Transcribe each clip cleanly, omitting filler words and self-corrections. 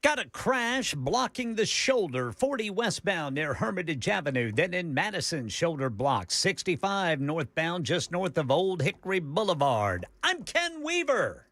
Got a crash blocking the shoulder 40 westbound near Hermitage Avenue. Then in Madison, shoulder blocked 65 northbound just north of Old Hickory Boulevard. I'm Ken Weaver.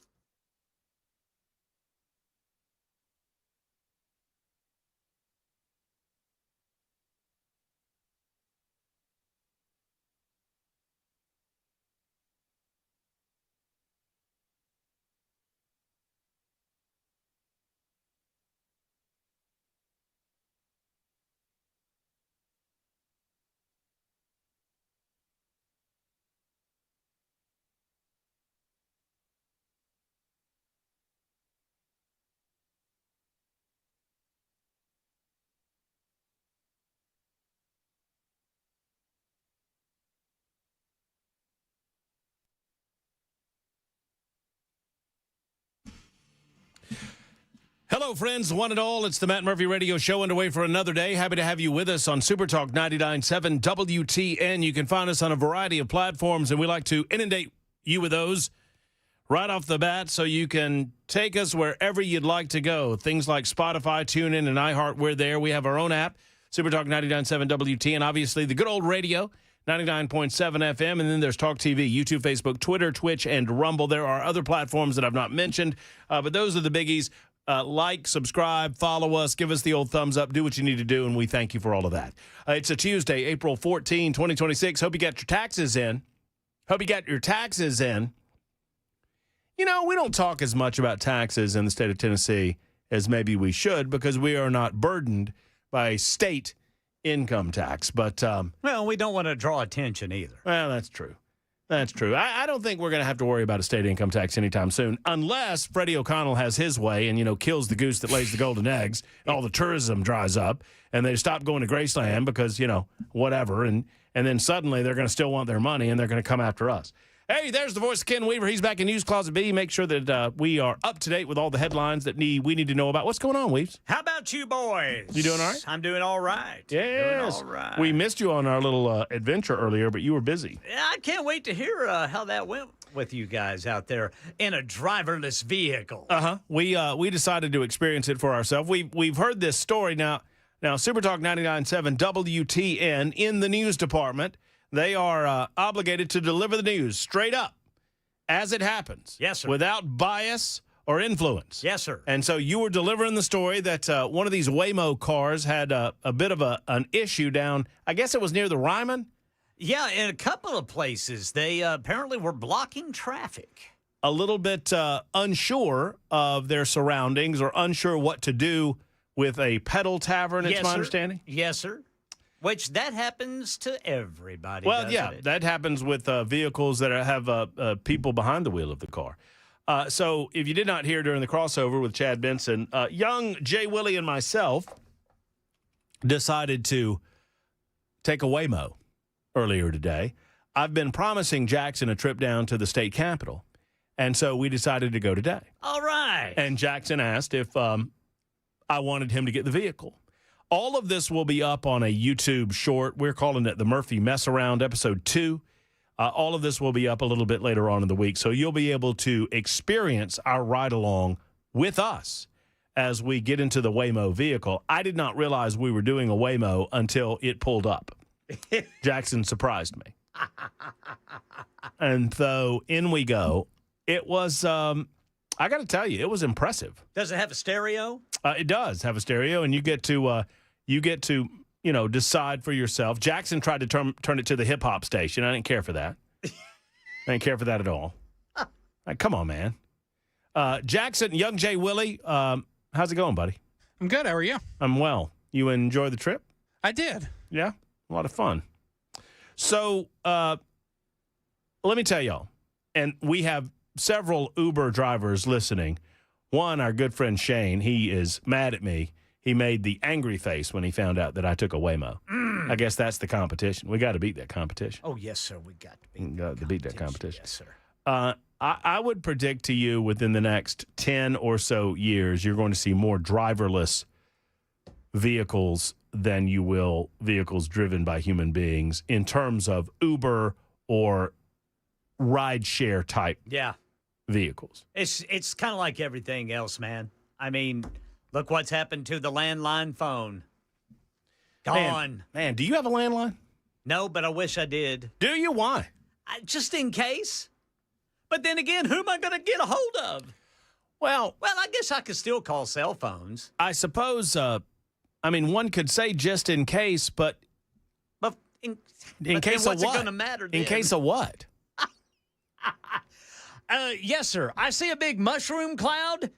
Hello, friends, one and all. It's the Matt Murphy Radio Show underway for another day. Happy to have you with us on Super Talk 99.7 WTN. You can find us on a variety of platforms, and we like to inundate you with those right off the bat so you can take us wherever you'd like to go. Things like Spotify, TuneIn, and iHeart, we're there. We have our own app, Super Talk 99.7 WTN. Obviously, the good old radio, 99.7 FM, and then there's Talk TV, YouTube, Facebook, Twitter, Twitch, and Rumble. There are other platforms that I've not mentioned, but those are the biggies. Like, subscribe, follow us, give us the old thumbs up, do what you need to do, and we thank you for all of that. It's a Tuesday, April 14, 2026. Hope you got your taxes in. You know, we don't talk as much about taxes in the state of Tennessee as maybe we should because we are not burdened by state income tax. But Well, we don't want to draw attention either. Well, that's true. That's true. I don't think we're going to have to worry about a state income tax anytime soon, unless Freddie O'Connell has his way and, you know, kills the goose that lays the golden eggs, and all the tourism dries up, and they stop going to Graceland because, you know, whatever, and then suddenly they're going to still want their money, and they're going to come after us. Hey, there's the voice of Ken Weaver. He's back in News Closet B. Make sure that we are up to date with all the headlines that we need to know about. What's going on, Weaves? How about you boys? You doing all right? I'm doing all right. Yes. Doing all right. We missed you on our little adventure earlier, but you were busy. Yeah, I can't wait to hear how that went with you guys out there in a driverless vehicle. We decided to experience it for ourselves. We've heard this story now. Super Talk 99.7 WTN in the news department. They are obligated to deliver the news straight up as it happens. Yes, sir. Without bias or influence. Yes, sir. And so you were delivering the story that one of these Waymo cars had a bit of an issue down, I guess it was near the Ryman? Yeah, in a couple of places, they apparently were blocking traffic. A little bit unsure of their surroundings or unsure what to do with a pedal tavern, it's my understanding? Yes, sir. Which that happens to everybody. Well, yeah, it? That happens with vehicles that have people behind the wheel of the car. So if you did not hear during the crossover with Chad Benson, young Jay Willie and myself decided to take a Waymo earlier today. I've been promising Jackson a trip down to the state capitol, and so we decided to go today. All right. And Jackson asked if I wanted him to get the vehicle. All of this will be up on a YouTube short. We're calling it the Murphy Mess Around, Episode 2. All of this will be up a little bit later on in the week, so you'll be able to experience our ride-along with us as we get into the Waymo vehicle. I did not realize we were doing a Waymo until it pulled up. Jackson surprised me. And so in we go. It was, I got to tell you, it was impressive. Does it have a stereo? It does have a stereo, and you get to decide for yourself. Jackson tried to turn it to the hip hop station. I didn't care for that. I didn't care for that at all. Like, come on, man. Jackson, young Jay Willie, how's it going, buddy? I'm good. How are you? I'm well. You enjoy the trip? I did. Yeah, a lot of fun. So let me tell y'all, and we have several Uber drivers listening. One, our good friend Shane, he is mad at me. He made the angry face when he found out that I took a Waymo. I guess that's the competition. We got to beat that competition. Oh, yes, sir. We got to beat that competition. Yes, sir. I would predict to you within the next 10 or so years, you're going to see more driverless vehicles than you will vehicles driven by human beings in terms of Uber or rideshare type yeah. vehicles. It's kind of like everything else, man. I mean, Look what's happened to the landline phone. Gone. Man, do you have a landline? No, but I wish I did. Do you? Why? Just in case. But then again, who am I going to get a hold of? Well, I guess I could still call cell phones. I suppose, one could say just in case, but But in case of what's what? it going to matter then? In case of what? Yes, sir. I see a big mushroom cloud.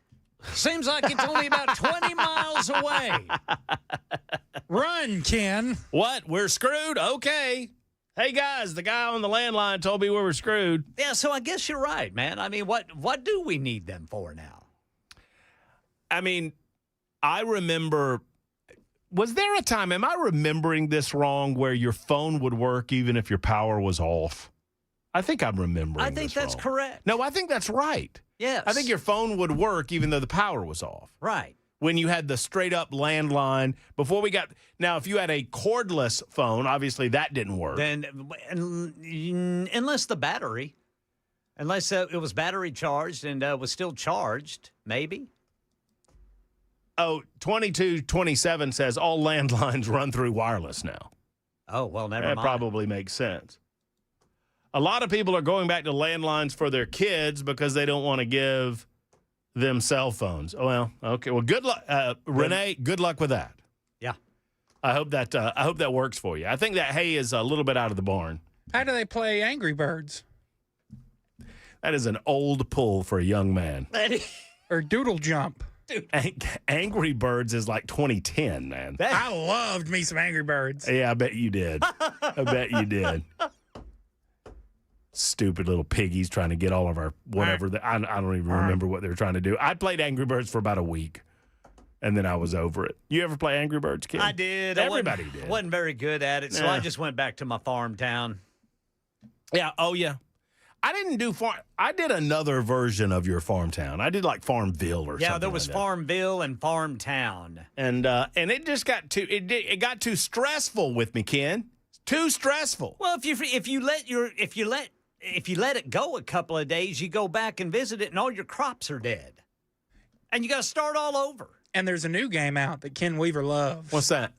Seems like it's only about 20 miles away. Run, Ken. What? We're screwed? Okay. Hey, guys, the guy on the landline told me we were screwed. Yeah, so I guess you're right, man. I mean, what do we need them for now? I mean, I remember, was there a time, am I remembering this wrong, where your phone would work even if your power was off? I think I'm remembering I think this that's wrong. correct. No, I think that's right. Yes. I think your phone would work even though the power was off. Right. When you had the straight-up landline, before we got, now if you had a cordless phone, obviously that didn't work. Then, unless the battery, unless it was battery charged and was still charged, maybe. Oh, 2227 says all landlines run through wireless now. Oh, well, never That mind. probably makes sense. A lot of people are going back to landlines for their kids because they don't want to give them cell phones. Oh, well, okay. Well, good luck, Renee. Good luck with that. Yeah. I hope that works for you. I think that hay is a little bit out of the barn. How do they play Angry Birds? That is an old pull for a young man. Or Doodle Jump? Angry Birds is like 2010, man. I loved me some Angry Birds. Yeah, I bet you did. I bet you did. Stupid little piggies trying to get all of our whatever. I don't even remember what they were trying to do. I played Angry Birds for about a week, and then I was over it. You ever play Angry Birds, kid? I did. Everybody did. did. Wasn't very good at it, so I just went back to my farm town. Yeah. Oh, yeah. I didn't do farm. I did another version of your farm town. I did like Farmville or something. Yeah, there was like that. Farmville and Farm Town. And it just got too it got too stressful with me, Ken. Too stressful. Well, if you let it go a couple of days, you go back and visit it, and all your crops are dead, and you got to start all over. And there's a new game out that Ken Weaver loves. What's that?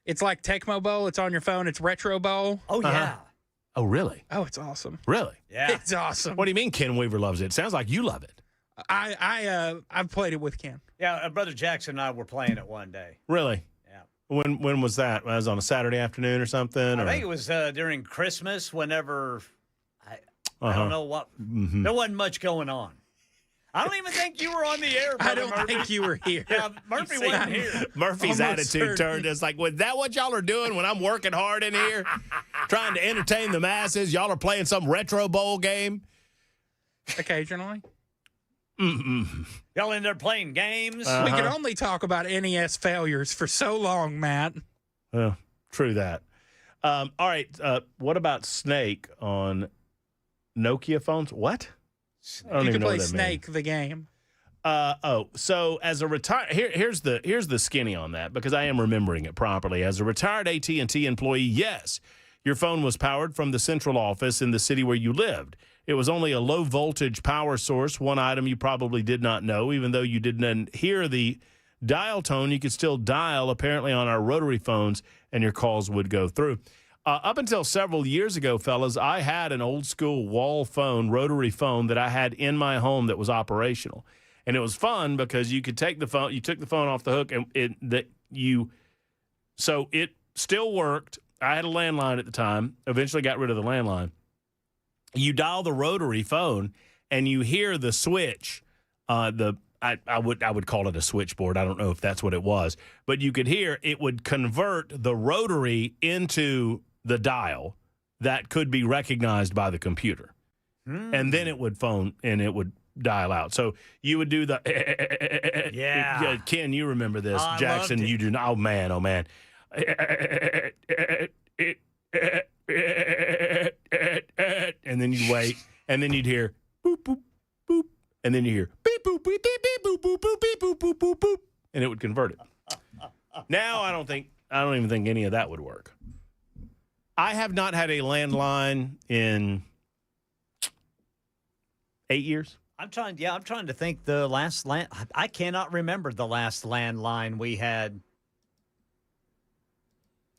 It's like Tecmo Bowl. It's on your phone. It's Retro Bowl. Oh yeah. Oh, really? Oh, it's awesome. Really? Yeah. It's awesome. What do you mean Ken Weaver loves it? Sounds like you love it. I've played it with Ken. Yeah, Brother Jackson and I were playing it one day. Really? Yeah. When was that? That was on a Saturday afternoon or something? I think it was during Christmas, whenever, I don't know what, there wasn't much going on. I don't even think you were on the air, I Brother don't Murphy. think you were here. Yeah, Murphy wasn't here. Murphy's Almost attitude certain. turned. It's like, was that what y'all are doing when I'm working hard in here? Trying to entertain the masses? Y'all are playing some retro bowl game? Occasionally. Y'all in there playing games? We can only talk about NES failures for so long, Matt. Well, true that. All right. What about Snake on Nokia phones? What? I don't You even can know play what that Snake the game. So as a retired, here's the skinny on that, because I am remembering it properly. As a retired AT&T employee, yes, your phone was powered from the central office in the city where you lived. It was only a low voltage power source. One item you probably did not know, even though you didn't hear the dial tone, you could still dial apparently on our rotary phones, and your calls would go through. Up until several years ago, fellas, I had an old school wall phone, rotary phone that I had in my home that was operational. And it was fun because you could take the phone, you took the phone off the hook, and so it still worked. I had a landline at the time, eventually got rid of the landline. You dial the rotary phone and you hear the switch, I would call it a switchboard. I don't know if that's what it was, but you could hear it would convert the rotary into the dial that could be recognized by the computer. And then it would phone and it would dial out. So you would do the Yeah. Ken, you remember this. I Jackson, loved it. you do not. Oh man. And then you'd wait, and then you'd hear boop boop boop, and then you hear beep boop beep beep beep boop boop boop beep boop boop boop boop, and it would convert it. Now I don't even think any of that would work. I have not had a landline in 8 years. I'm trying to think the last land. I cannot remember the last landline we had.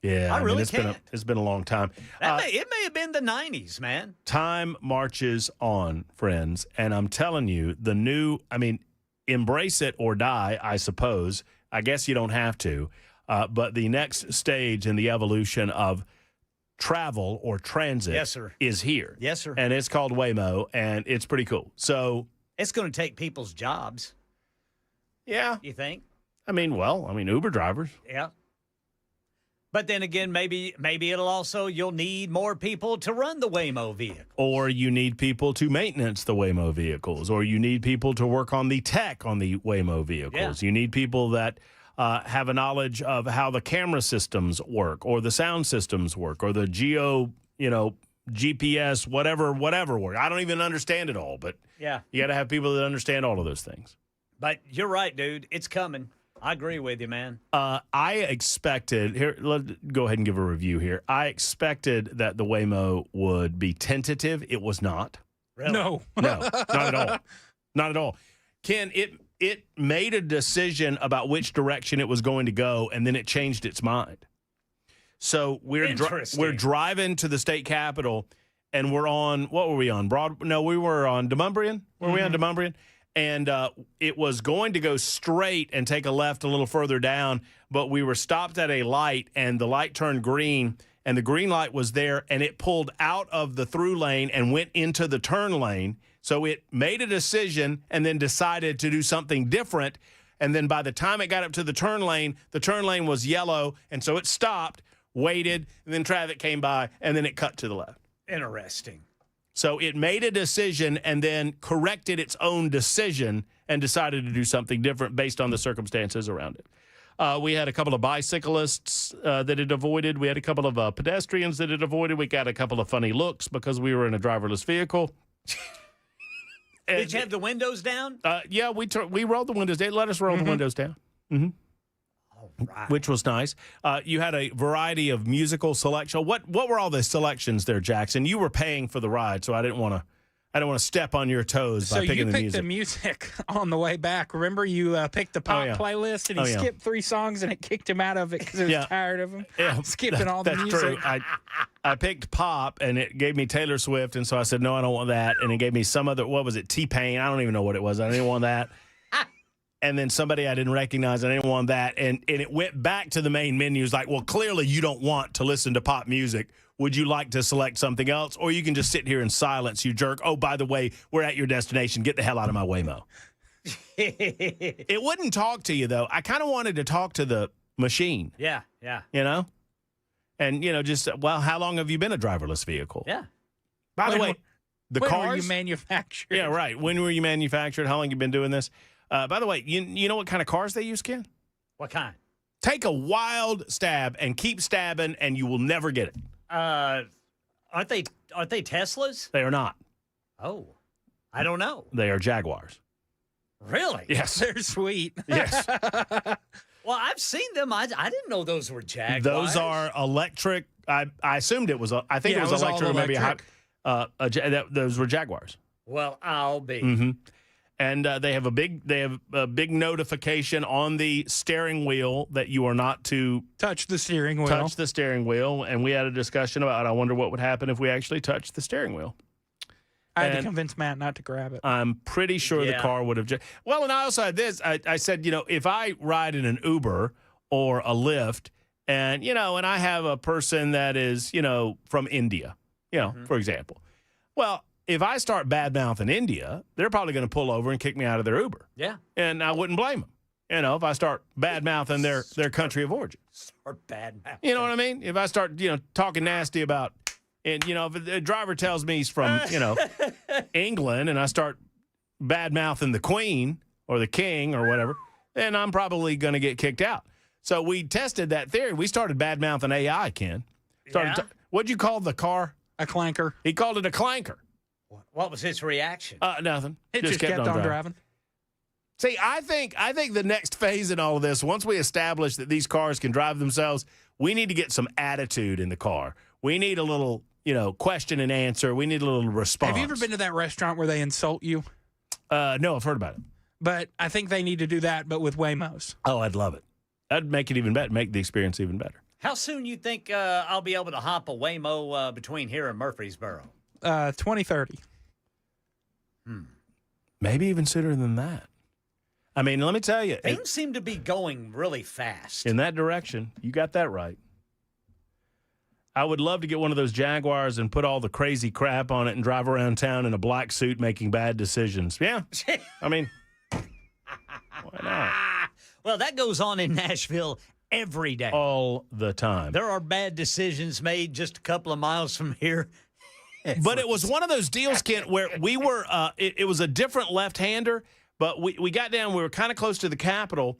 Yeah, I really it's can't. It's been a long time. It may have been the 90s, man. Time marches on, friends, and I'm telling you, embrace it or die, I suppose. I guess you don't have to, but the next stage in the evolution of travel or transit Yes, sir. is here. Yes, sir. And it's called Waymo, and it's pretty cool. So It's going to take people's jobs, yeah, you think? Uber drivers. Yeah. But then again, maybe it'll also, you'll need more people to run the Waymo vehicle. Or you need people to maintenance the Waymo vehicles, or you need people to work on the tech on the Waymo vehicles. Yeah. You need people that have a knowledge of how the camera systems work, or the sound systems work, or the GPS, whatever work. I don't even understand it all, but Yeah. you got to have people that understand all of those things. But you're right, dude. It's coming. I agree with you, man. I expected let's go ahead and give a review here. I expected that the Waymo would be tentative. It was not. Really? No. No, not at all. Not at all. Ken, it made a decision about which direction it was going to go, and then it changed its mind. So we're driving to the state capitol, and we're on, what were we on? We were on Demumbrian. Were we on Demumbrian? And it was going to go straight and take a left a little further down, but we were stopped at a light, and the light turned green, and the green light was there, and it pulled out of the through lane and went into the turn lane. So it made a decision and then decided to do something different. And then by the time it got up to the turn lane was yellow, and so it stopped, waited, and then traffic came by, and then it cut to the left. Interesting. So it made a decision and then corrected its own decision and decided to do something different based on the circumstances around it. We had a couple of bicyclists that it avoided. We had a couple of pedestrians that it avoided. We got a couple of funny looks because we were in a driverless vehicle. Did you have the windows down? Yeah, we rolled the windows down. Let us roll the windows down. Mm-hmm. Right. Which was nice. You had a variety of musical selection. What were all the selections there, Jackson? You were paying for the ride, so I didn't want to step on your toes by picking the music. So you picked the music on the way back. Remember, you picked the pop playlist, and he skipped 3 songs, and it kicked him out of it because it was tired of him skipping all the music. That's true. I picked pop, and it gave me Taylor Swift, and so I said, no, I don't want that. And it gave me some other, what was it, T-Pain? I don't even know what it was. I didn't want that. And then somebody I didn't recognize, I didn't want that. And it went back to the main menu. It's like, well, clearly you don't want to listen to pop music. Would you like to select something else? Or you can just sit here in silence, you jerk. Oh, by the way, we're at your destination. Get the hell out of my Waymo. It wouldn't talk to you, though. I kind of wanted to talk to the machine. Yeah, yeah. You know? And, just, well, how long have you been a driverless vehicle? Yeah. By the way, the when cars. were you manufactured? Yeah, right. When were you manufactured? How long you been doing this? By the way, you know what kind of cars they use, Ken? What kind? Take a wild stab and keep stabbing, and you will never get it. Aren't they Teslas? They are not. Oh, I don't know. They are Jaguars. Really? Yes. They're sweet. Yes. Well, I've seen them. I didn't know those were Jaguars. Those are electric. I assumed it was. I think it was electric. Or maybe those were Jaguars. Well, I'll be. Mm-hmm. And they have a big notification on the steering wheel that you are not to touch the steering wheel. Touch the steering wheel. And we had a discussion about, I wonder what would happen if we actually touched the steering wheel. I had to convince Matt not to grab it. I'm pretty sure the car would have. Well, and I also had this. I said, if I ride in an Uber or a Lyft, and and I have a person that is from India, for example, well. If I start bad-mouthing India, they're probably going to pull over and kick me out of their Uber. Yeah. And I wouldn't blame them. If I start bad-mouthing their country of origin. Start bad-mouthing. You know what I mean? If I start, talking nasty about, and, if a driver tells me he's from, England, and I start bad-mouthing the Queen or the King or whatever, then I'm probably going to get kicked out. So we tested that theory. We started bad-mouthing AI, Ken. What'd you call the car? A clanker. He called it a clanker. What was his reaction? Nothing. It just kept on driving. See, I think the next phase in all of this, once we establish that these cars can drive themselves, we need to get some attitude in the car. We need a little, question and answer. We need a little response. Have you ever been to that restaurant where they insult you? No, I've heard about it. But I think they need to do that, but with Waymos. Oh, I'd love it. That'd make it even better, make the experience even better. How soon you think I'll be able to hop a Waymo between here and Murfreesboro? 2030. Maybe even sooner than that. I mean, let me tell you. Things seem to be going really fast. In that direction. You got that right. I would love to get one of those Jaguars and put all the crazy crap on it and drive around town in a black suit making bad decisions. Yeah. I mean, why not? Well, that goes on in Nashville every day. All the time. There are bad decisions made just a couple of miles from here. But it was one of those deals, Kent, where we were it was a different left-hander, but we got down, we were kind of close to the Capitol,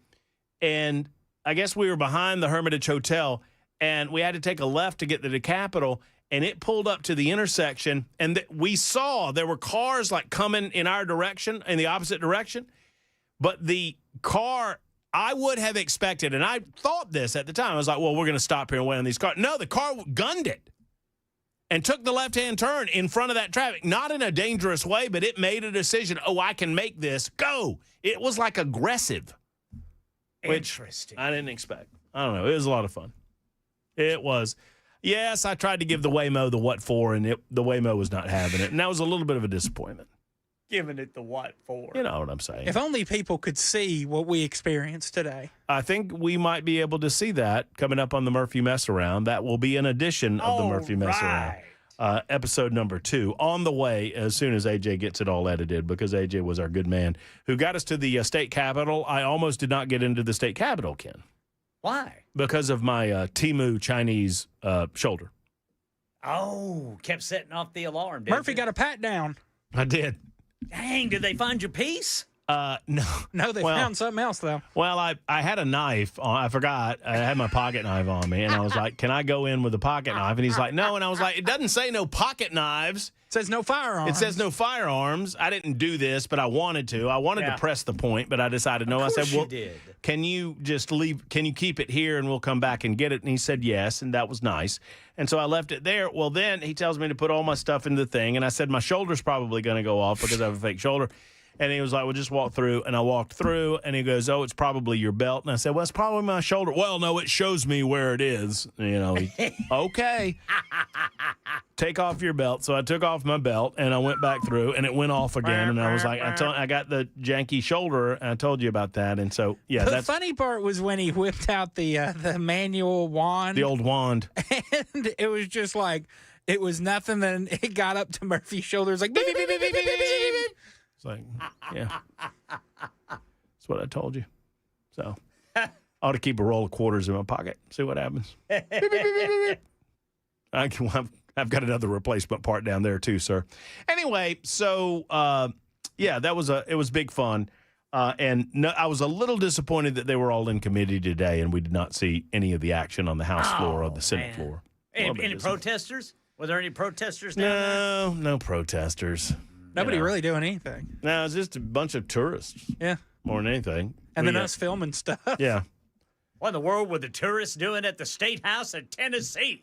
and I guess we were behind the Hermitage Hotel, and we had to take a left to get to the Capitol, and it pulled up to the intersection, and we saw there were cars like coming in our direction, in the opposite direction, but the car, I would have expected, and I thought this at the time, I was like, well, we're going to stop here and wait on these cars. No, the car gunned it and took the left-hand turn in front of that traffic, not in a dangerous way, but it made a decision, oh, I can make this, go. It was like aggressive. Interesting. I didn't expect. I don't know. It was a lot of fun. It was. Yes, I tried to give the Waymo the what for, and the Waymo was not having it. And that was a little bit of a disappointment. Giving it the what for. You know what I'm saying. If only people could see what we experienced today. I think we might be able to see that coming up on the Murphy Mess Around. That will be an edition of the Murphy Mess Around. Episode number 2 on the way as soon as AJ gets it all edited, because AJ was our good man who got us to the state capitol. I almost did not get into the state capitol, Ken. Why? Because of my Temu Chinese shoulder. Oh, kept setting off the alarm. Murphy got a pat down. I did. Dang, did they find your piece? No. No, they found something else, though. Well, I had a knife. I forgot. I had my pocket knife on me, and I was like, can I go in with a pocket knife? And he's like, no. And I was like, it doesn't say no pocket knives. It says no firearms. It says no firearms. I didn't do this, but I wanted to. I wanted to press the point, but I decided no. I said, well, can you just leave? Can you keep it here, and we'll come back and get it? And he said yes, and that was nice. And so I left it there. Well, then he tells me to put all my stuff in the thing, and I said my shoulder's probably going to go off because I have a fake shoulder. And he was like, well, just walk through. And I walked through, and he goes, oh, it's probably your belt. And I said, well, it's probably my shoulder. Well, no, it shows me where it is. You know, okay. Take off your belt. So I took off my belt, and I went back through, and it went off again. And I was like, I got the janky shoulder, and I told you about that. And so, yeah. The funny part was when he whipped out the manual wand. The old wand. And it was just like, it was nothing. Then it got up to Murphy's shoulders like, beep, beep, beep, beep, beep, beep, beep, beep. It's like, yeah. That's what I told you. So I ought to keep a roll of quarters in my pocket. See what happens. I've got another replacement part down there too, sir. Anyway, so yeah, it was big fun. And no, I was a little disappointed that they were all in committee today, and we did not see any of the action on the House floor or the Senate floor. Any protesters? Were there any protesters down there? No protesters. Nobody really doing anything. No, it's just a bunch of tourists. Yeah. More than anything. And then us filming stuff. Yeah. What in the world were the tourists doing at the State House in Tennessee?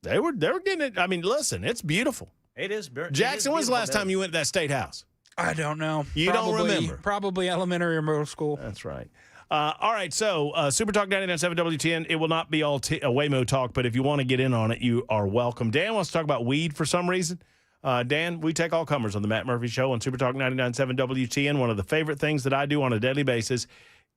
They were getting it. I mean, listen, it's beautiful. It is. Jackson, when's the last time you went to that State House? I don't know. You don't remember? Probably elementary or middle school. That's right. All right, so Super Talk 99.7 WTN, it will not be all Waymo talk, but if you want to get in on it, you are welcome. Dan wants to talk about weed for some reason. Dan, we take all comers on the Matt Murphy Show on Super Talk 99.7 WTN. One of the favorite things that I do on a daily basis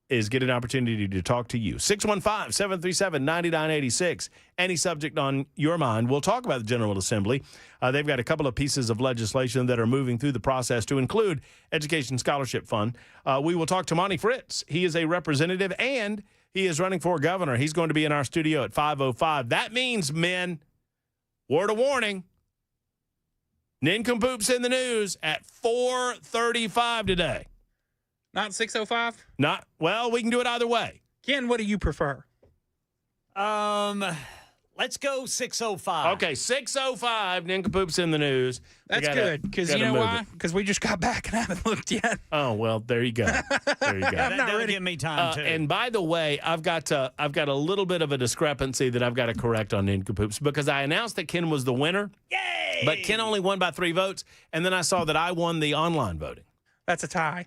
is get an opportunity to talk to you. 615-737-9986. Any subject on your mind. We'll talk about the General Assembly. They've got a couple of pieces of legislation that are moving through the process to include Education Scholarship Fund. We will talk to Monty Fritz. He is a representative, and he is running for governor. He's going to be in our studio at 5:05. That means, men, word of warning, nincompoops in the news at 4:35 today. Not 6:05? Well, we can do it either way. Ken, what do you prefer? Let's go 6:05. Okay, 6:05, nincompoops in the news. That's good, because you know why? Because we just got back and haven't looked yet. Oh, well, there you go. There you go. That'll give me time, too. And by the way, I've got a little bit of a discrepancy that I've got to correct on nincompoops, because I announced that Ken was the winner. Yay! But Ken only won by 3 votes, and then I saw that I won the online voting. That's a tie.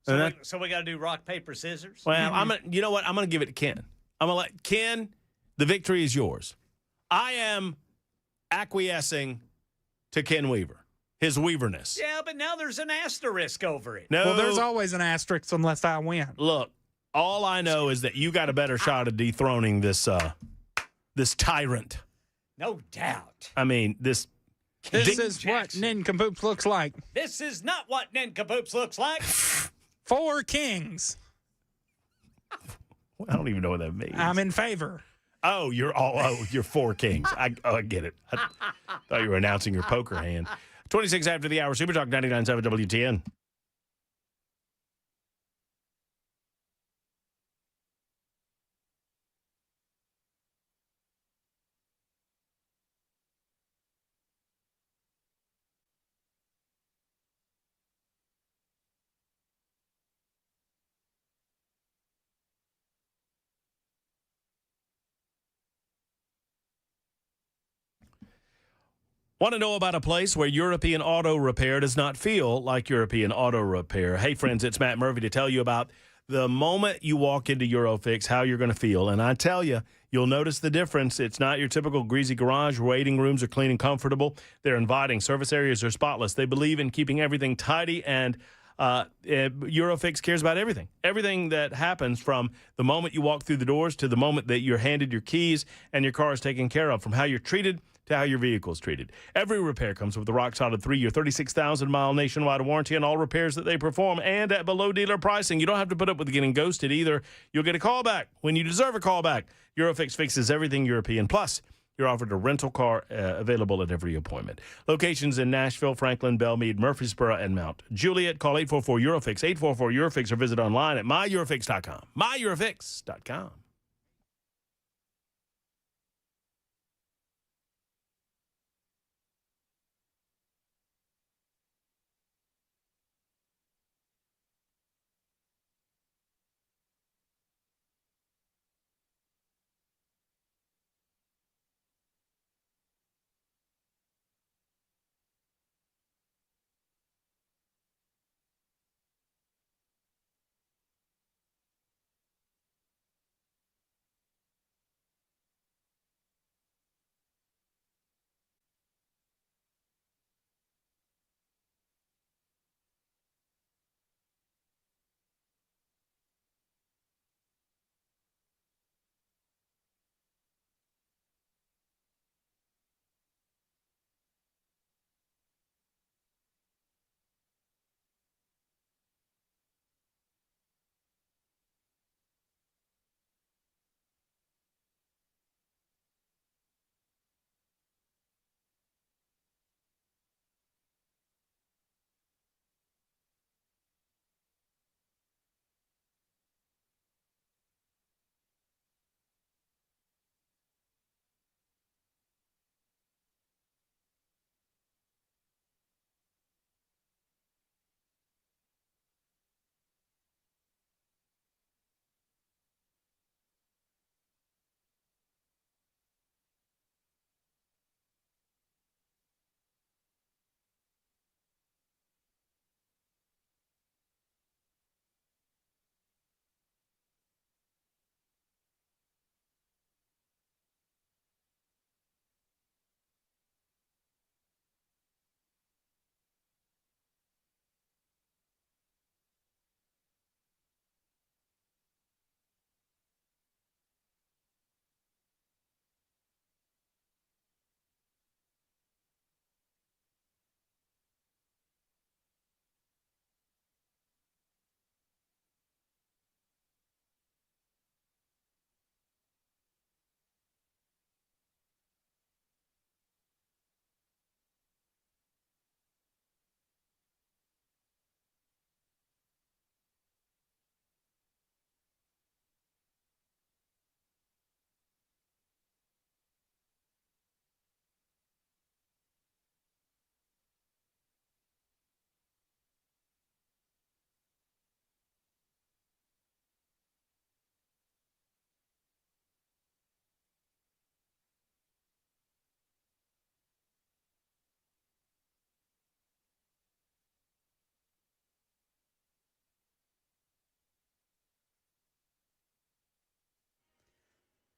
So we got to do rock, paper, scissors? Well, you know what? I'm going to give it to Ken. I'm going to let Ken, the victory is yours. I am acquiescing to Ken Weaver, his Weaverness. Yeah, but now there's an asterisk over it. No. Well, there's always an asterisk unless I win. Look, all I know is that you got a better shot of dethroning this tyrant. No doubt. I mean, this is what Nincompoops looks like. This is not what Nincompoops looks like. 4 kings. I don't even know what that means. I'm in favor. Oh, you're 4 kings. I get it. I thought you were announcing your poker hand. 26 after the hour, Super Talk 99.7 WTN. Want to know about a place where European auto repair does not feel like European auto repair? Hey, friends, it's Matt Murphy to tell you about the moment you walk into Eurofix, how you're going to feel. And I tell you, you'll notice the difference. It's not your typical greasy garage. Waiting rooms are clean and comfortable. They're inviting. Service areas are spotless. They believe in keeping everything tidy, and Eurofix cares about everything. Everything that happens from the moment you walk through the doors to the moment that you're handed your keys and your car is taken care of, from how you're treated to how your vehicle is treated. Every repair comes with a rock-solid 3-year, 36,000-mile nationwide warranty on all repairs that they perform, and at below-dealer pricing. You don't have to put up with getting ghosted either. You'll get a callback when you deserve a callback. Eurofix fixes everything European. Plus, you're offered a rental car available at every appointment. Locations in Nashville, Franklin, Belmead, Murfreesboro, and Mount Juliet. Call 844-EUROFIX, 844-EUROFIX, or visit online at myeurofix.com. myeurofix.com.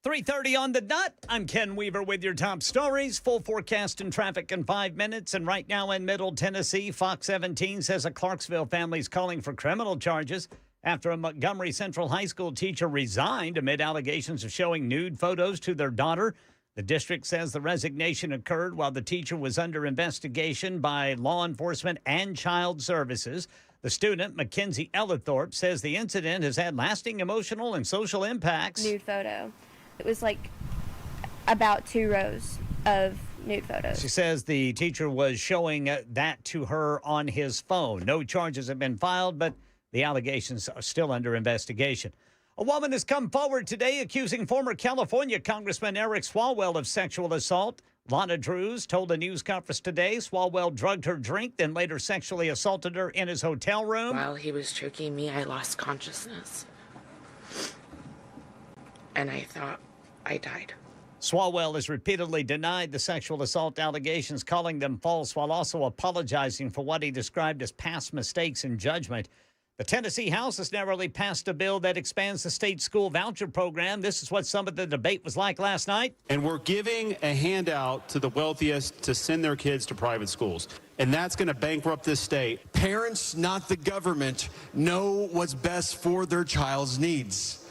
3:30 on the dot. I'm Ken Weaver with your top stories. Full forecast and traffic in 5 minutes. And right now in Middle Tennessee, Fox 17 says a Clarksville family is calling for criminal charges after a Montgomery Central High School teacher resigned amid allegations of showing nude photos to their daughter. The district says the resignation occurred while the teacher was under investigation by law enforcement and child services. The student, Mackenzie Ellithorpe, says the incident has had lasting emotional and social impacts. Nude photo. It was like about 2 rows of nude photos. She says the teacher was showing that to her on his phone. No charges have been filed, but the allegations are still under investigation. A woman has come forward today accusing former California Congressman Eric Swalwell of sexual assault. Lana Drews told a news conference today Swalwell drugged her drink, then later sexually assaulted her in his hotel room. While he was choking me, I lost consciousness. And I thought I died. Swalwell has repeatedly denied the sexual assault allegations, calling them false, while also apologizing for what he described as past mistakes in judgment. The Tennessee House has narrowly passed a bill that expands the state school voucher program. This is what some of the debate was like last night. And we're giving a handout to the wealthiest to send their kids to private schools. And that's going to bankrupt this state. Parents, not the government, know what's best for their child's needs.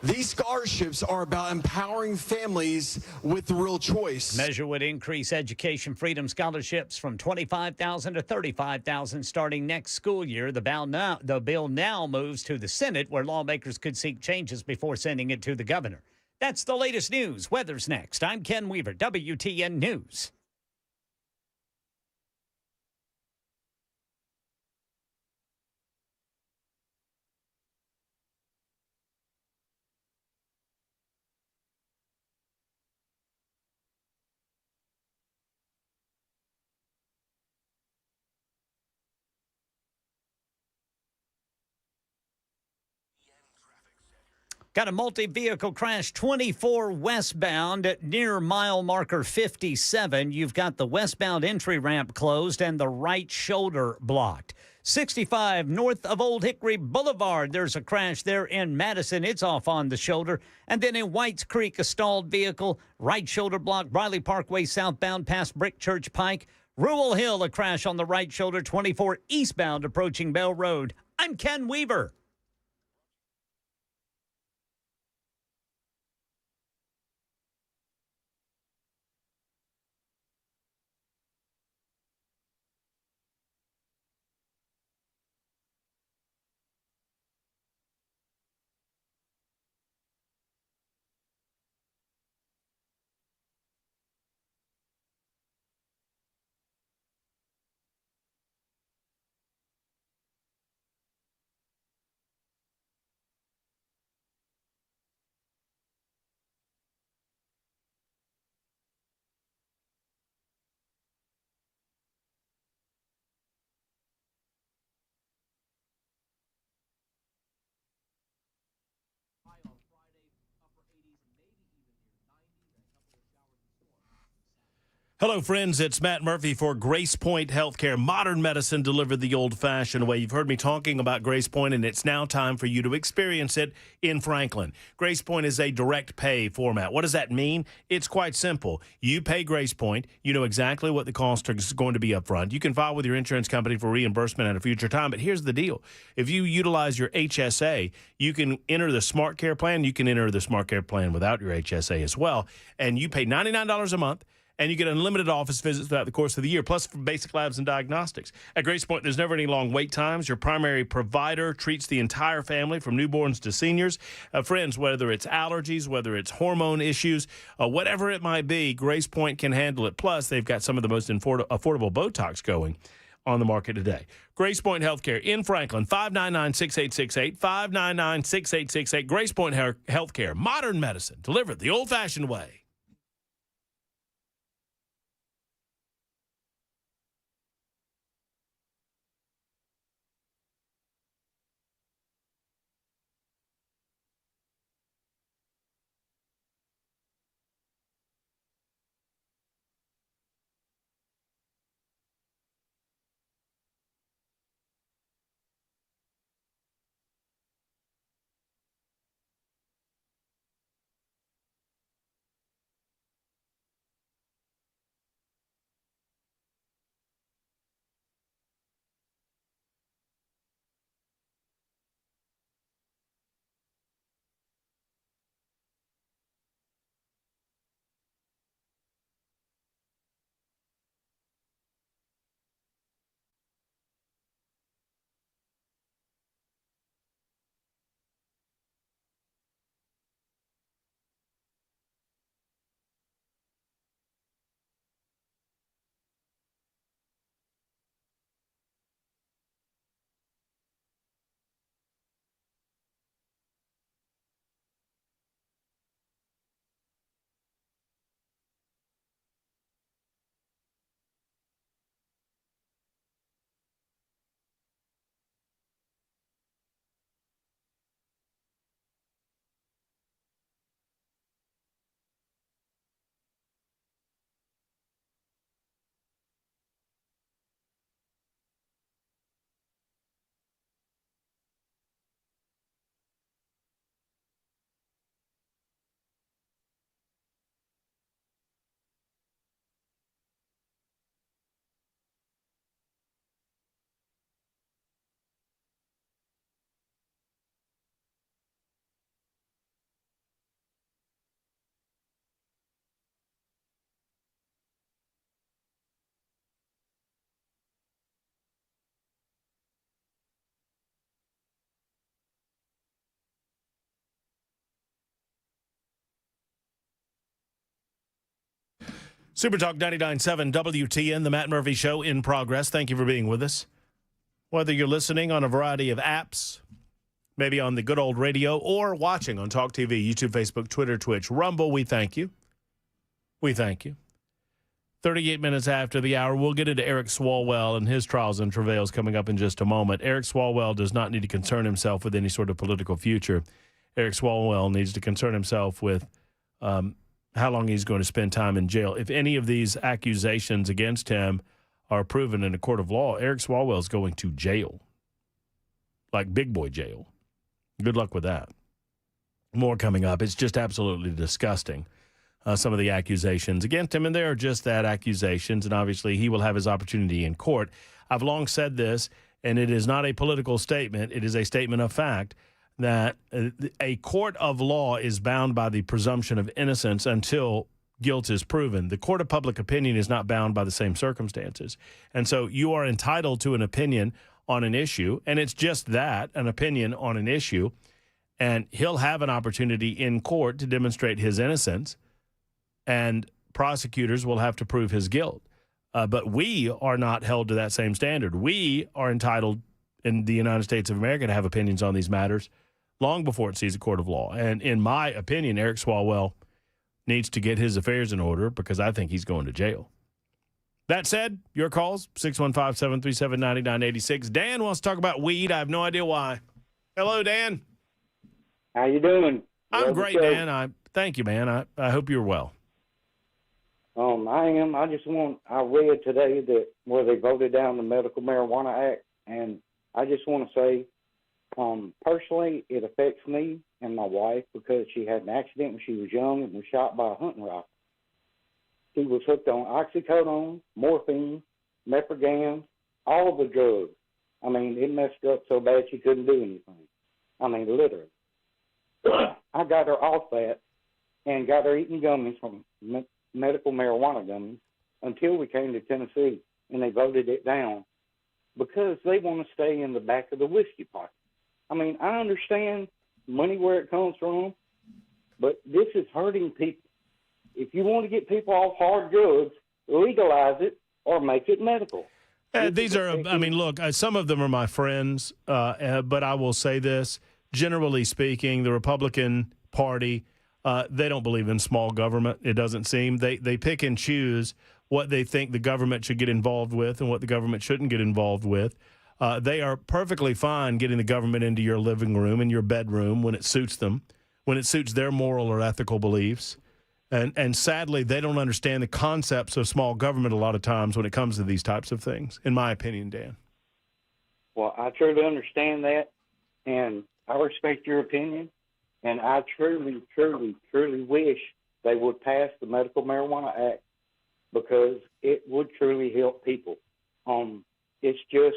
These scholarships are about empowering families with the real choice. Measure would increase education freedom scholarships from $25,000 to $35,000 starting next school year. The bill now moves to the Senate, where lawmakers could seek changes before sending it to the governor. That's the latest news. Weather's next. I'm Ken Weaver, WTN News. Got a multi-vehicle crash 24 westbound near mile marker 57. You've got the westbound entry ramp closed and the right shoulder blocked. 65 north of Old Hickory Boulevard. There's a crash there in Madison. It's off on the shoulder. And then in Whites Creek, a stalled vehicle, right shoulder blocked, Briley Parkway southbound past Brick Church Pike. Rural Hill, a crash on the right shoulder, 24 eastbound approaching Bell Road. I'm Ken Weaver. Hello, friends. It's Matt Murphy for Grace Point Healthcare. Modern medicine delivered the old-fashioned way. You've heard me talking about Grace Point, and it's now time for you to experience it in Franklin. Grace Point is a direct pay format. What does that mean? It's quite simple. You pay Grace Point. You know exactly what the cost is going to be up front. You can file with your insurance company for reimbursement at a future time. But here's the deal. If you utilize your HSA, you can enter the Smart Care plan. You can enter the Smart Care plan without your HSA as well. And you pay $99 a month. And you get unlimited office visits throughout the course of the year, plus basic labs and diagnostics. At Grace Point, there's never any long wait times. Your primary provider treats the entire family, from newborns to seniors. Friends, whether it's allergies, whether it's hormone issues, whatever it might be, Grace Point can handle it. Plus, they've got some of the most affordable Botox going on the market today. Grace Point Healthcare in Franklin, 599-6868, 599-6868. Grace Point Healthcare, modern medicine, delivered the old-fashioned way. Super Talk 99.7 WTN, the Matt Murphy Show in progress. Thank you for being with us. Whether you're listening on a variety of apps, maybe on the good old radio, or watching on Talk TV, YouTube, Facebook, Twitter, Twitch, Rumble, we thank you. We thank you. 38 minutes after the hour, we'll get into Eric Swalwell and his trials and travails coming up in just a moment. Eric Swalwell does not need to concern himself with any sort of political future. Eric Swalwell needs to concern himself with how long he's going to spend time in jail. If any of these accusations against him are proven in a court of law, Eric Swalwell is going to jail, like big boy jail. Good luck with that. More coming up. It's just absolutely disgusting, some of the accusations against him, and they are just that, accusations, and obviously he will have his opportunity in court. I've long said this, and it is not a political statement. It is a statement of fact that a court of law is bound by the presumption of innocence until guilt is proven. The court of public opinion is not bound by the same circumstances. And so you are entitled to an opinion on an issue, and it's just that, an opinion on an issue, and he'll have an opportunity in court to demonstrate his innocence, and prosecutors will have to prove his guilt. But we are not held to that same standard. We are entitled in the United States of America to have opinions on these matters long before it sees a court of law. And in my opinion, Eric Swalwell needs to get his affairs in order because I think he's going to jail. That said, your calls, 615-737-9986. Dan wants to talk about weed. I have no idea why. Hello, Dan. How you doing? I'm great, Dan. Thank you, man. I hope you're well. I am. I read today that where they voted down the Medical Marijuana Act, and I just want to say, personally, it affects me and my wife because she had an accident when she was young and was shot by a hunting rifle. She was hooked on oxycodone, morphine, mepregam, all the drugs. I mean, it messed her up so bad she couldn't do anything. I mean, literally. I got her off that and got her eating gummies from medical marijuana gummies until we came to Tennessee, and they voted it down because they want to stay in the back of the whiskey pocket. I mean, I understand money where it comes from, but this is hurting people. If you want to get people off hard drugs, legalize it or make it medical. These are, I mean, look, some of them are my friends, but I will say this. Generally speaking, the Republican Party, they don't believe in small government, it doesn't seem. They pick and choose what they think the government should get involved with and what the government shouldn't get involved with. They are perfectly fine getting the government into your living room and your bedroom when it suits them, when it suits their moral or ethical beliefs. And sadly, they don't understand the concepts of small government a lot of times when it comes to these types of things, in my opinion, Dan. Well, I truly understand that, and I respect your opinion, and I truly, truly, truly wish they would pass the Medical Marijuana Act because it would truly help people. It's just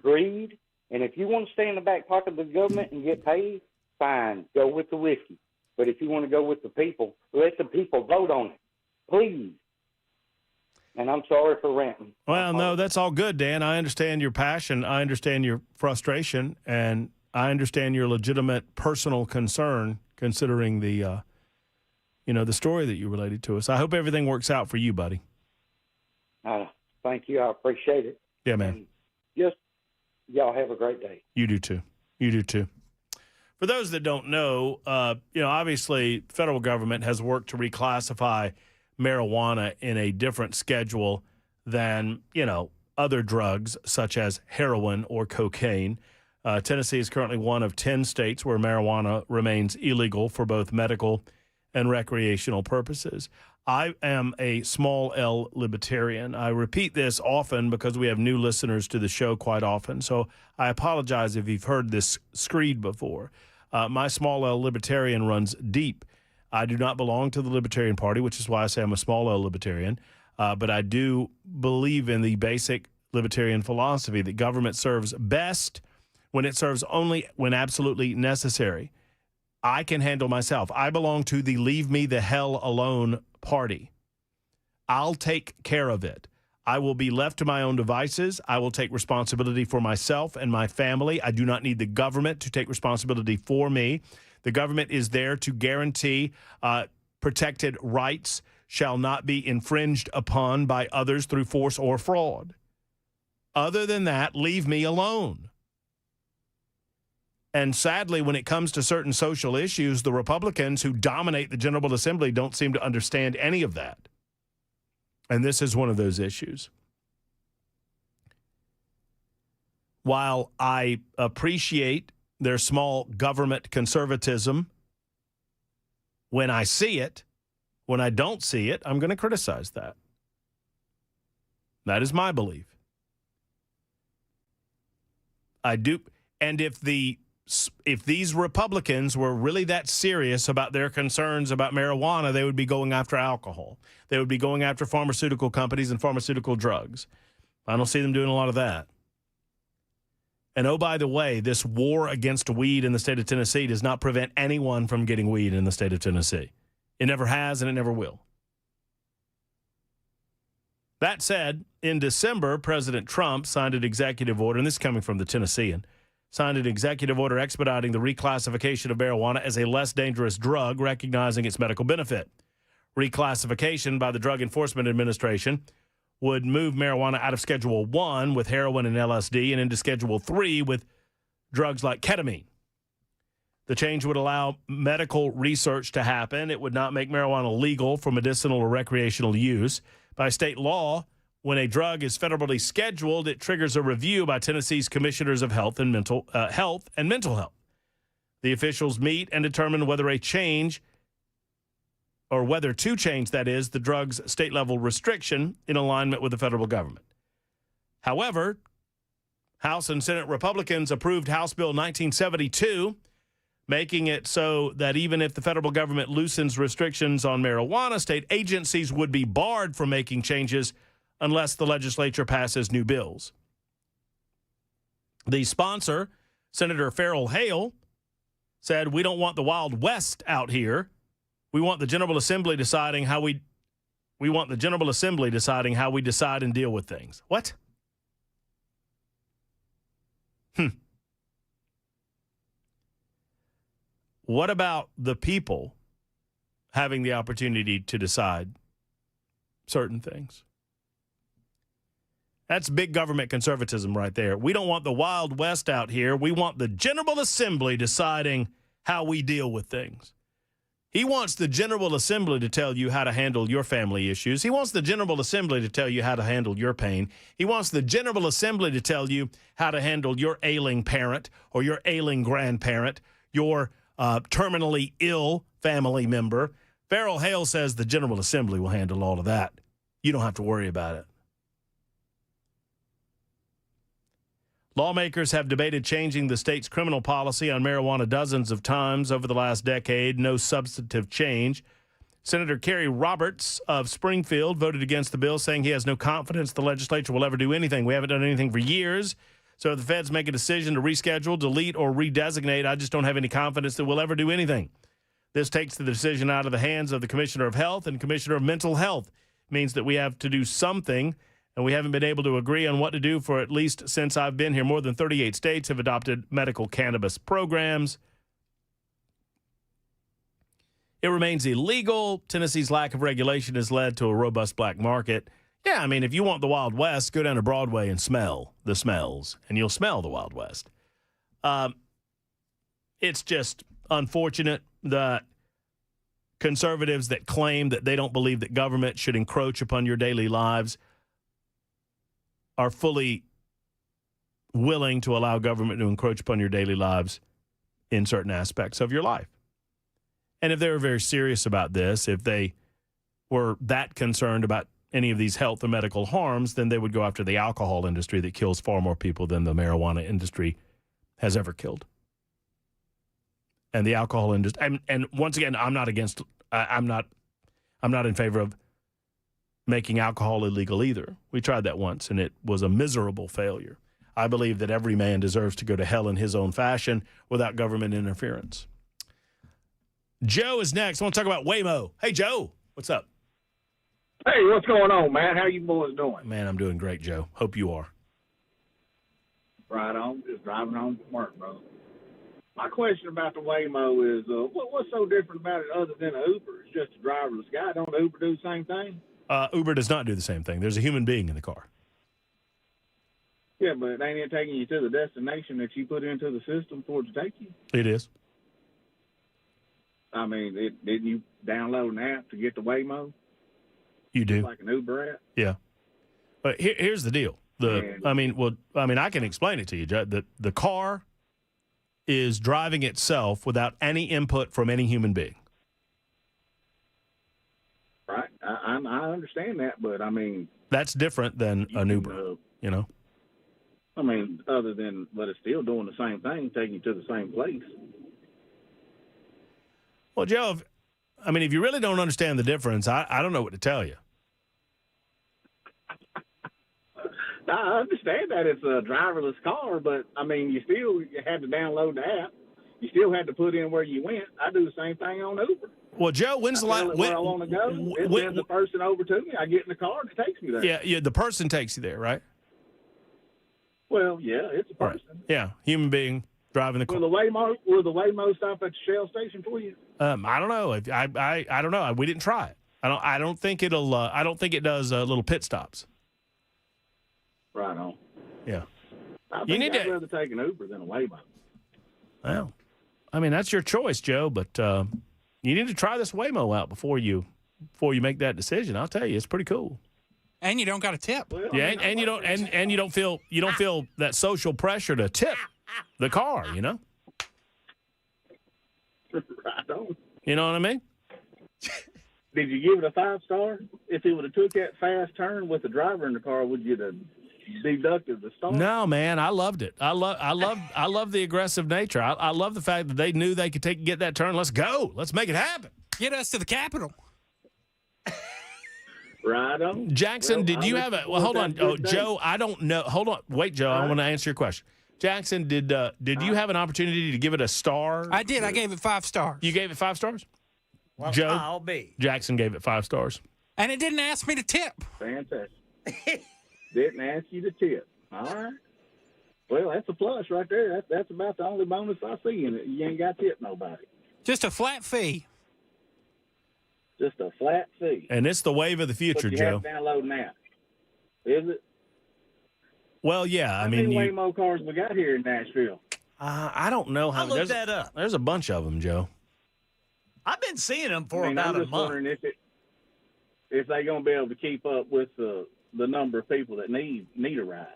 greed, and if you want to stay in the back pocket of the government and get paid, fine, go with the whiskey. But if you want to go with the people, let the people vote on it, please. And I'm sorry for ranting. Well, no, that's all good, Dan. I understand your passion. I understand your frustration, and I understand your legitimate personal concern considering the, the story that you related to us. I hope everything works out for you, buddy. Thank you. I appreciate it. Yeah, man. And just y'all have a great day. You do too. You do too. For those that don't know, obviously federal government has worked to reclassify marijuana in a different schedule than, other drugs such as heroin or cocaine. Tennessee is currently one of 10 states where marijuana remains illegal for both medical and recreational purposes. I am a small L libertarian. I repeat this often because we have new listeners to the show quite often, so I apologize if you've heard this screed before. My small L libertarian runs deep. I do not belong to the Libertarian Party, which is why I say I'm a small L libertarian, but I do believe in the basic libertarian philosophy that government serves best when it serves only when absolutely necessary. I can handle myself. I belong to the leave me the hell alone party. I'll take care of it. I will be left to my own devices. I will take responsibility for myself and my family. I do not need the government to take responsibility for me. The government is there to guarantee protected rights shall not be infringed upon by others through force or fraud. Other than that, leave me alone. And sadly, when it comes to certain social issues, the Republicans who dominate the General Assembly don't seem to understand any of that. And this is one of those issues. While I appreciate their small government conservatism, when I see it, when I don't see it, I'm going to criticize that. That is my belief. I do. And if these Republicans were really that serious about their concerns about marijuana, they would be going after alcohol. They would be going after pharmaceutical companies and pharmaceutical drugs. I don't see them doing a lot of that. And oh, by the way, this war against weed in the state of Tennessee does not prevent anyone from getting weed in the state of Tennessee. It never has and it never will. That said, in December, President Trump signed an executive order, and this is coming from the Tennessean, signed an executive order expediting the reclassification of marijuana as a less dangerous drug, recognizing its medical benefit. Reclassification by the Drug Enforcement Administration would move marijuana out of Schedule 1 with heroin and LSD and into Schedule 3 with drugs like ketamine. The change would allow medical research to happen. It would not make marijuana legal for medicinal or recreational use. By state law, when a drug is federally scheduled, it triggers a review by Tennessee's Commissioners of Health and Mental Health. The officials meet and determine whether to change, that is, the drug's state-level restriction in alignment with the federal government. However, House and Senate Republicans approved House Bill 1972, making it so that even if the federal government loosens restrictions on marijuana, state agencies would be barred from making changes unless the legislature passes new bills. The sponsor, Senator Farrell Hale, said, "We don't want the Wild West out here. We want the General Assembly deciding how we decide and deal with things." What? What about the people having the opportunity to decide certain things? That's big government conservatism right there. We don't want the Wild West out here. We want the General Assembly deciding how we deal with things. He wants the General Assembly to tell you how to handle your family issues. He wants the General Assembly to tell you how to handle your pain. He wants the General Assembly to tell you how to handle your ailing parent or your ailing grandparent, your terminally ill family member. Farrell Hale says the General Assembly will handle all of that. You don't have to worry about it. Lawmakers have debated changing the state's criminal policy on marijuana dozens of times over the last decade. No substantive change. Senator Kerry Roberts of Springfield voted against the bill, saying he has no confidence the legislature will ever do anything. We haven't done anything for years. So if the feds make a decision to reschedule, delete, or redesignate, I just don't have any confidence that we'll ever do anything. This takes the decision out of the hands of the Commissioner of Health and Commissioner of Mental Health. It means that we have to do something, and we haven't been able to agree on what to do for at least since I've been here. More than 38 states have adopted medical cannabis programs. It remains illegal. Tennessee's lack of regulation has led to a robust black market. Yeah, I mean, if you want the Wild West, go down to Broadway and smell the smells, and you'll smell the Wild West. It's just unfortunate that conservatives that claim that they don't believe that government should encroach upon your daily lives are fully willing to allow government to encroach upon your daily lives in certain aspects of your life. And if they were very serious about this, if they were that concerned about any of these health or medical harms, then they would go after the alcohol industry that kills far more people than the marijuana industry has ever killed. And the alcohol industry, and once again, I'm not in favor of making alcohol illegal either. We tried that once, and it was a miserable failure. I believe that every man deserves to go to hell in his own fashion without government interference. Joe is next. I want to talk about Waymo. Hey, Joe, what's up? Hey, what's going on, man? How you boys doing? Man, I'm doing great, Joe. Hope you are. Right on. Just driving home from work, brother. My question about the Waymo is, what's so different about it other than an Uber? It's just a driverless guy. Don't Uber do the same thing? Uber does not do the same thing. There's a human being in the car. Yeah, but ain't it taking you to the destination that you put into the system for it to take you? It is. I mean, didn't you download an app to get the Waymo? You do. Like an Uber app? Yeah. But here's the deal. I can explain it to you. The car is driving itself without any input from any human being. Right. I understand that, but I mean, that's different than an Uber. You know. I mean, but it's still doing the same thing, taking you to the same place. Well, Joe, if you really don't understand the difference, I don't know what to tell you. I understand that it's a driverless car, but, I mean, you had to download the app. You still had to put in where you went. I do the same thing on Uber. Well, Joe, when's the last... Where I want to go, it sends the person over to me. I get in the car, and it takes me there. Yeah, the person takes you there, right? Well, yeah, it's a person. Right. Yeah, human being driving the car. Will the Waymo stop at the Shell station for you? I don't know. I don't know. We didn't try it. I don't think it'll. I don't think it does little pit stops. Right on. Yeah. I'd rather take an Uber than a Waymo. Well, that's your choice, Joe. But you need to try this Waymo out before you make that decision. I'll tell you, it's pretty cool. And you don't got a tip. Well, yeah, and you don't feel that social pressure to tip the car. You know. Right on. You know what I mean? Did you give it a 5-star? If it would have took that fast turn with the driver in the car, would you have deducted the star? No, man, I loved it. I love the aggressive nature. I love the fact that they knew they could get that turn. Let's go. Let's make it happen. Get us to the Capitol. Right on. Jackson, did you have a... Well, hold on. Oh, Joe, I don't know. Hold on. Wait, Joe, I want to answer your question. Jackson, did you have an opportunity to give it a star? I did. I gave it 5 stars. You gave it 5 stars? Well, Joe? I'll be. Jackson gave it 5 stars. And it didn't ask me to tip. Fantastic. Didn't ask you to tip. All right. Well, that's a plus right there. That's about the only bonus I see in it. You ain't got to tip nobody. Just a flat fee. Just a flat fee. And it's the wave of the future, but you Joe. have to download an app. Is it? Well, yeah. How many Waymo cars we got here in Nashville? I don't know how. I'll look that up. There's a bunch of them, Joe. I've been seeing them for about I'm a just month. wondering if they're going to be able to keep up with the number of people that need a ride.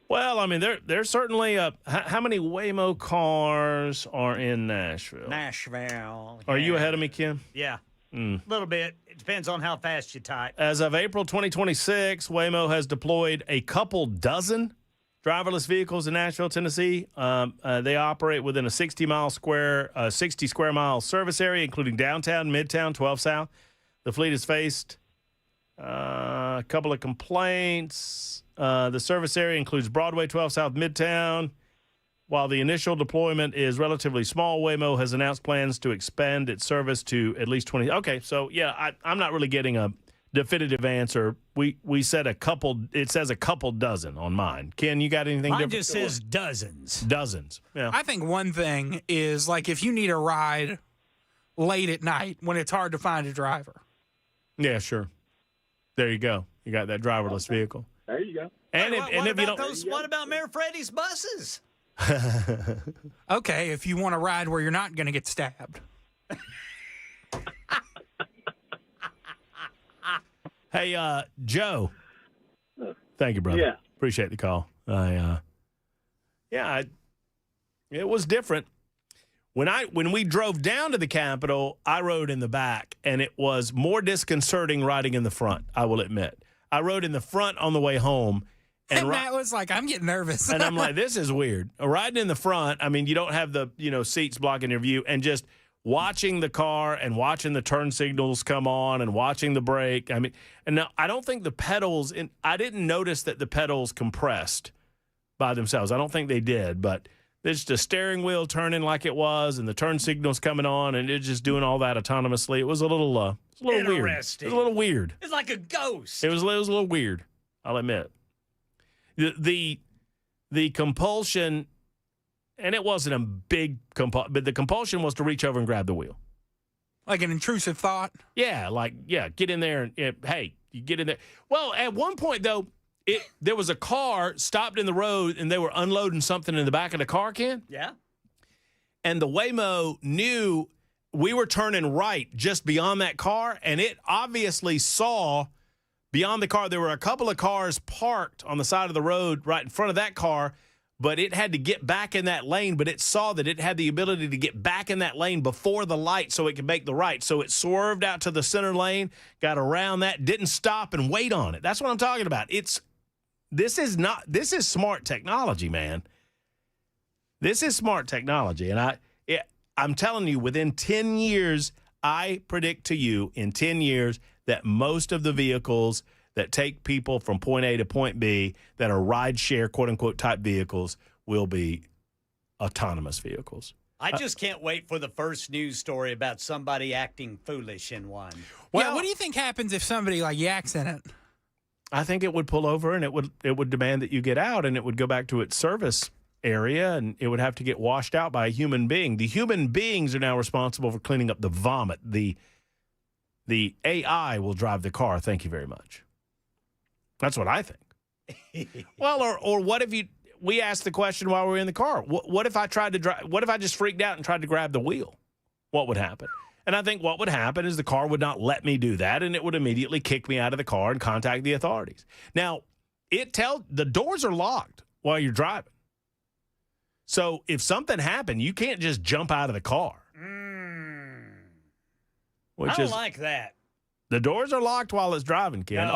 Well, there's certainly how many Waymo cars are in Nashville? Nashville. Are you ahead of me, Ken? Yeah. A little bit. It depends on how fast you type. As of April 2026, Waymo has deployed a couple dozen driverless vehicles in Nashville, Tennessee. They operate within a 60 square mile service area, including downtown, midtown, 12 South. The fleet has faced a couple of complaints. The service area includes Broadway, 12 South, Midtown. While the initial deployment is relatively small, Waymo has announced plans to expand its service to at least 20. Okay, so yeah, I'm not really getting a definitive answer. We said a couple. It says a couple dozen on mine. Ken, you got anything Mine different? just says dozens. Dozens. Yeah. I think one thing is, like, if you need a ride late at night when it's hard to find a driver. Yeah, sure. There you go. You got that driverless vehicle. There you go. And What about Mayor Freddy's buses? Okay, if you want to ride where you're not going to get stabbed. Hey, Joe. Thank you, brother. Yeah. Appreciate the call. It was different. When we drove down to the Capitol, I rode in the back, and it was more disconcerting riding in the front, I will admit. I rode in the front on the way home. And Matt was like, I'm getting nervous. And I'm like, this is weird. Riding in the front, you don't have the, seats blocking your view, and just watching the car and watching the turn signals come on and watching the brake. And now I don't think the pedals, I didn't notice that the pedals compressed by themselves. I don't think they did, but there's just a steering wheel turning like it was and the turn signals coming on and it's just doing all that autonomously. It was a little weird. It was a little weird. It's like a ghost. It was a little weird, I'll admit. The compulsion And it wasn't a big compulsion, but the compulsion was to reach over and grab the wheel. Like an intrusive thought? Yeah, get in there and, hey, you get in there. Well, at one point, though, there was a car stopped in the road, and they were unloading something in the back of the car, Ken. Yeah. And the Waymo knew we were turning right just beyond that car, and it obviously saw beyond the car. There were a couple of cars parked on the side of the road right in front of that car, but it had to get back in that lane, but it saw that it had the ability to get back in that lane before the light so it could make the right. So it swerved out to the center lane, got around that, didn't stop and wait on it. That's what I'm talking about. This is smart technology, man. This is smart technology. And I'm telling you, within 10 years, I predict to you in 10 years that most of the vehicles that take people from point A to point B that are ride-share, quote-unquote, type vehicles will be autonomous vehicles. I just can't wait for the first news story about somebody acting foolish in one. Well, what do you think happens if somebody, yaks in it? I think it would pull over, and it would demand that you get out, and it would go back to its service area, and it would have to get washed out by a human being. The human beings are now responsible for cleaning up the vomit. The AI will drive the car. Thank you very much. That's what I think. Well, or what if we asked the question while we were in the car, what if I tried to drive, what if I just freaked out and tried to grab the wheel? What would happen? And I think what would happen is the car would not let me do that, and it would immediately kick me out of the car and contact the authorities. Now, the doors are locked while you're driving. So if something happened, you can't just jump out of the car. I don't like that. The doors are locked while it's driving, Ken. No.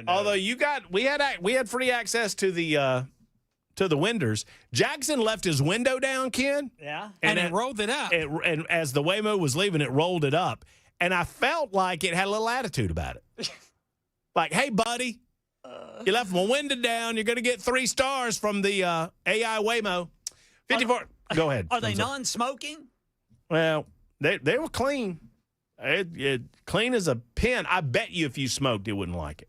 Although we had free access to the windows. Jackson left his window down, Ken. Yeah. And it rolled it up. And as the Waymo was leaving, it rolled it up. And I felt like it had a little attitude about it. Like, hey, buddy, you left my window down. You're going to get 3 stars from the AI Waymo. 54. Go ahead. Are they non-smoking? Well, they were clean. Clean as a pin. I bet you if you smoked, it wouldn't like it.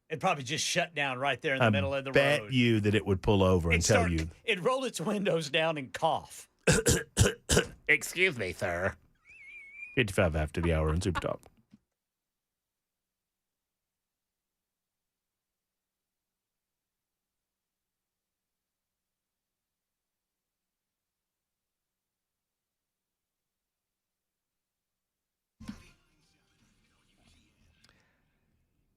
It'd probably just shut down right there in the middle of the road. I bet you that it would pull over and tell you. It'd roll its windows down and cough. Excuse me, sir. 55 after the hour on Super Talk.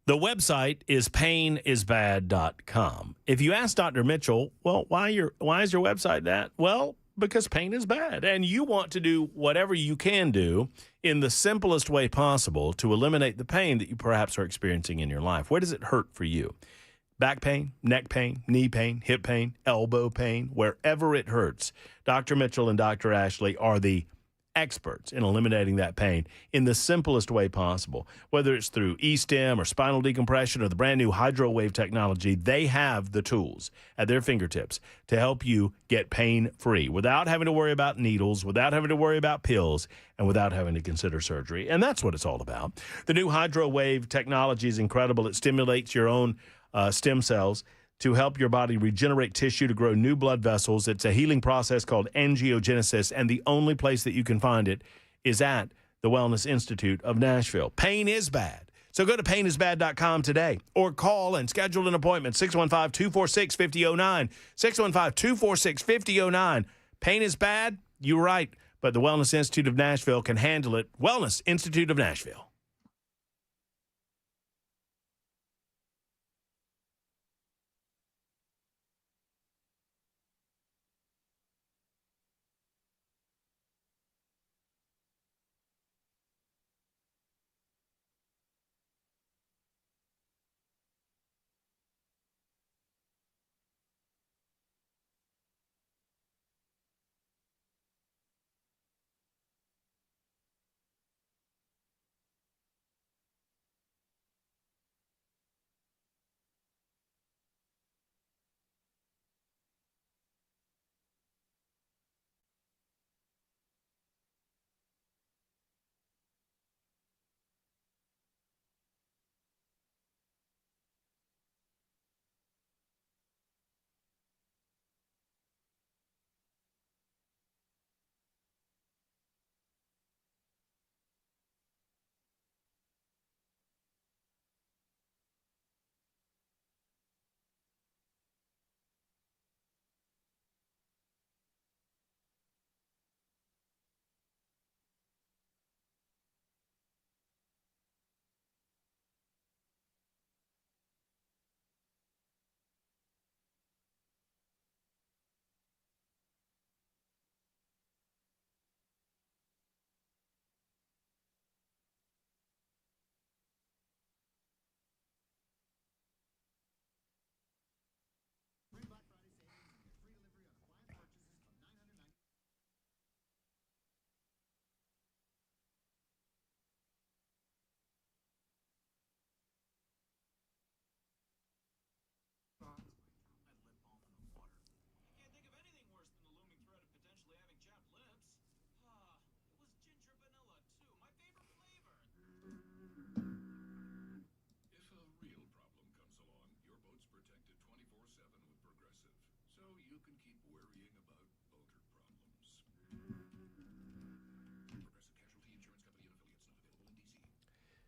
The website is painisbad.com. If you ask Dr. Mitchell, well, why is your website that? Well, because pain is bad, and you want to do whatever you can do in the simplest way possible to eliminate the pain that you perhaps are experiencing in your life. Where does it hurt for you? Back pain, neck pain, knee pain, hip pain, elbow pain, wherever it hurts. Dr. Mitchell and Dr. Ashley are the experts in eliminating that pain in the simplest way possible. Whether it's through e-stim or spinal decompression or the brand new HydroWave technology, they have the tools at their fingertips to help you get pain-free without having to worry about needles, without having to worry about pills, and without having to consider surgery. And that's what it's all about. The new HydroWave technology is incredible. It stimulates your own stem cells to help your body regenerate tissue to grow new blood vessels. It's a healing process called angiogenesis, and the only place that you can find it is at the Wellness Institute of Nashville. Pain is bad. So go to painisbad.com today or call and schedule an appointment, 615-246-5009, 615-246-5009. Pain is bad? You're right, but the Wellness Institute of Nashville can handle it. Wellness Institute of Nashville.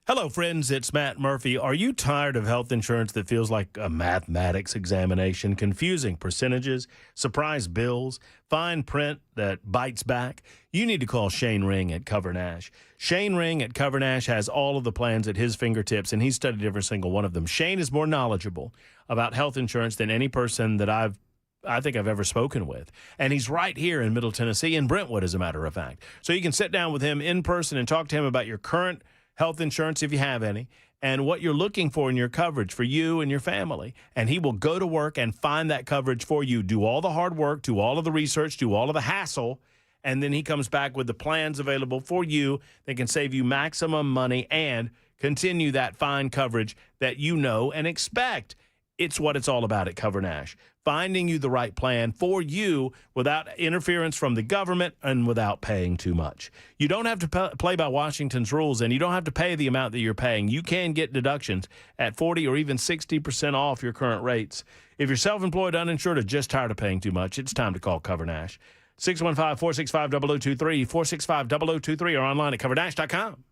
Hello, friends. It's Matt Murphy. Are you tired of health insurance that feels like a mathematics examination, confusing percentages, surprise bills, fine print that bites back? You need to call Shane Ring at Cover Nash. Shane Ring at Cover Nash has all of the plans at his fingertips, and he's studied every single one of them. Shane is more knowledgeable about health insurance than any person that I think I've ever spoken with. And he's right here in Middle Tennessee, in Brentwood, as a matter of fact. So you can sit down with him in person and talk to him about your current health insurance, if you have any, and what you're looking for in your coverage for you and your family. And he will go to work and find that coverage for you, do all the hard work, do all of the research, do all of the hassle, and then he comes back with the plans available for you that can save you maximum money and continue that fine coverage that you know and expect. It's what it's all about at Cover Nash, finding you the right plan for you without interference from the government and without paying too much. You don't have to play by Washington's rules, and you don't have to pay the amount that you're paying. You can get deductions at 40 or even 60% off your current rates. If you're self-employed, uninsured, or just tired of paying too much, it's time to call Cover Nash. 615-465-0023, 465-0023, or online at covernash.com.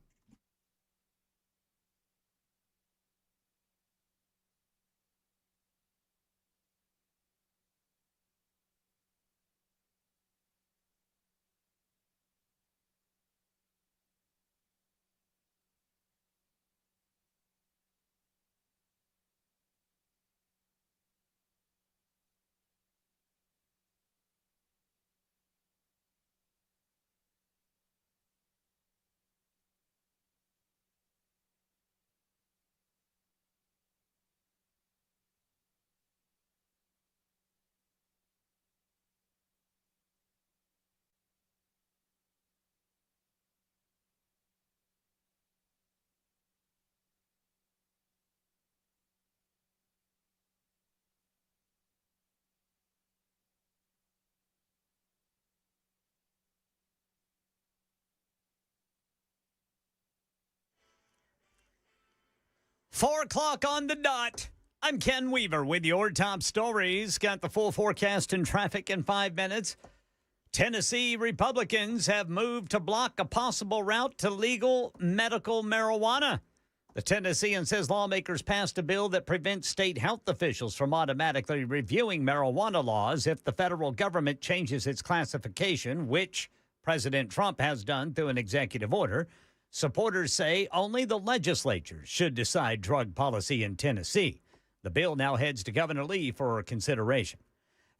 Four o'clock on the dot. I'm Ken Weaver with your top stories. Got the full forecast and traffic in 5 minutes. Tennessee Republicans have moved to block a possible route to legal medical marijuana. The Tennessean says lawmakers passed a bill that prevents state health officials from automatically reviewing marijuana laws if the federal government changes its classification, which President Trump has done through an executive order. Supporters say only the legislature should decide drug policy in Tennessee. The bill now heads to Governor Lee for consideration.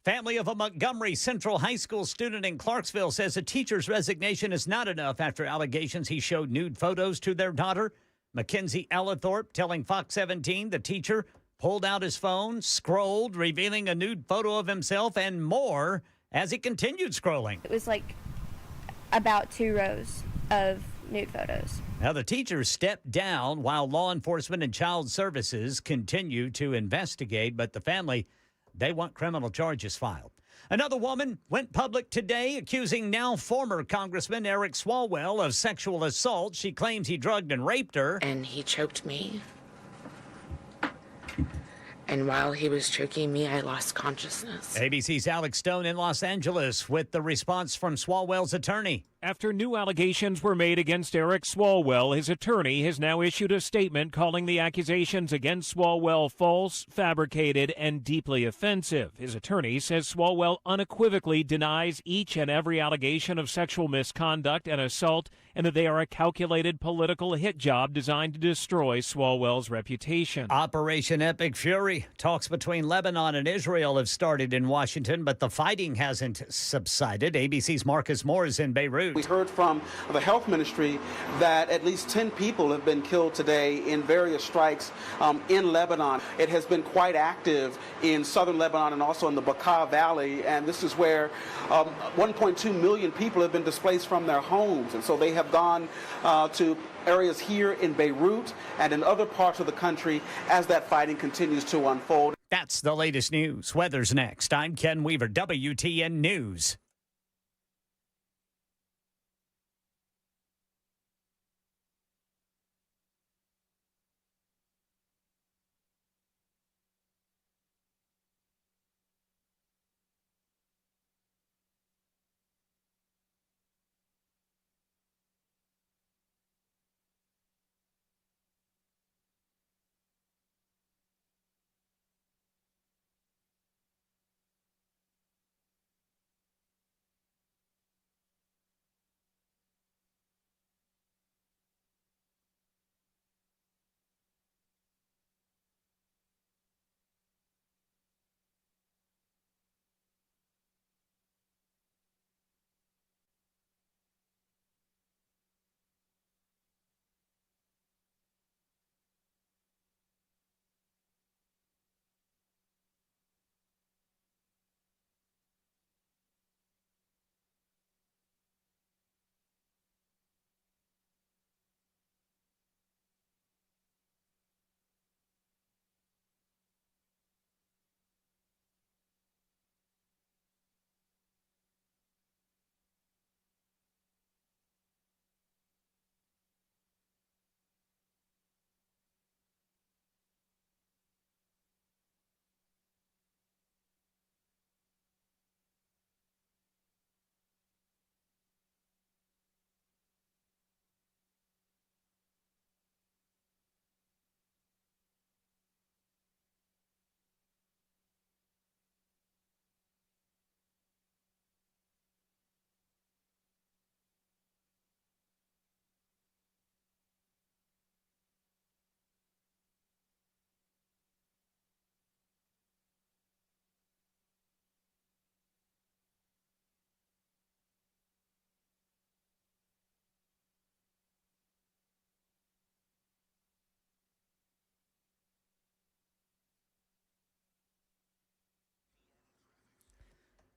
Family of a Montgomery Central High School student in Clarksville says a teacher's resignation is not enough after allegations he showed nude photos to their daughter. Mackenzie Ellithorpe telling Fox 17 the teacher pulled out his phone, scrolled, revealing a nude photo of himself and more as he continued scrolling. It was like about 2 rows of nude photos. Now, the teacher stepped down while law enforcement and child services continue to investigate, but the family, they want criminal charges filed. Another woman went public today accusing now former Congressman Eric Swalwell of sexual assault. She claims he drugged and raped her. And he choked me. And while he was choking me, I lost consciousness. ABC's Alex Stone in Los Angeles with the response from Swalwell's attorney. After new allegations were made against Eric Swalwell, his attorney has now issued a statement calling the accusations against Swalwell false, fabricated, and deeply offensive. His attorney says Swalwell unequivocally denies each and every allegation of sexual misconduct and assault, and that they are a calculated political hit job designed to destroy Swalwell's reputation. Operation Epic Fury. Talks between Lebanon and Israel have started in Washington, but the fighting hasn't subsided. ABC's Marcus Moore is in Beirut. We heard from the health ministry that at least 10 people have been killed today in various strikes in Lebanon. It has been quite active in southern Lebanon and also in the Bekaa Valley, and this is where 1.2 million people have been displaced from their homes, and so they have gone to areas here in Beirut and in other parts of the country as that fighting continues to unfold. That's the latest news. Weather's next. I'm Ken Weaver, WTN News.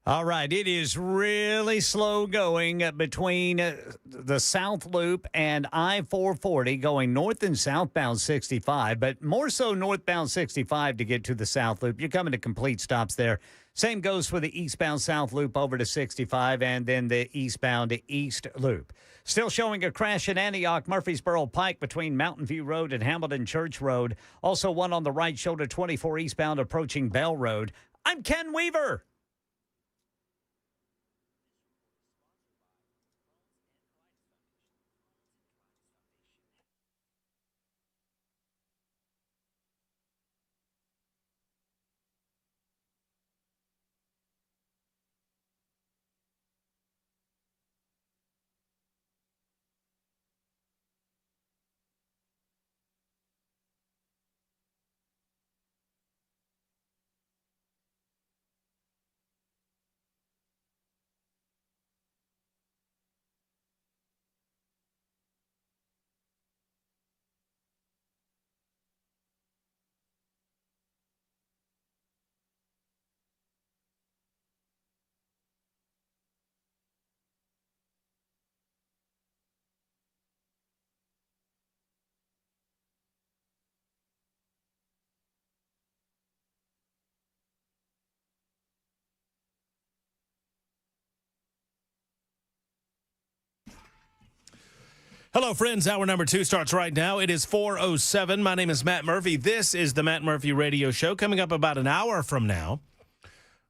All right, it is really slow going between the South Loop and I-440 going north and southbound 65, but more so northbound 65 to get to the South Loop. You're coming to complete stops there. Same goes for the eastbound South Loop over to 65 and then the eastbound to East Loop. Still showing a crash in Antioch, Murfreesboro Pike between Mountain View Road and Hamilton Church Road. Also one on the right shoulder, 24 eastbound approaching Bell Road. I'm Ken Weaver. Hello, friends. Hour number 2 starts right now. It is 4:07. My name is Matt Murphy. This is the Matt Murphy Radio Show. Coming up about an hour from now,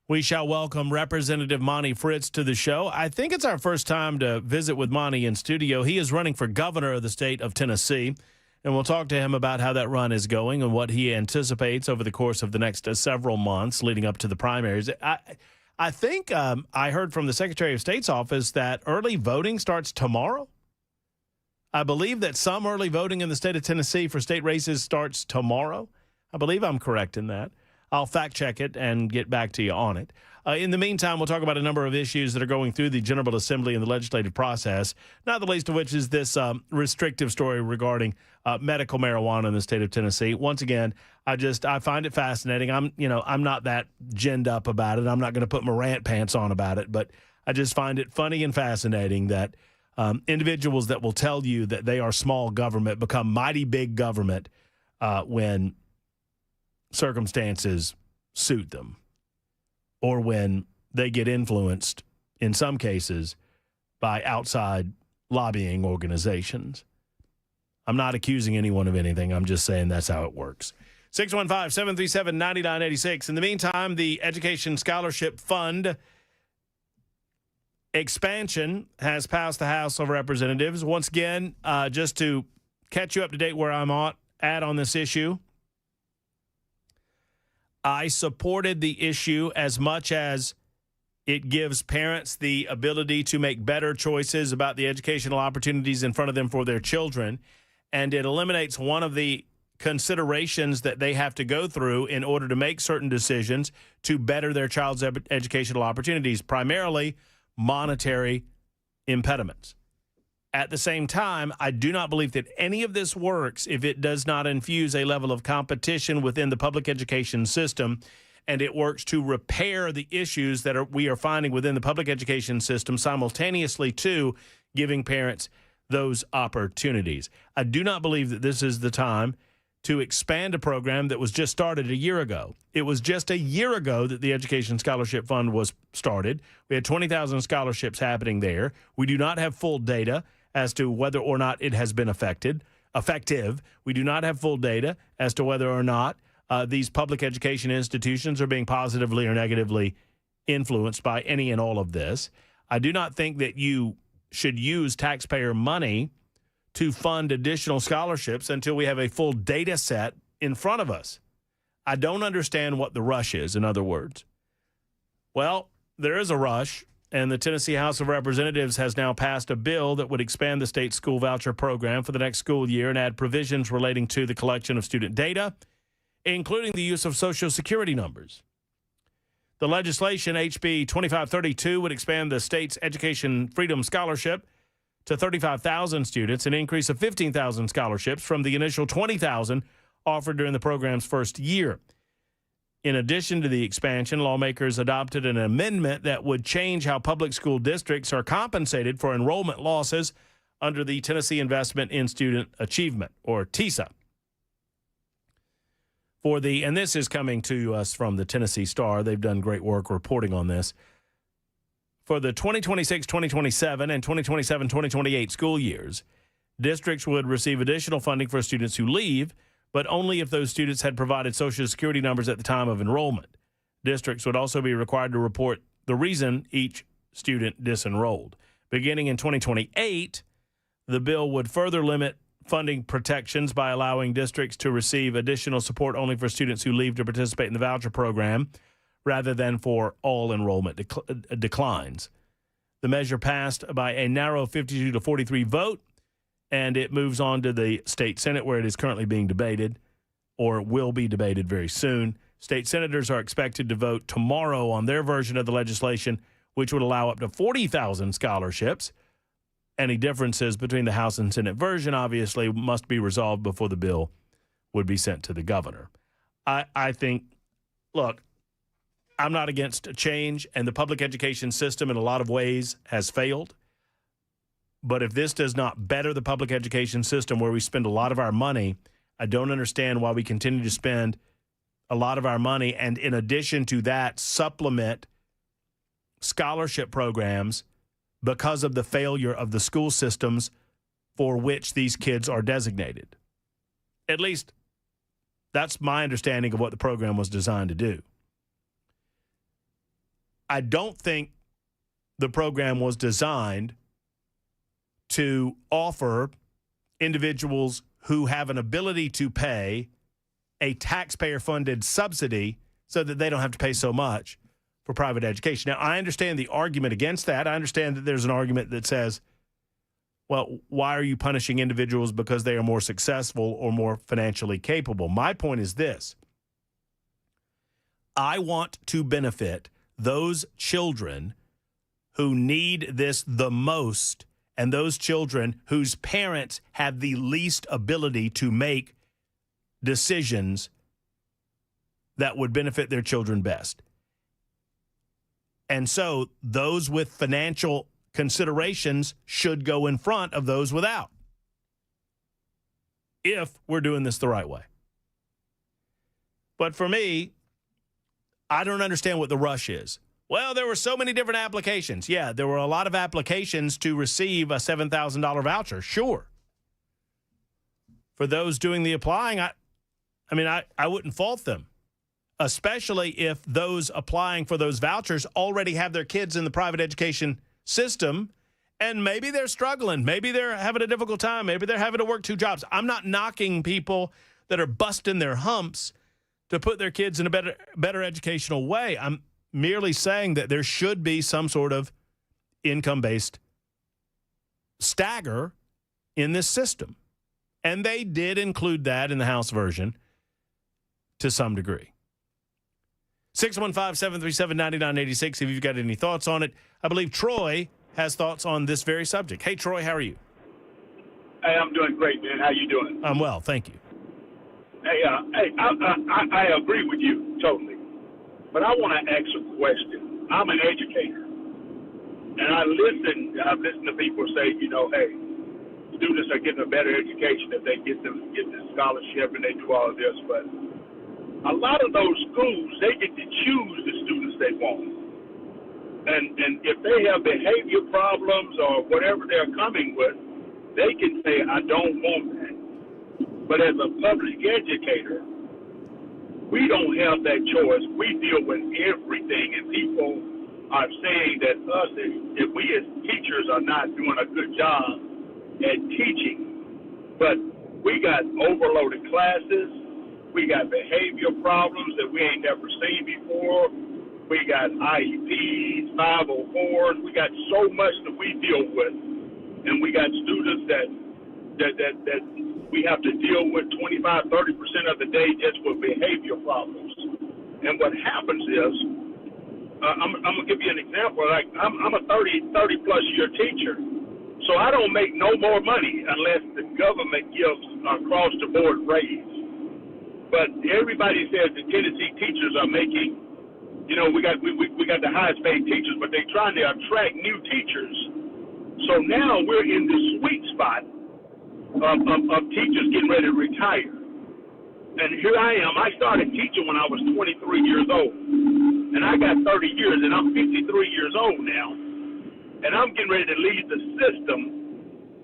we shall welcome Representative Monty Fritz to the show. I think it's our first time to visit with Monty in studio. He is running for governor of the state of Tennessee, and we'll talk to him about how that run is going and what he anticipates over the course of the next several months leading up to the primaries. I think I heard from the Secretary of State's office that early voting starts tomorrow. I believe that some early voting in the state of Tennessee for state races starts tomorrow. I believe I'm correct in that. I'll fact check it and get back to you on it. In the meantime, we'll talk about a number of issues that are going through the General Assembly and the legislative process, not the least of which is this restrictive story regarding medical marijuana in the state of Tennessee. Once again, I find it fascinating. I'm not that ginned up about it. I'm not going to put my rant pants on about it, but I just find it funny and fascinating that individuals that will tell you that they are small government become mighty big government when circumstances suit them or when they get influenced, in some cases, by outside lobbying organizations. I'm not accusing anyone of anything. I'm just saying that's how it works. 615-737-9986. In the meantime, the Education Scholarship Fund expansion has passed the House of Representatives. Once again, just to catch you up to date where I'm at on this issue, I supported the issue as much as it gives parents the ability to make better choices about the educational opportunities in front of them for their children, and it eliminates one of the considerations that they have to go through in order to make certain decisions to better their child's educational opportunities, primarily monetary impediments. At the same time, I do not believe that any of this works if it does not infuse a level of competition within the public education system, and it works to repair the issues that we are finding within the public education system simultaneously to giving parents those opportunities. I do not believe that this is the time to expand a program that was just started a year ago. It was just a year ago that the Education Scholarship Fund was started. We had 20,000 scholarships happening there. We do not have full data as to whether or not it has been effective. We do not have full data as to whether or not these public education institutions are being positively or negatively influenced by any and all of this. I do not think that you should use taxpayer money to fund additional scholarships until we have a full data set in front of us. I don't understand what the rush is, in other words. Well, there is a rush, and the Tennessee House of Representatives has now passed a bill that would expand the state school voucher program for the next school year and add provisions relating to the collection of student data, including the use of Social Security numbers. The legislation, HB 2532, would expand the state's Education Freedom Scholarship to 35,000 students, an increase of 15,000 scholarships from the initial 20,000 offered during the program's first year. In addition to the expansion, lawmakers adopted an amendment that would change how public school districts are compensated for enrollment losses under the Tennessee Investment in Student Achievement, or TISA. And this is coming to us from the Tennessee Star. They've done great work reporting on this. For the 2026-2027 and 2027-2028 school years, districts would receive additional funding for students who leave, but only if those students had provided Social Security numbers at the time of enrollment. Districts would also be required to report the reason each student disenrolled. Beginning in 2028, the bill would further limit funding protections by allowing districts to receive additional support only for students who leave to participate in the voucher program rather than for all enrollment declines. The measure passed by a narrow 52-43 vote, and it moves on to the state Senate, where it is currently being debated, or will be debated very soon. State senators are expected to vote tomorrow on their version of the legislation, which would allow up to 40,000 scholarships. Any differences between the House and Senate version, obviously, must be resolved before the bill would be sent to the governor. I think, look, I'm not against change, and the public education system in a lot of ways has failed. But if this does not better the public education system where we spend a lot of our money, I don't understand why we continue to spend a lot of our money and, in addition to that, supplement scholarship programs because of the failure of the school systems for which these kids are designated. At least that's my understanding of what the program was designed to do. I don't think the program was designed to offer individuals who have an ability to pay a taxpayer-funded subsidy so that they don't have to pay so much for private education. Now, I understand the argument against that. I understand that there's an argument that says, well, why are you punishing individuals because they are more successful or more financially capable? My point is this. I want to benefit those children who need this the most and those children whose parents have the least ability to make decisions that would benefit their children best. And so those with financial considerations should go in front of those without, if we're doing this the right way. But for me, I don't understand what the rush is. Well, there were so many different applications. Yeah, there were a lot of applications to receive a $7,000 voucher, sure. For those doing the applying, I wouldn't fault them, especially if those applying for those vouchers already have their kids in the private education system, and maybe they're struggling. Maybe they're having a difficult time. Maybe they're having to work 2 jobs. I'm not knocking people that are busting their humps to put their kids in a better educational way. I'm merely saying that there should be some sort of income-based stagger in this system. And they did include that in the House version to some degree. 615-737-9986 if you've got any thoughts on it. I believe Troy has thoughts on this very subject. Hey, Troy, how are you? Hey, I'm doing great, man. How you doing? I'm well, thank you. Hey, I agree with you totally. But I want to ask a question. I'm an educator, and I've listened to people say, hey, students are getting a better education if they get the scholarship and they do all of this. But a lot of those schools, they get to choose the students they want. And if they have behavior problems or whatever they're coming with, they can say, I don't want that. But as a public educator, we don't have that choice. We deal with everything, and people are saying that if we as teachers are not doing a good job at teaching. But we got overloaded classes. We got behavior problems that we ain't never seen before. We got IEPs, 504s. We got so much that we deal with, and we got students that we have to deal with 25-30% of the day just with behavior problems. And what happens is, I'm going to give you an example. Like I'm a 30-plus year teacher, so I don't make no more money unless the government gives across-the-board raise. But everybody says the Tennessee teachers are making, we got the highest paid teachers, but they're trying to attract new teachers. So now we're in the sweet spot of teachers getting ready to retire. And here I am. I started teaching when I was 23 years old. And I got 30 years, and I'm 53 years old now. And I'm getting ready to leave the system.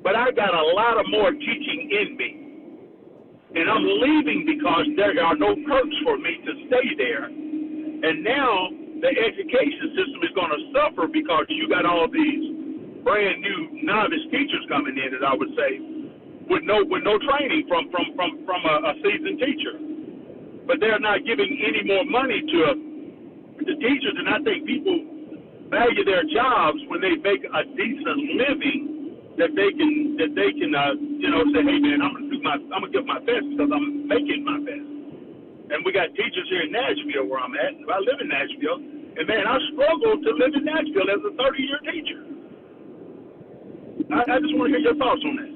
But I got a lot of more teaching in me. And I'm leaving because there are no perks for me to stay there. And now the education system is going to suffer because you got all these brand new novice teachers coming in, as I would say, with no training from a seasoned teacher. But they're not giving any more money to the teachers, and I think people value their jobs when they make a decent living that they can say, hey man, I'm gonna give my best because I'm making my best. And we got teachers here in Nashville where I'm at. I live in Nashville, and man, I struggled to live in Nashville as a 30-year teacher. I just want to hear your thoughts on that.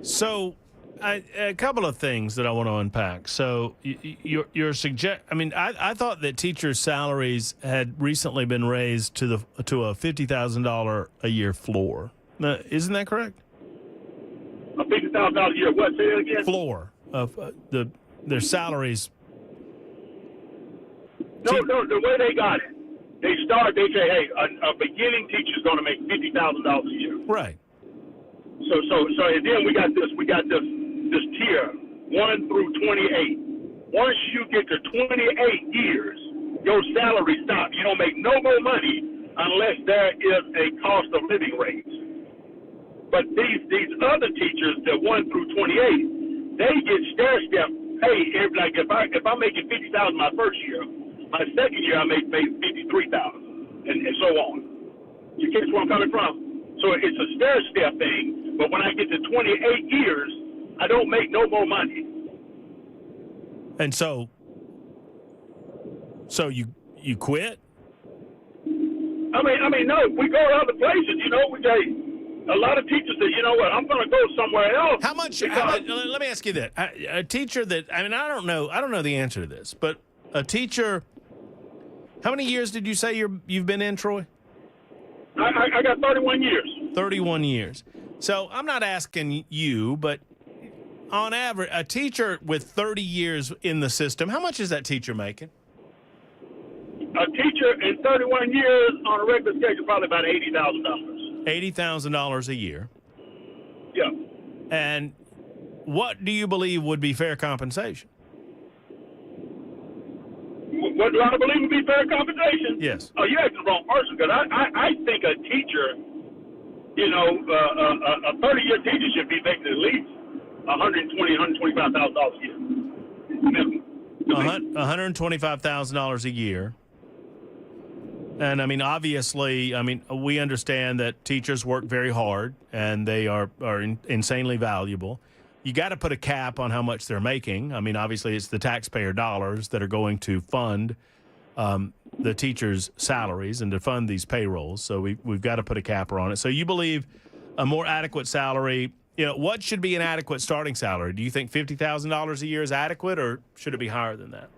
So, a couple of things that I want to unpack. So, your I thought that teachers' salaries had recently been raised to a $50,000 a year floor. Now, isn't that correct? A $50,000 a year. What? Say it again. Floor of their salaries. No, the way they got it, they say, hey, a beginning teacher is going to make $50,000 a year. Right. So and then we got this tier 1 through 28. Once you get to 28 years, your salary stops. You don't make no more money unless there is a cost of living raise. But these other teachers, the 1 through 28, they get stair step pay. Like if I'm making $50,000 my first year, my second year I make $53,000, and so on. You catch where I'm coming from? So it's a stair step thing. But when I get to 28 years, I don't make no more money. And so you quit? I mean, no. We go to other places. We say a lot of teachers say, you know what, I'm going to go somewhere else. How much? Let me ask you that: a teacher that I don't know the answer to this, but a teacher. How many years did you say you've been in, Troy? I got 31 years. 31 years. So I'm not asking you, but on average, a teacher with 30 years in the system, how much is that teacher making? A teacher in 31 years on a regular schedule, probably about $80,000. $80,000 a year. Yeah. And what do you believe would be fair compensation? What do I believe would be fair compensation? Yes. Oh, you're asking the wrong person, because I think a teacher, a 30-year teacher should be making at least $125,000 a year. Minimum. $125,000 a year. And, obviously, we understand that teachers work very hard, and they are insanely valuable. You got to put a cap on how much they're making. Obviously, it's the taxpayer dollars that are going to fund the teachers' salaries and to fund these payrolls. So we've got to put a capper on it. So you believe a more adequate salary, what should be an adequate starting salary? Do you think $50,000 a year is adequate, or should it be higher than that?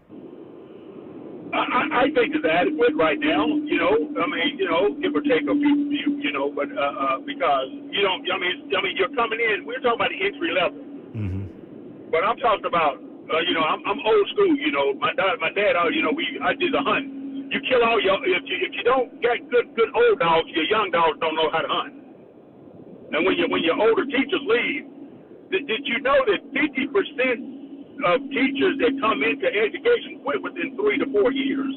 I think it's adequate right now, give or take a few, but because you're coming in. We're talking about the entry level, but I'm talking about, I'm old school. My dad, I did the hunt. You kill all your if you don't get good old dogs, your young dogs don't know how to hunt. And when your older teachers leave, did you know that 50% of teachers that come into education quit within 3 to 4 years?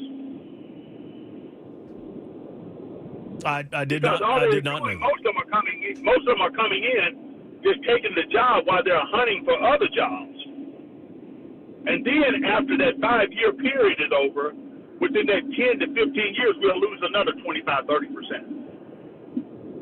I did not know. Most of them are coming in just taking the job while they're hunting for other jobs. And then after that 5-year period is over, within that 10 to 15 years, we'll lose another 25-30%.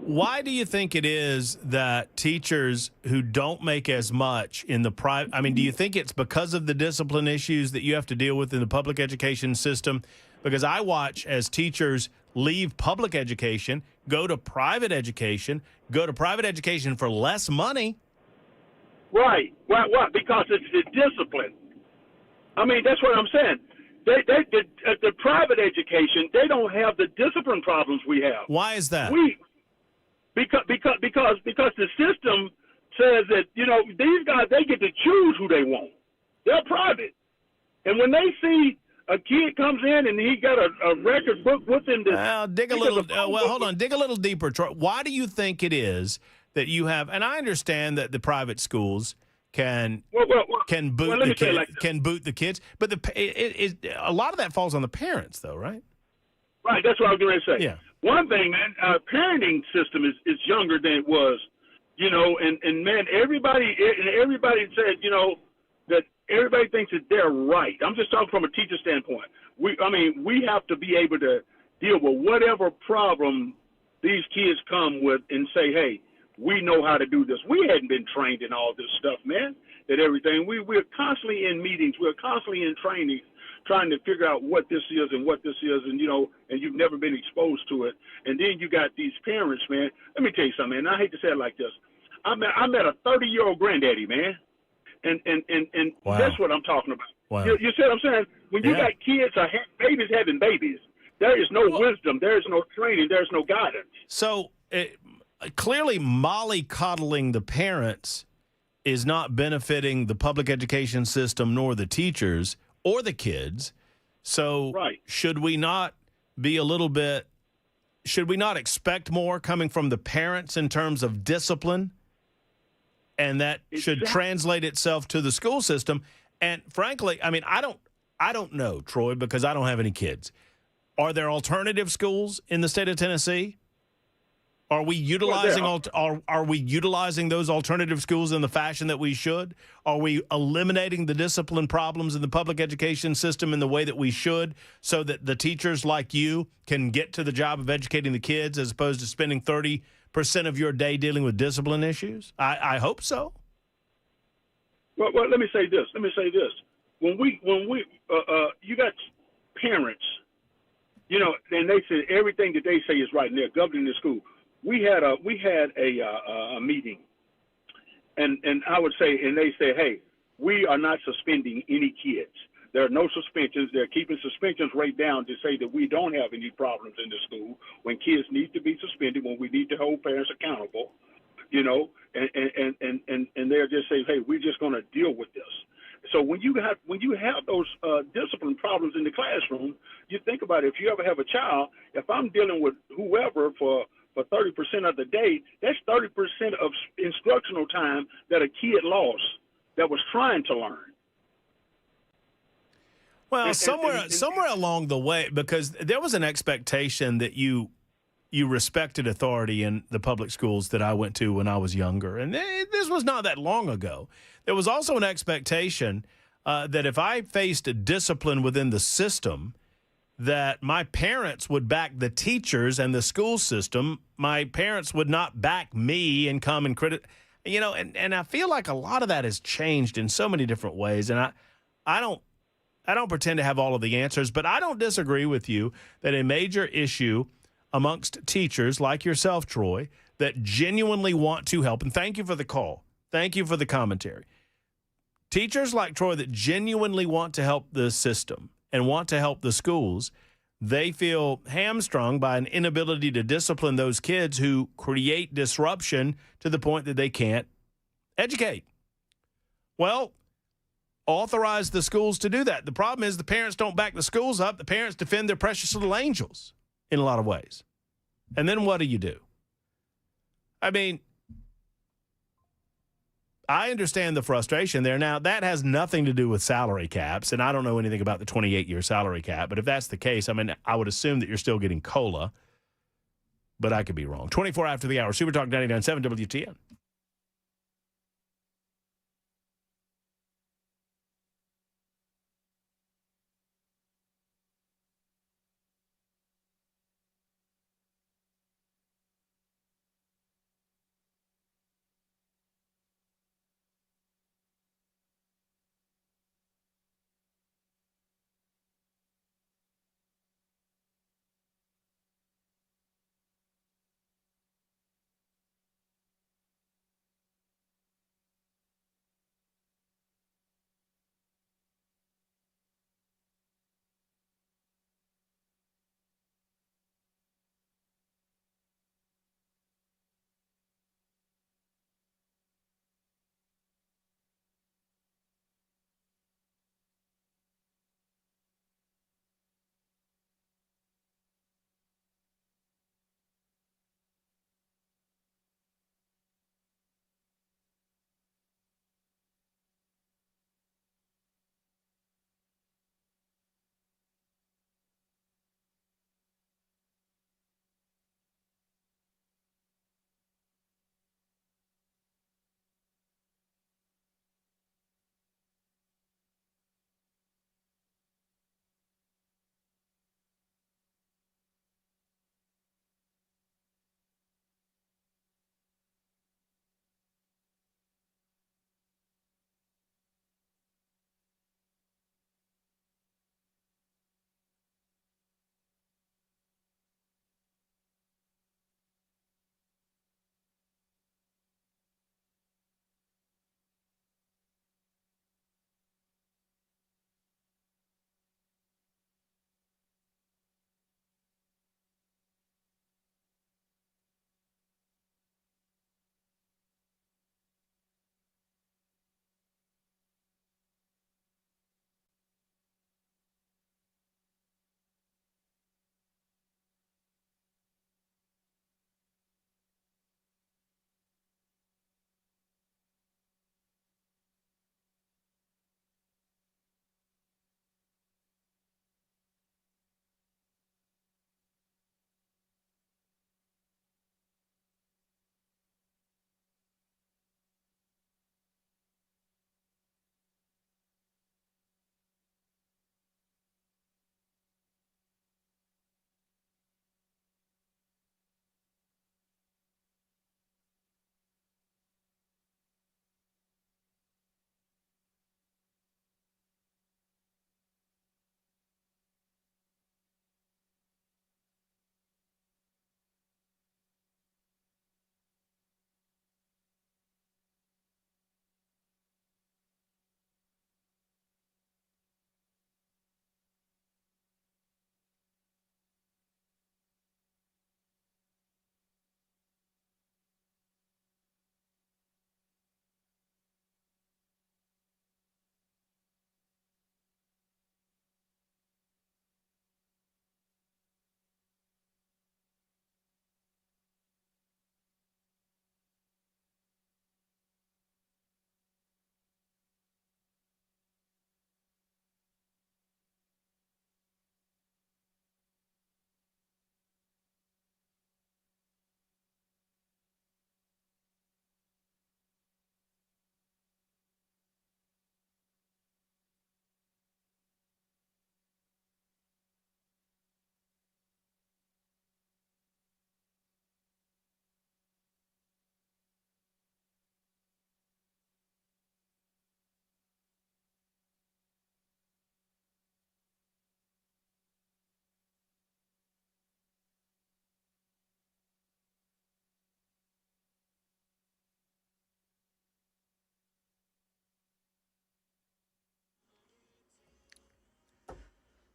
Why do you think it is that teachers who don't make as much in the private, do you think it's because of the discipline issues that you have to deal with in the public education system? Because I watch as teachers leave public education, go to private education for less money. Right. Why? Because it's the discipline. I mean, that's what I'm saying. The private education, they don't have the discipline problems we have. Why is that? Because the system says that, these guys, they get to choose who they want. They're private. And when they see a kid comes in and he got a record book with him. Dig a little deeper, Troy. Why do you think it is that you have? And I understand that the private schools can boot the kids, but a lot of that falls on the parents, though, right? Right. That's what I was going to say. Yeah. One thing, man, parenting system is younger than it was, and man, everybody said, that everybody thinks that they're right. I'm just talking from a teacher standpoint. We have to be able to deal with whatever problem these kids come with and say, hey, we know how to do this. We hadn't been trained in all this stuff, man, that everything. We're constantly in meetings. We're constantly in training, trying to figure out what this is and what this is, and, and you've never been exposed to it. And then you got these parents, man. Let me tell you something, man. I hate to say it like this. I met a 30-year-old granddaddy, man. And wow. That's what I'm talking about. Wow. You see what I'm saying? When you got kids or babies having babies, there is no wisdom, there is no training, there is no guidance. So clearly mollycoddling the parents is not benefiting the public education system nor the teachers or the kids. So should we not expect more coming from the parents in terms of discipline? And that should translate itself to the school system. And frankly, I mean, I don't know, Troy, because I don't have any kids. Are there alternative schools in the state of Tennessee? Are we utilizing are we utilizing those alternative schools in the fashion that we should? Are we eliminating the discipline problems in the public education system in the way that we should, so that the teachers like you can get to the job of educating the kids as opposed to spending 30% of your day dealing with discipline issues? I hope so. Well, let me say this. When we you got parents, and they say everything that they say is right, and they're governing the school. We had a meeting, and I would say, and they say, hey, we are not suspending any kids. There are no suspensions. They're keeping suspensions rate down to say that we don't have any problems in the school when kids need to be suspended, when we need to hold parents accountable, and they're just saying, hey, we're just going to deal with this. So when you have those discipline problems in the classroom, you think about it. If you ever have a child, if I'm dealing with whoever for 30% of the day, that's 30% of instructional time that a kid lost that was trying to learn. Well, somewhere along the way, because there was an expectation that you respected authority in the public schools that I went to when I was younger, and this was not that long ago. There was also an expectation that if I faced a discipline within the system, that my parents would back the teachers and the school system. My parents would not back me and come and and I feel like a lot of that has changed in so many different ways, and I don't pretend to have all of the answers, but I don't disagree with you that a major issue amongst teachers like yourself, Troy, that genuinely want to help, and thank you for the call. Thank you for the commentary. Teachers like Troy that genuinely want to help the system and want to help the schools, they feel hamstrung by an inability to discipline those kids who create disruption to the point that they can't educate. Well, authorize the schools to do that. The problem is the parents don't back the schools up. The parents defend their precious little angels in a lot of ways. And then what do? I mean, I understand the frustration there. Now, that has nothing to do with salary caps, and I don't know anything about the 28-year salary cap, but if that's the case, I mean, I would assume that you're still getting COLA, but I could be wrong. 24 after the hour, Super Talk 99.7 WTN.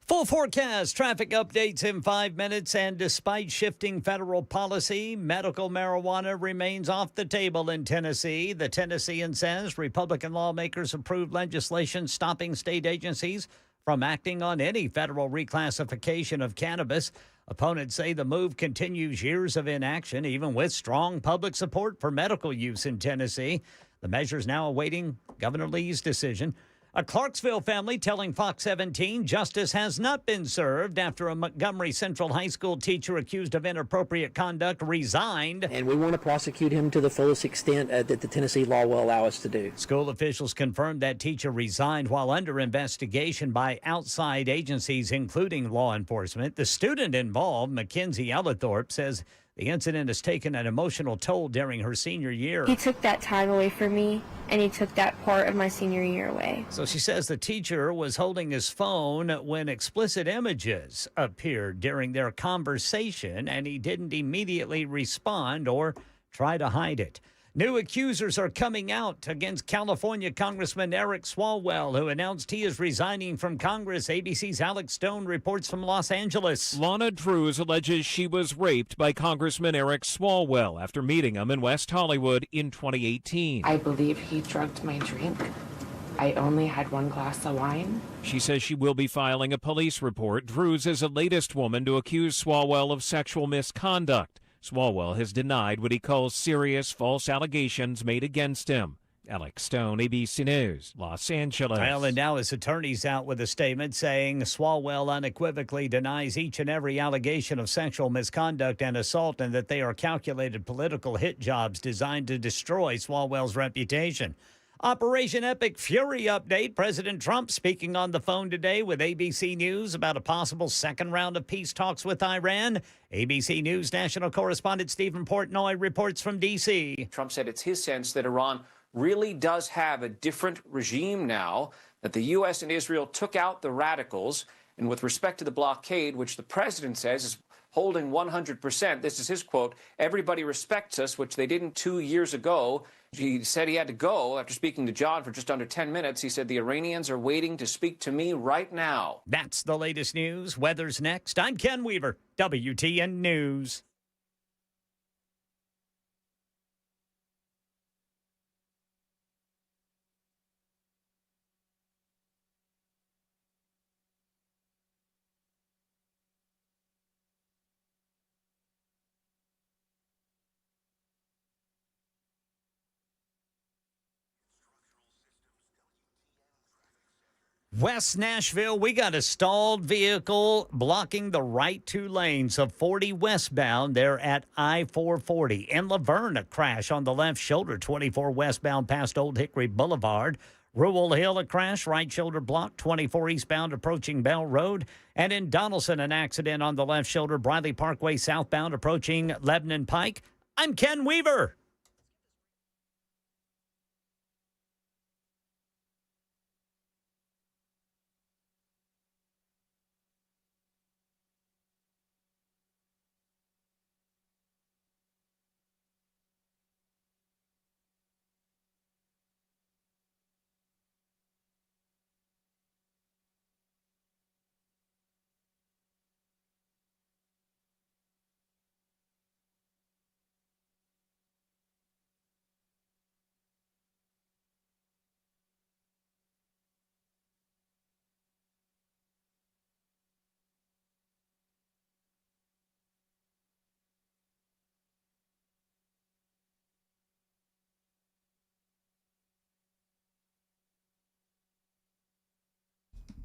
Full forecast, traffic updates in 5 minutes, and despite shifting federal policy, medical marijuana remains off the table in Tennessee. The Tennessean says Republican lawmakers approved legislation stopping state agencies from acting on any federal reclassification of cannabis. Opponents say the move continues years of inaction, even with strong public support for medical use in Tennessee. The measure is now awaiting Governor Lee's decision. A Clarksville family telling Fox 17 justice has not been served after a Montgomery Central High School teacher accused of inappropriate conduct resigned. And we want to prosecute him to the fullest extent that the Tennessee law will allow us to do. School officials confirmed that teacher resigned while under investigation by outside agencies, including law enforcement. The student involved, Mackenzie Ellithorpe, says the incident has taken an emotional toll during her senior year. He took that time away from me, and he took that part of my senior year away. So she says the teacher was holding his phone when explicit images appeared during their conversation, and he didn't immediately respond or try to hide it. New accusers are coming out against California Congressman Eric Swalwell, who announced he is resigning from Congress. ABC's Alex Stone reports from Los Angeles. Lana Drews alleges she was raped by Congressman Eric Swalwell after meeting him in West Hollywood in 2018. I believe he drugged my drink. I only had one glass of wine. She says she will be filing a police report. Drews is the latest woman to accuse Swalwell of sexual misconduct. Swalwell has denied what he calls serious false allegations made against him. Alex Stone, ABC News, Los Angeles. Well, and now his attorney's out with a statement saying Swalwell unequivocally denies each and every allegation of sexual misconduct and assault, and that they are calculated political hit jobs designed to destroy Swalwell's reputation. Operation Epic Fury update. President Trump speaking on the phone today with ABC News about a possible second round of peace talks with Iran. ABC News national correspondent Stephen Portnoy reports from D.C. Trump said it's his sense that Iran really does have a different regime now, that the U.S. and Israel took out the radicals. And with respect to the blockade, which the president says is holding 100%, this is his quote, "Everybody respects us," which they didn't 2 years ago. He said he had to go after speaking to John for just under 10 minutes. He said the Iranians are waiting to speak to me right now. That's the latest news. Weather's next. I'm Ken Weaver, WTN News. West Nashville, we got a stalled vehicle blocking the right two lanes of 40 westbound there at I-440. In Laverne, a crash on the left shoulder, 24 westbound past Old Hickory Boulevard. Rural Hill, a crash, right shoulder block, 24 eastbound approaching Bell Road. And in Donaldson, an accident on the left shoulder, Briley Parkway southbound approaching Lebanon Pike. I'm Ken Weaver.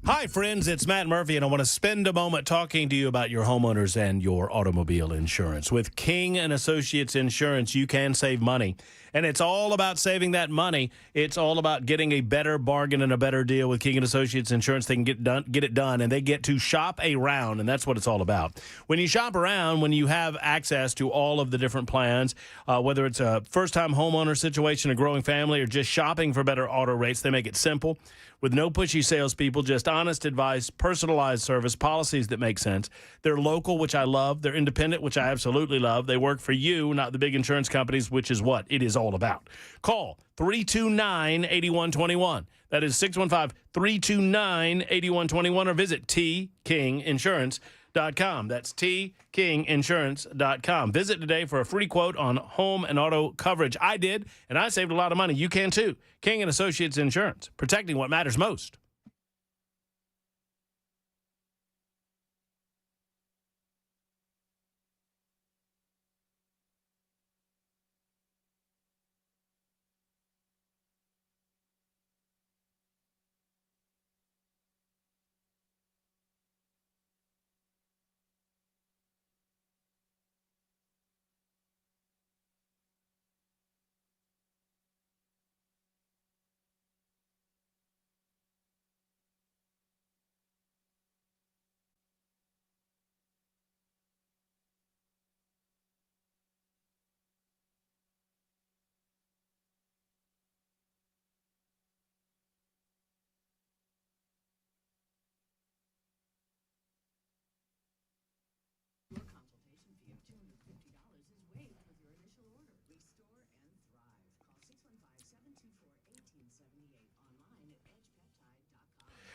Hi, friends. It's Matt Murphy, and I want to spend a moment talking to you about your homeowners and your automobile insurance. With King & Associates Insurance, you can save money, and it's all about saving that money. It's all about getting a better bargain and a better deal with King & Associates Insurance. They can get it done, and they get to shop around, and that's what it's all about. When you shop around, when you have access to all of the different plans, whether it's a first-time homeowner situation, a growing family, or just shopping for better auto rates, they make it simple. With no pushy salespeople, just honest advice, personalized service, policies that make sense. They're local, which I love. They're independent, which I absolutely love. They work for you, not the big insurance companies, which is what it is all about. Call 329-8121. That is 615-329-8121 or visit tkinginsurance.com. That's tkinginsurance.com. Visit today for a free quote on home and auto coverage. I did, and I saved a lot of money. You can too. King & Associates Insurance, protecting what matters most.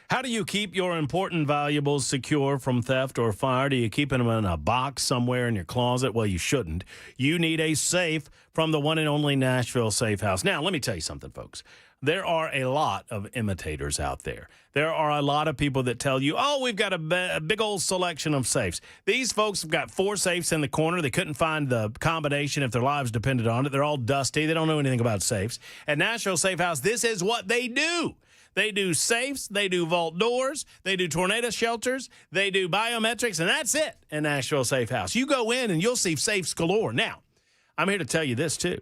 How do you keep your important valuables secure from theft or fire? Do you keep them in a box somewhere in your closet? Well, you shouldn't. You need a safe from the one and only Nashville Safe House. Now, let me tell you something, folks. There are a lot of imitators out there. There are a lot of people that tell you, oh, we've got a big old selection of safes. These folks have got 4 safes in the corner. They couldn't find the combination if their lives depended on it. They're all dusty. They don't know anything about safes. At Nashville Safe House, this is what they do. They do safes, they do vault doors, they do tornado shelters, they do biometrics, and that's it in Nashville Safe House. You go in and you'll see safes galore. Now, I'm here to tell you this too.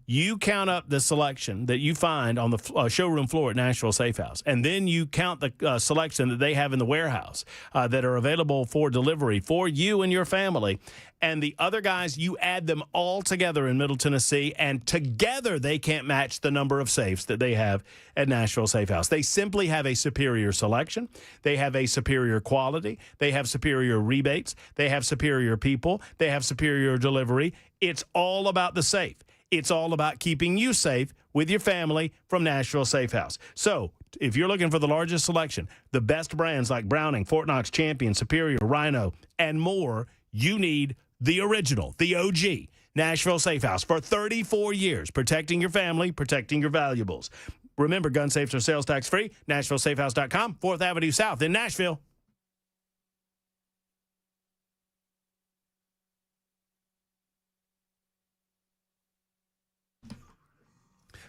You count up the selection that you find on the showroom floor at Nashville Safe House, and then you count the selection that they have in the warehouse that are available for delivery for you and your family. And the other guys, you add them all together in Middle Tennessee, and together they can't match the number of safes that they have at Nashville Safe House. They simply have a superior selection. They have a superior quality. They have superior rebates. They have superior people. They have superior delivery. It's all about the safe. It's all about keeping you safe with your family from Nashville Safe House. So if you're looking for the largest selection, the best brands like Browning, Fort Knox, Champion, Superior, Rhino, and more, you need the original, the OG, Nashville Safe House for 34 years, protecting your family, protecting your valuables. Remember, gun safes are sales tax free. NashvilleSafeHouse.com, 4th Avenue South in Nashville.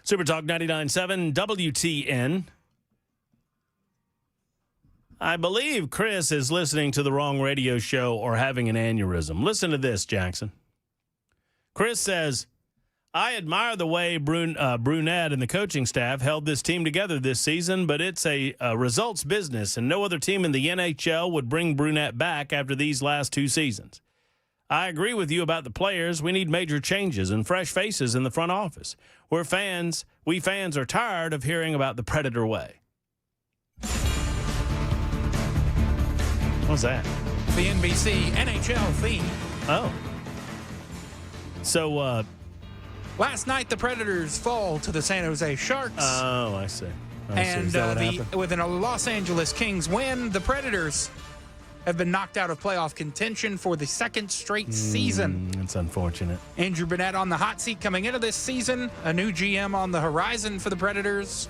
Super Talk 99.7 WTN. I believe Chris is listening to the wrong radio show or having an aneurysm. Listen to this, Jackson. Chris says, I admire the way Brunette and the coaching staff held this team together this season, but it's a results business, and no other team in the NHL would bring Brunette back after these last 2 seasons. I agree with you about the players. We need major changes and fresh faces in the front office. We fans are tired of hearing about the Predator way. What's that? The NBC NHL theme. Oh. So, last night the Predators fall to the San Jose Sharks. Oh, I see. And with a Los Angeles Kings win, the Predators have been knocked out of playoff contention for the 2nd straight season. It's unfortunate. Andrew Burnett on the hot seat coming into this season. A new GM on the horizon for the Predators.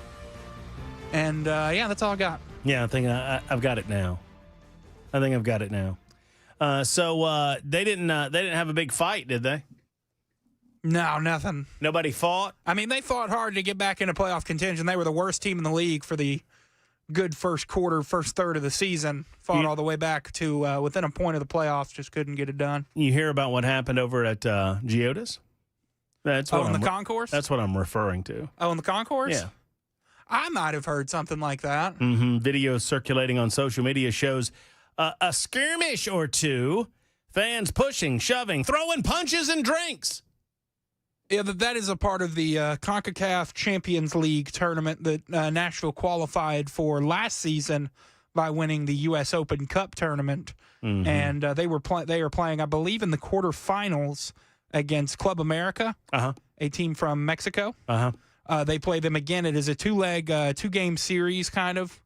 And, that's all I got. Yeah, I think I've got it now. So they didn't have a big fight, did they? No, nothing. Nobody fought? I mean, they fought hard to get back into playoff contention. They were the worst team in the league for the good first third of the season. Fought all the way back to within a point of the playoffs, just couldn't get it done. You hear about what happened over at Geoda's? That's what in the concourse? That's what I'm referring to. Oh, in the concourse? Yeah. I might have heard something like that. Videos circulating on social media shows a skirmish or two. Fans pushing, shoving, throwing punches and drinks. Yeah, that is a part of the CONCACAF Champions League tournament that Nashville qualified for last season by winning the U.S. Open Cup tournament. And they are playing, I believe, in the quarterfinals against Club America, a team from Mexico. They play them again. It is a two-game series kind of,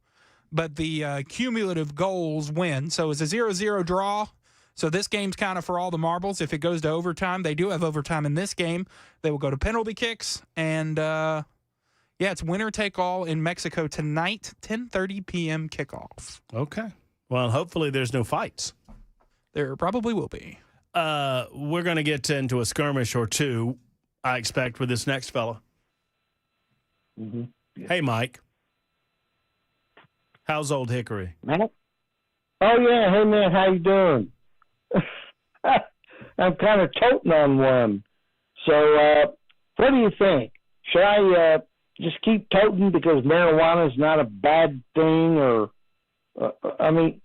but the cumulative goals win. So it's a 0-0 draw. So this game's kind of for all the marbles. If it goes to overtime, they do have overtime in this game. They will go to penalty kicks. And, it's winner take all in Mexico tonight, 10:30 p.m. kickoff. Okay. Well, hopefully there's no fights. There probably will be. We're going to get into a skirmish or two, I expect, with this next fella. Mm-hmm. Yeah. Hey, Mike. How's Old Hickory? Matt? Oh, yeah. Hey, man, how you doing? I'm kind of toting on one. So what do you think? Should I just keep toting because marijuana is not a bad thing? Or, I mean,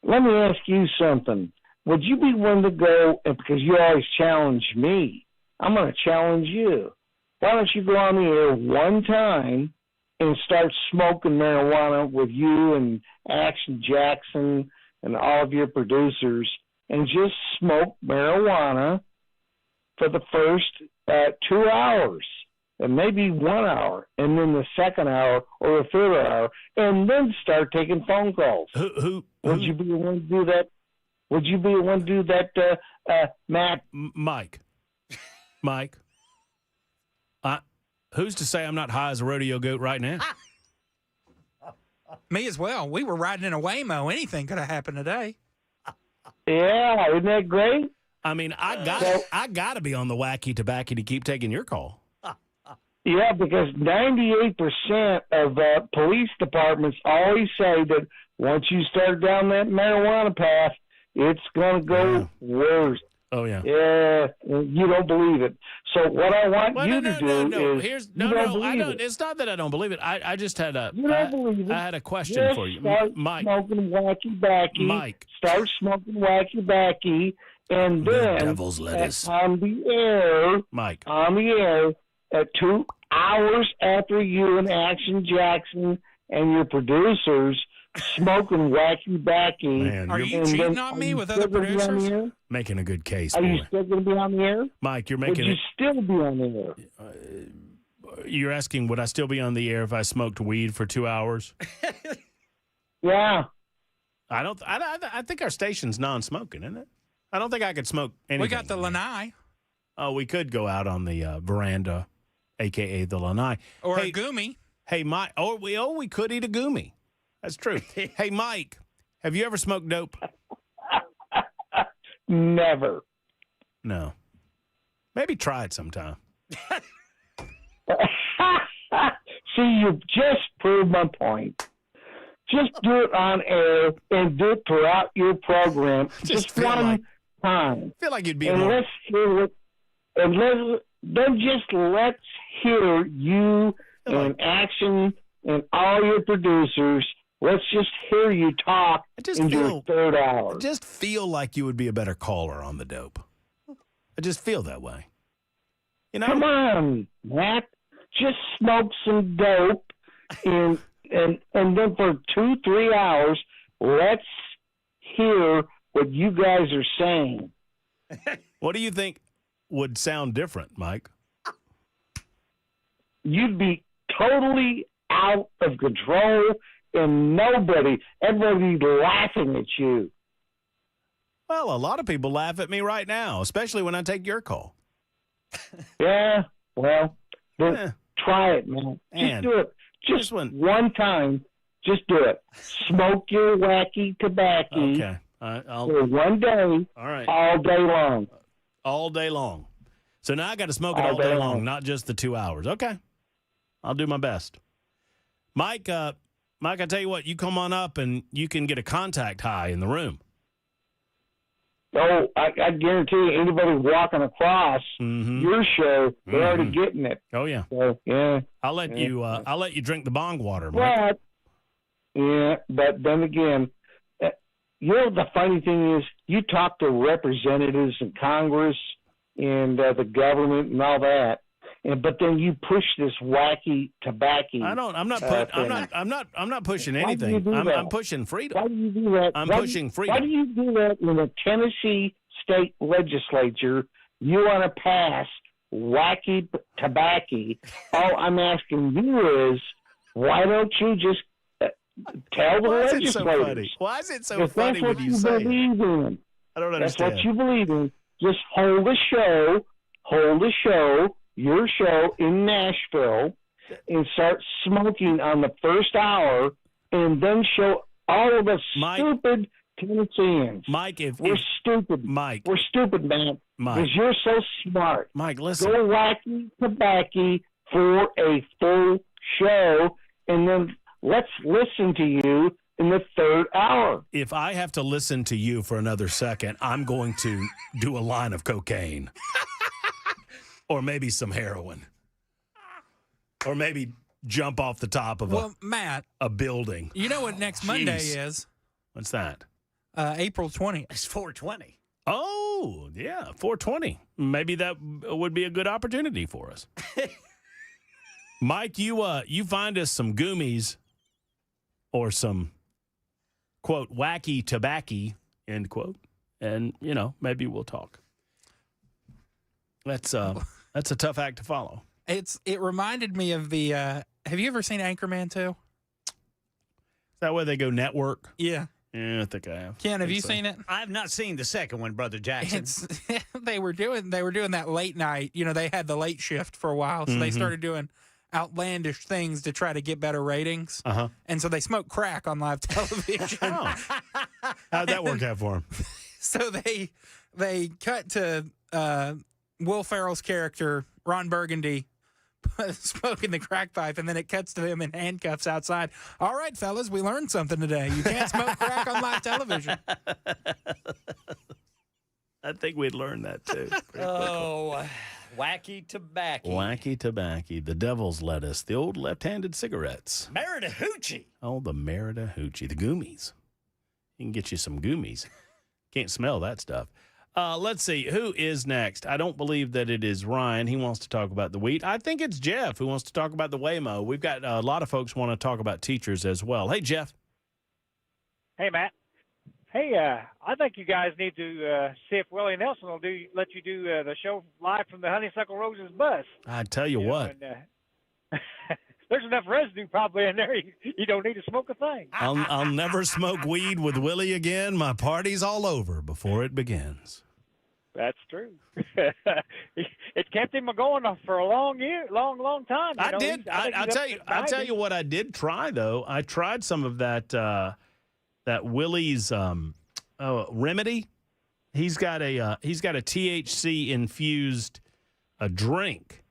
let me ask you something. Would you be willing to go, and because you always challenge me, I'm going to challenge you. Why don't you go on the air one time and start smoking marijuana with you and Action Jackson and all of your producers, and just smoke marijuana for the first 2 hours, and maybe 1 hour, and then the second hour or the third hour, and then start taking phone calls. Would you be the one to do that? Would you be the one to do that, Matt? Mike. Who's to say I'm not high as a rodeo goat right now? Me as well. We were riding in a Waymo. Anything could have happened today. Yeah, isn't that great? I mean, I got to be on the wacky tobacco to keep taking your call. Yeah, because 98% of police departments always say that once you start down that marijuana path, it's going to go worse. Oh, yeah. Yeah, you don't believe it. So what I want you to do is it's not that I don't believe it. I just had I had a question Just for you, start Mike. Smoking wacky-backy. Mike. Start smoking wacky-backy, and then devil's lettuce. on the air, Mike. on the air, 2 hours after you and Action Jackson and your producers smoking wacky-backy. Man, Are you cheating on me with other producers? Making a good case, Are boy. you still going to be on the air? Mike, you're Would making you it. still be on the air? You're asking, would I still be on the air if I smoked weed for 2 hours? Yeah. I think our station's non-smoking, isn't it? I don't think I could smoke anything. We got the lanai. Oh, we could go out on the veranda, a.k.a. the lanai. Or a gumi. Hey, Mike. We could eat a gumi. That's true. Hey, Mike, have you ever smoked dope? Never. No. Maybe try it sometime. See, you just proved my point. Just do it on air and do it throughout your program just one time. I feel like you'd be and more... let's hear it. And let's hear you and Action and all your producers. Let's just hear you talk in your third hour. I just feel like you would be a better caller on the dope. I just feel that way. You know? Come on, Matt. Just smoke some dope and then for 2-3 hours, let's hear what you guys are saying. What do you think would sound different, Mike? You'd be totally out of control, and everybody's laughing at you. Well, a lot of people laugh at me right now, especially when I take your call. Yeah, well, try it, man. Just do it. Just one time. Just do it. Smoke your wacky tobacco Okay. for one day, all right, all day long. All day long. So now I got to smoke it all day long, not just the 2 hours. Okay. I'll do my best. Mike, I tell you what, you come on up and you can get a contact high in the room. Oh, I guarantee you, anybody walking across your show, they're already getting it. Oh yeah. So, yeah. I'll let you drink the bong water, Mike. But then again, the funny thing is, you talk to representatives in Congress and the government and all that, but then you push this wacky tobacco. I'm not pushing anything. I'm pushing freedom. Why do you do that? I'm pushing freedom. Why do you do that in the Tennessee state legislature? You want to pass wacky tobacco. All I'm asking you is, why don't you just tell the Why is it legislators? so funny? Why is it so If funny that's what when you you say it? believe in. I don't That's understand. what you believe in. Just hold a show, your show in Nashville, and start smoking on the first hour, and then show all of us stupid Tennesseans. Mike, we're stupid. Mike. We're stupid, man. Because you're so smart. Mike, listen. Go wacky tobacco for a full show, and then let's listen to you in the third hour. If I have to listen to you for another second, I'm going to do a line of cocaine. Or maybe some heroin. Or maybe jump off the top of Matt, a building. you know what next Monday is? What's that? April 20th. It's 420. Oh, yeah, 420. Maybe that would be a good opportunity for us. Mike, you find us some Goomies or some, quote, wacky tobacco, end quote, and, maybe we'll talk. That's a tough act to follow. It reminded me of the, have you ever seen Anchorman 2? Is that where they go network? Yeah. Yeah, I think I have. Ken, have you seen it? I've not seen the second one, Brother Jackson. They were doing that late night. They had the late shift for a while, so they started doing outlandish things to try to get better ratings. Uh-huh. And so they smoked crack on live television. How'd that work out for them? So they cut to Will Ferrell's character, Ron Burgundy, smoking the crack pipe, and then it cuts to him in handcuffs outside. All right, fellas, we learned something today. You can't smoke crack on live television. I think we'd learned that, too. Oh, wacky tobacco. Wacky tobacco, the devil's lettuce, the old left-handed cigarettes. Merida Hoochie. Oh, the Merida Hoochie, the Goomies. You can get you some Goomies. Can't smell that stuff. Let's see. Who is next? I don't believe that it is Ryan. He wants to talk about the wheat. I think it's Jeff who wants to talk about the Waymo. We've got a lot of folks want to talk about teachers as well. Hey, Jeff. Hey, Matt. Hey, I think you guys need to see if Willie Nelson will let you do the show live from the Honeysuckle Roses bus. I tell you what. And, there's enough residue probably in there. You don't need to smoke a thing. I'll never smoke weed with Willie again. My party's all over before it begins. That's true. It kept him going for a long time. I did. I'll tell you what I did try though. I tried some of that Willie's remedy. He's got a THC infused drink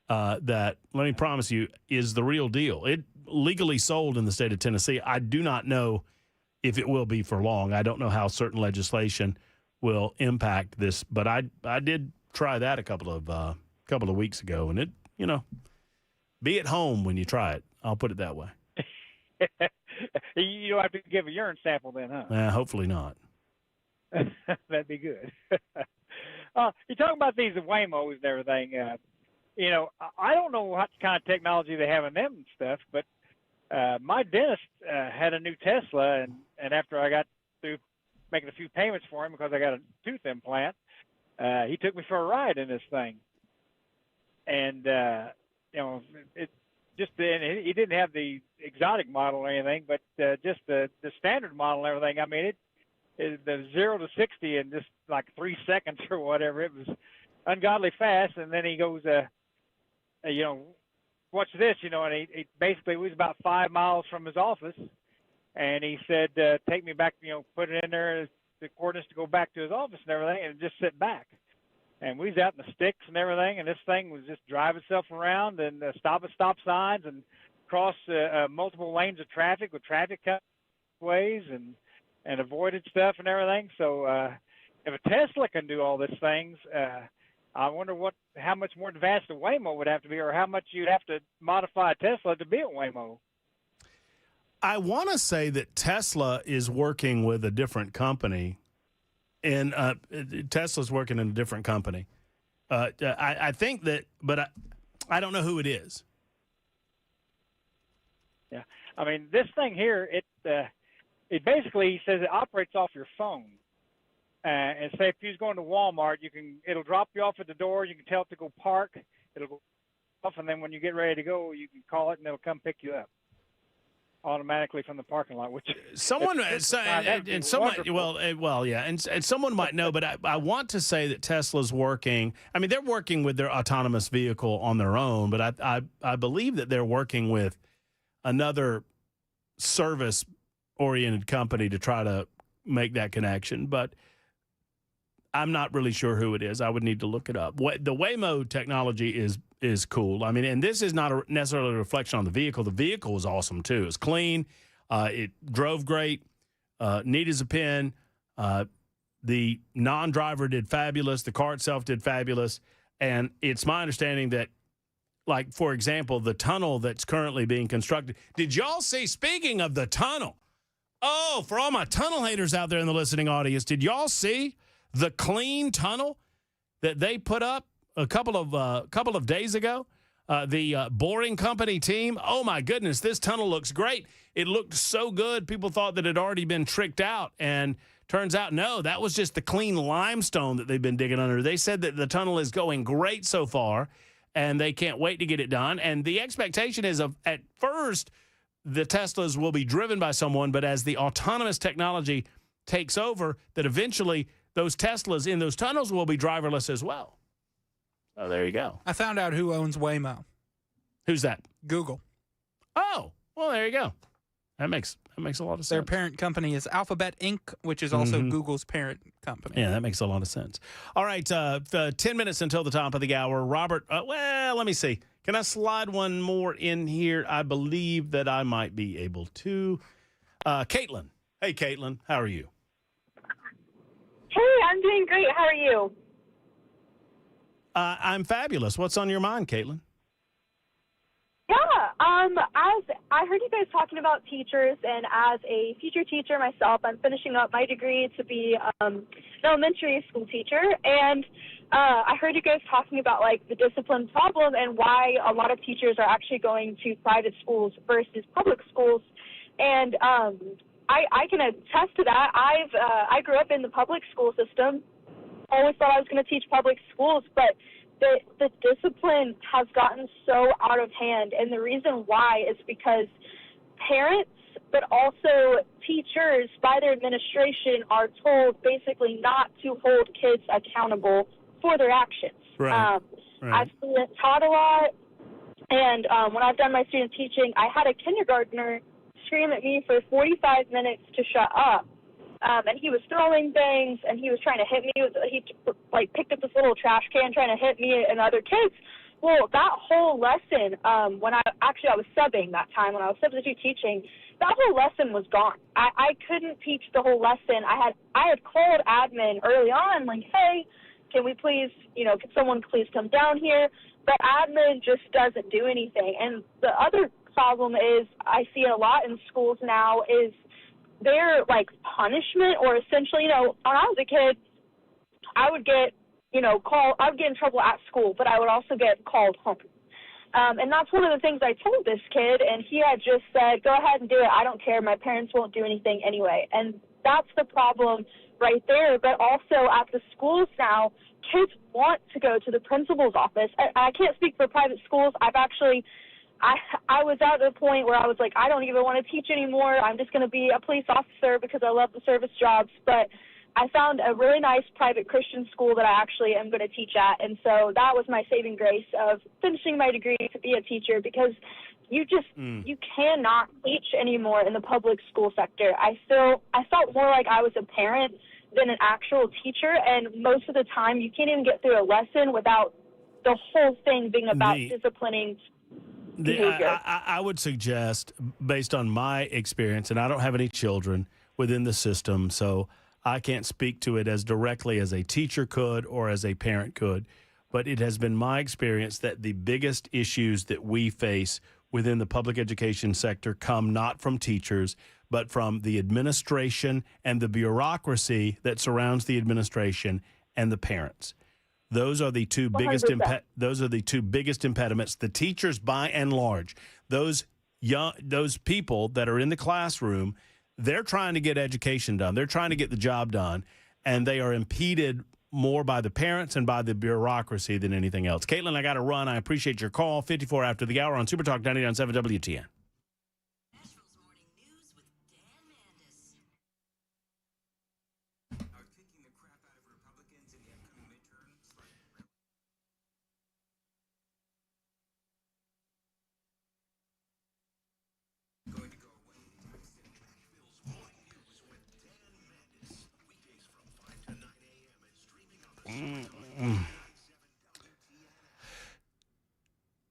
that, let me promise you, is the real deal. It legally sold in the state of Tennessee. I do not know if it will be for long. I don't know how certain legislation will impact this, but I did try that a couple of weeks ago, and it, be at home when you try it. I'll put it that way. You don't have to give a urine sample then, huh? Hopefully not. That'd be good. You're talking about these Waymos and everything. I don't know what kind of technology they have in them and stuff, but my dentist had a new Tesla, and after I got through making a few payments for him because I got a tooth implant, he took me for a ride in this thing. And, he didn't have the exotic model or anything, but just the standard model and everything. I mean, the 0 to 60 in just like 3 seconds or whatever. It was ungodly fast. And then he goes, watch this, and he basically was about 5 miles from his office. And he said, take me back, put it in there, the coordinates to go back to his office and everything, and just sit back. And we was out in the sticks and everything, and this thing was just drive itself around and stop at stop signs and cross multiple lanes of traffic with traffic ways and avoided stuff and everything. So if a Tesla can do all these things, I wonder how much more advanced a Waymo would have to be, or how much you'd have to modify a Tesla to be a Waymo. I want to say that Tesla is working with a different company, and Tesla's working in a different company. I think that, but I don't know who it is. Yeah, I mean, this thing here, it basically says it operates off your phone. And say if you're going to Walmart, it'll drop you off at the door. You can tell it to go park. It'll go off, and then when you get ready to go, you can call it, and it'll come pick you up automatically from the parking lot. Which someone yeah, and someone might know, but I want to say that Tesla's working. I mean, they're working with their autonomous vehicle on their own, but I believe that they're working with another service-oriented company to try to make that connection, but I'm not really sure who it is. I would need to look it up. The Waymo technology is cool. I mean, and this is not necessarily a reflection on the vehicle. The vehicle was awesome, too. It's clean. It drove great. Neat as a pin. The non-driver did fabulous. The car itself did fabulous. And it's my understanding that, like, for example, the tunnel that's currently being constructed. Did y'all see, speaking of the tunnel, oh, for all my tunnel haters out there in the listening audience, did y'all see the clean tunnel that they put up a couple of days ago? The boring company team, oh my goodness, this tunnel looks great. It looked so good. People thought that it had already been tricked out, and turns out, no, that was just the clean limestone that they've been digging under. They said that the tunnel is going great so far, and they can't wait to get it done. And the expectation is at first, the Teslas will be driven by someone, but as the autonomous technology takes over, that eventually those Teslas in those tunnels will be driverless as well. Oh, there you go. I found out who owns Waymo. Who's that? Google. Oh, well, there you go. That makes a lot of sense. Their parent company is Alphabet Inc., which is also Google's parent company. Yeah, that makes a lot of sense. All right, 10 minutes until the top of the hour. Robert, well, let me see. Can I slide one more in here? I believe that I might be able to. Caitlin. Hey, Caitlin. How are you? Hey, I'm doing great. How are you? I'm fabulous. What's on your mind, Caitlin? Yeah, as I heard you guys talking about teachers, and as a future teacher myself, I'm finishing up my degree to be an elementary school teacher, and I heard you guys talking about, like, the discipline problem and why a lot of teachers are actually going to private schools versus public schools, and I can attest to that. I grew up in the public school system, always thought I was going to teach public schools, but the discipline has gotten so out of hand, and the reason why is because parents, but also teachers by their administration are told basically not to hold kids accountable for their actions. Right. I've taught a lot, and when I've done my student teaching, I had a kindergartner scream at me for 45 minutes to shut up. And he was throwing things, and he was trying to hit me. He picked up this little trash can trying to hit me and other kids. Well, that whole lesson, when I was subbing that time, when I was substitute teaching, that whole lesson was gone. I couldn't teach the whole lesson. I had called admin early on, like, hey, can we please, could someone please come down here? But admin just doesn't do anything. And the other problem is, I see it a lot in schools now, is their, punishment, or essentially, when I was a kid, I would get, I would get in trouble at school, but I would also get called home. And that's one of the things I told this kid, and he had just said, go ahead and do it. I don't care. My parents won't do anything anyway. And that's the problem right there. But also at the schools now, kids want to go to the principal's office. I can't speak for private schools. I was at the point where I was like, I don't even want to teach anymore. I'm just going to be a police officer because I love the service jobs. But I found a really nice private Christian school that I actually am going to teach at. And so that was my saving grace of finishing my degree to be a teacher, because you cannot teach anymore in the public school sector. I felt more like I was a parent than an actual teacher. And most of the time you can't even get through a lesson without the whole thing being about disciplining I would suggest, based on my experience, and I don't have any children within the system, so I can't speak to it as directly as a teacher could or as a parent could, but it has been my experience that the biggest issues that we face within the public education sector come not from teachers, but from the administration and the bureaucracy that surrounds the administration and the parents. Those are the two biggest impediments. The teachers, by and large, those people that are in the classroom, they're trying to get education done. They're trying to get the job done, and they are impeded more by the parents and by the bureaucracy than anything else. Caitlin, I got to run. I appreciate your call. 54 after the hour on Super Talk 99.7 WTN.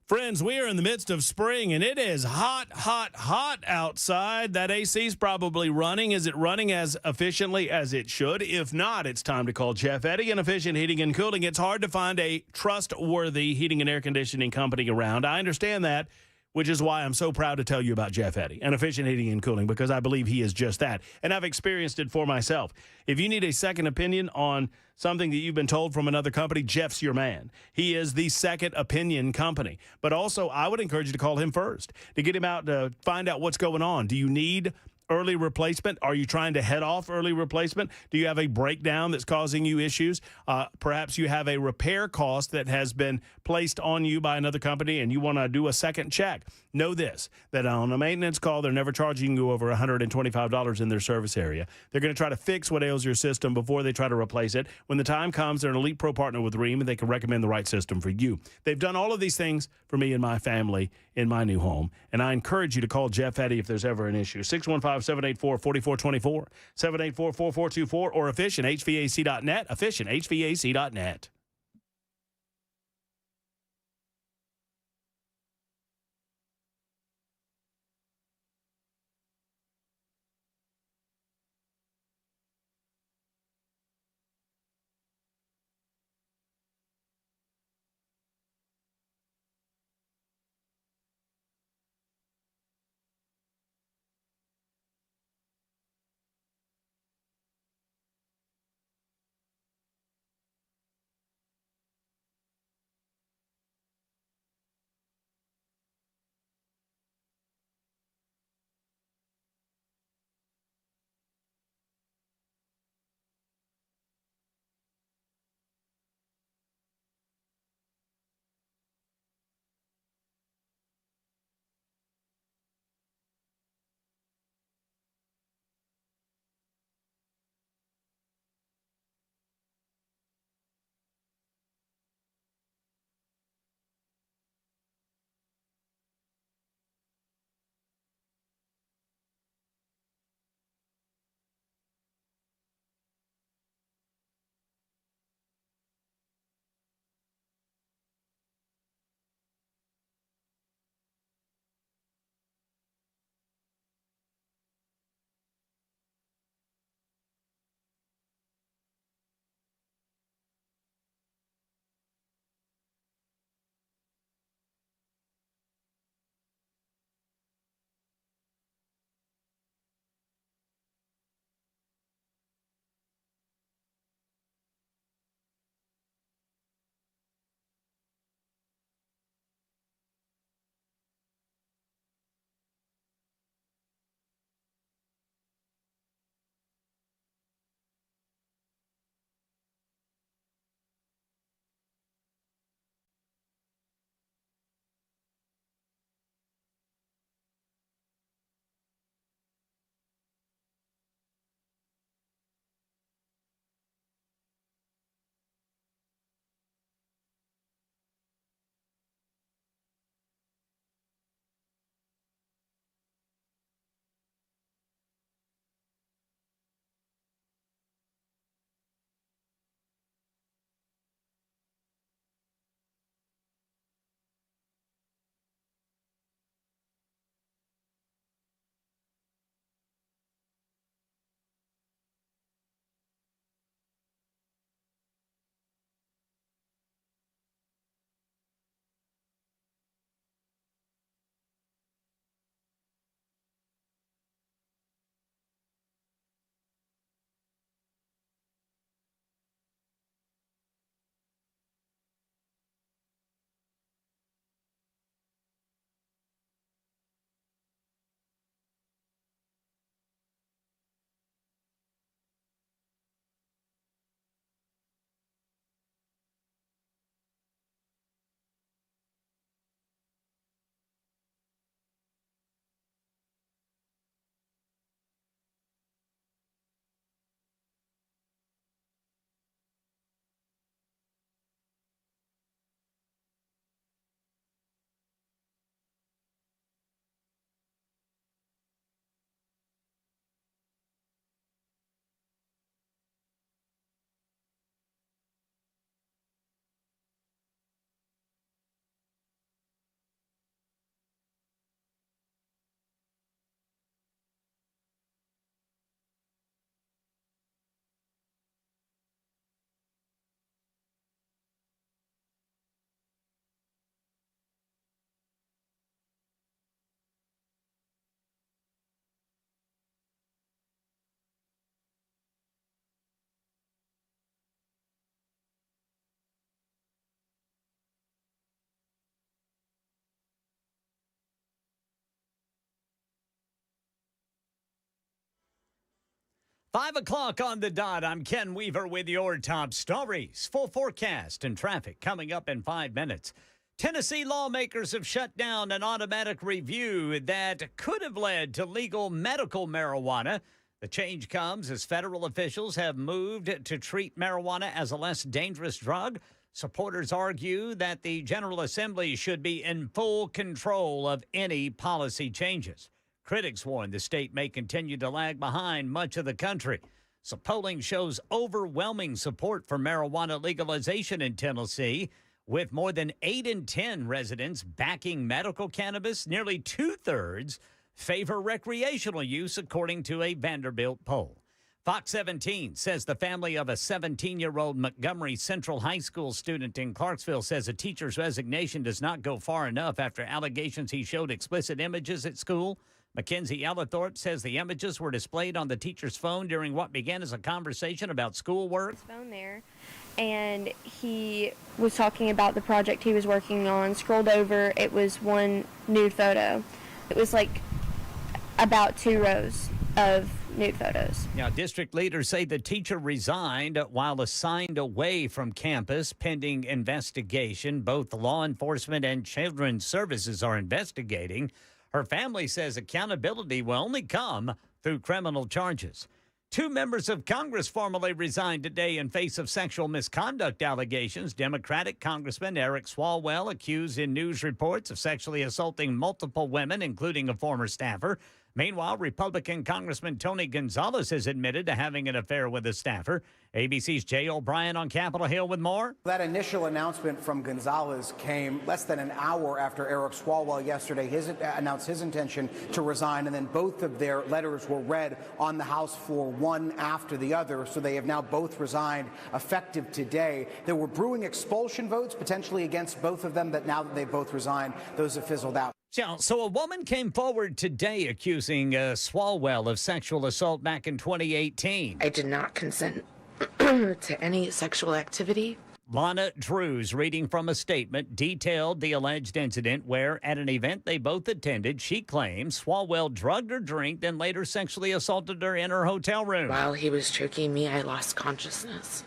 Friends, we are in the midst of spring, and it is hot, hot, hot outside. That AC is probably running. Is it running as efficiently as it should? If not, it's time to call Jeff Eddy and Efficient Heating and Cooling. It's hard to find a trustworthy heating and air conditioning company around. I understand that, which is why I'm so proud to tell you about Jeff Eddy and Efficient Heating and Cooling, because I believe he is just that. And I've experienced it for myself. If you need a second opinion on something that you've been told from another company, Jeff's your man. He is the second opinion company. But also, I would encourage you to call him first to get him out to find out what's going on. Do you need early replacement? Are you trying to head off early replacement? Do you have a breakdown that's causing you issues? Perhaps you have a repair cost that has been placed on you by another company and you want to do a second check. Know this, that on a maintenance call, they're never charging you over $125 in their service area. They're going to try to fix what ails your system before they try to replace it. When the time comes, they're an Elite Pro partner with Rheem, and they can recommend the right system for you. They've done all of these things for me and my family in my new home, and I encourage you to call Jeff Eddy if there's ever an issue. 615-784-4424, 784-4424, or efficienthvac.net, efficienthvac.net. 5 o'clock on the dot. I'm Ken Weaver with your top stories. Full forecast and traffic coming up in 5 minutes. Tennessee lawmakers have shut down an automatic review that could have led to legal medical marijuana. The change comes as federal officials have moved to treat marijuana as a less dangerous drug. Supporters argue that the General Assembly should be in full control of any policy changes. Critics warn the state may continue to lag behind much of the country. So polling shows overwhelming support for marijuana legalization in Tennessee, with more than 8 in 10 residents backing medical cannabis. Nearly two-thirds favor recreational use, according to a Vanderbilt poll. Fox 17 says the family of a 17-year-old Montgomery Central High School student in Clarksville says a teacher's resignation does not go far enough after allegations he showed explicit images at school. Mackenzie Ellithorpe says the images were displayed on the teacher's phone during what began as a conversation about schoolwork. His phone there, and he was talking about the project he was working on. Scrolled over, it was one nude photo. It was like about 2 rows of nude photos. Now, district leaders say the teacher resigned while assigned away from campus pending investigation. Both law enforcement and children's services are investigating. Her family says accountability will only come through criminal charges. 2 members of Congress formally resigned today in face of sexual misconduct allegations. Democratic Congressman Eric Swalwell accused in news reports of sexually assaulting multiple women, including a former staffer. Meanwhile, Republican Congressman Tony Gonzalez has admitted to having an affair with a staffer. ABC's Jay O'Brien on Capitol Hill with more. That initial announcement from Gonzalez came less than an hour after Eric Swalwell yesterday announced his intention to resign, and then both of their letters were read on the House floor, one after the other. So they have now both resigned, effective today. There were brewing expulsion votes, potentially against both of them, but now that they've both resigned, those have fizzled out. So a woman came forward today accusing Swalwell of sexual assault back in 2018. I did not consent to any sexual activity. Lana Drews, reading from a statement, detailed the alleged incident where, at an event they both attended, she claims Swalwell drugged her drink, then later sexually assaulted her in her hotel room. While he was choking me, I lost consciousness.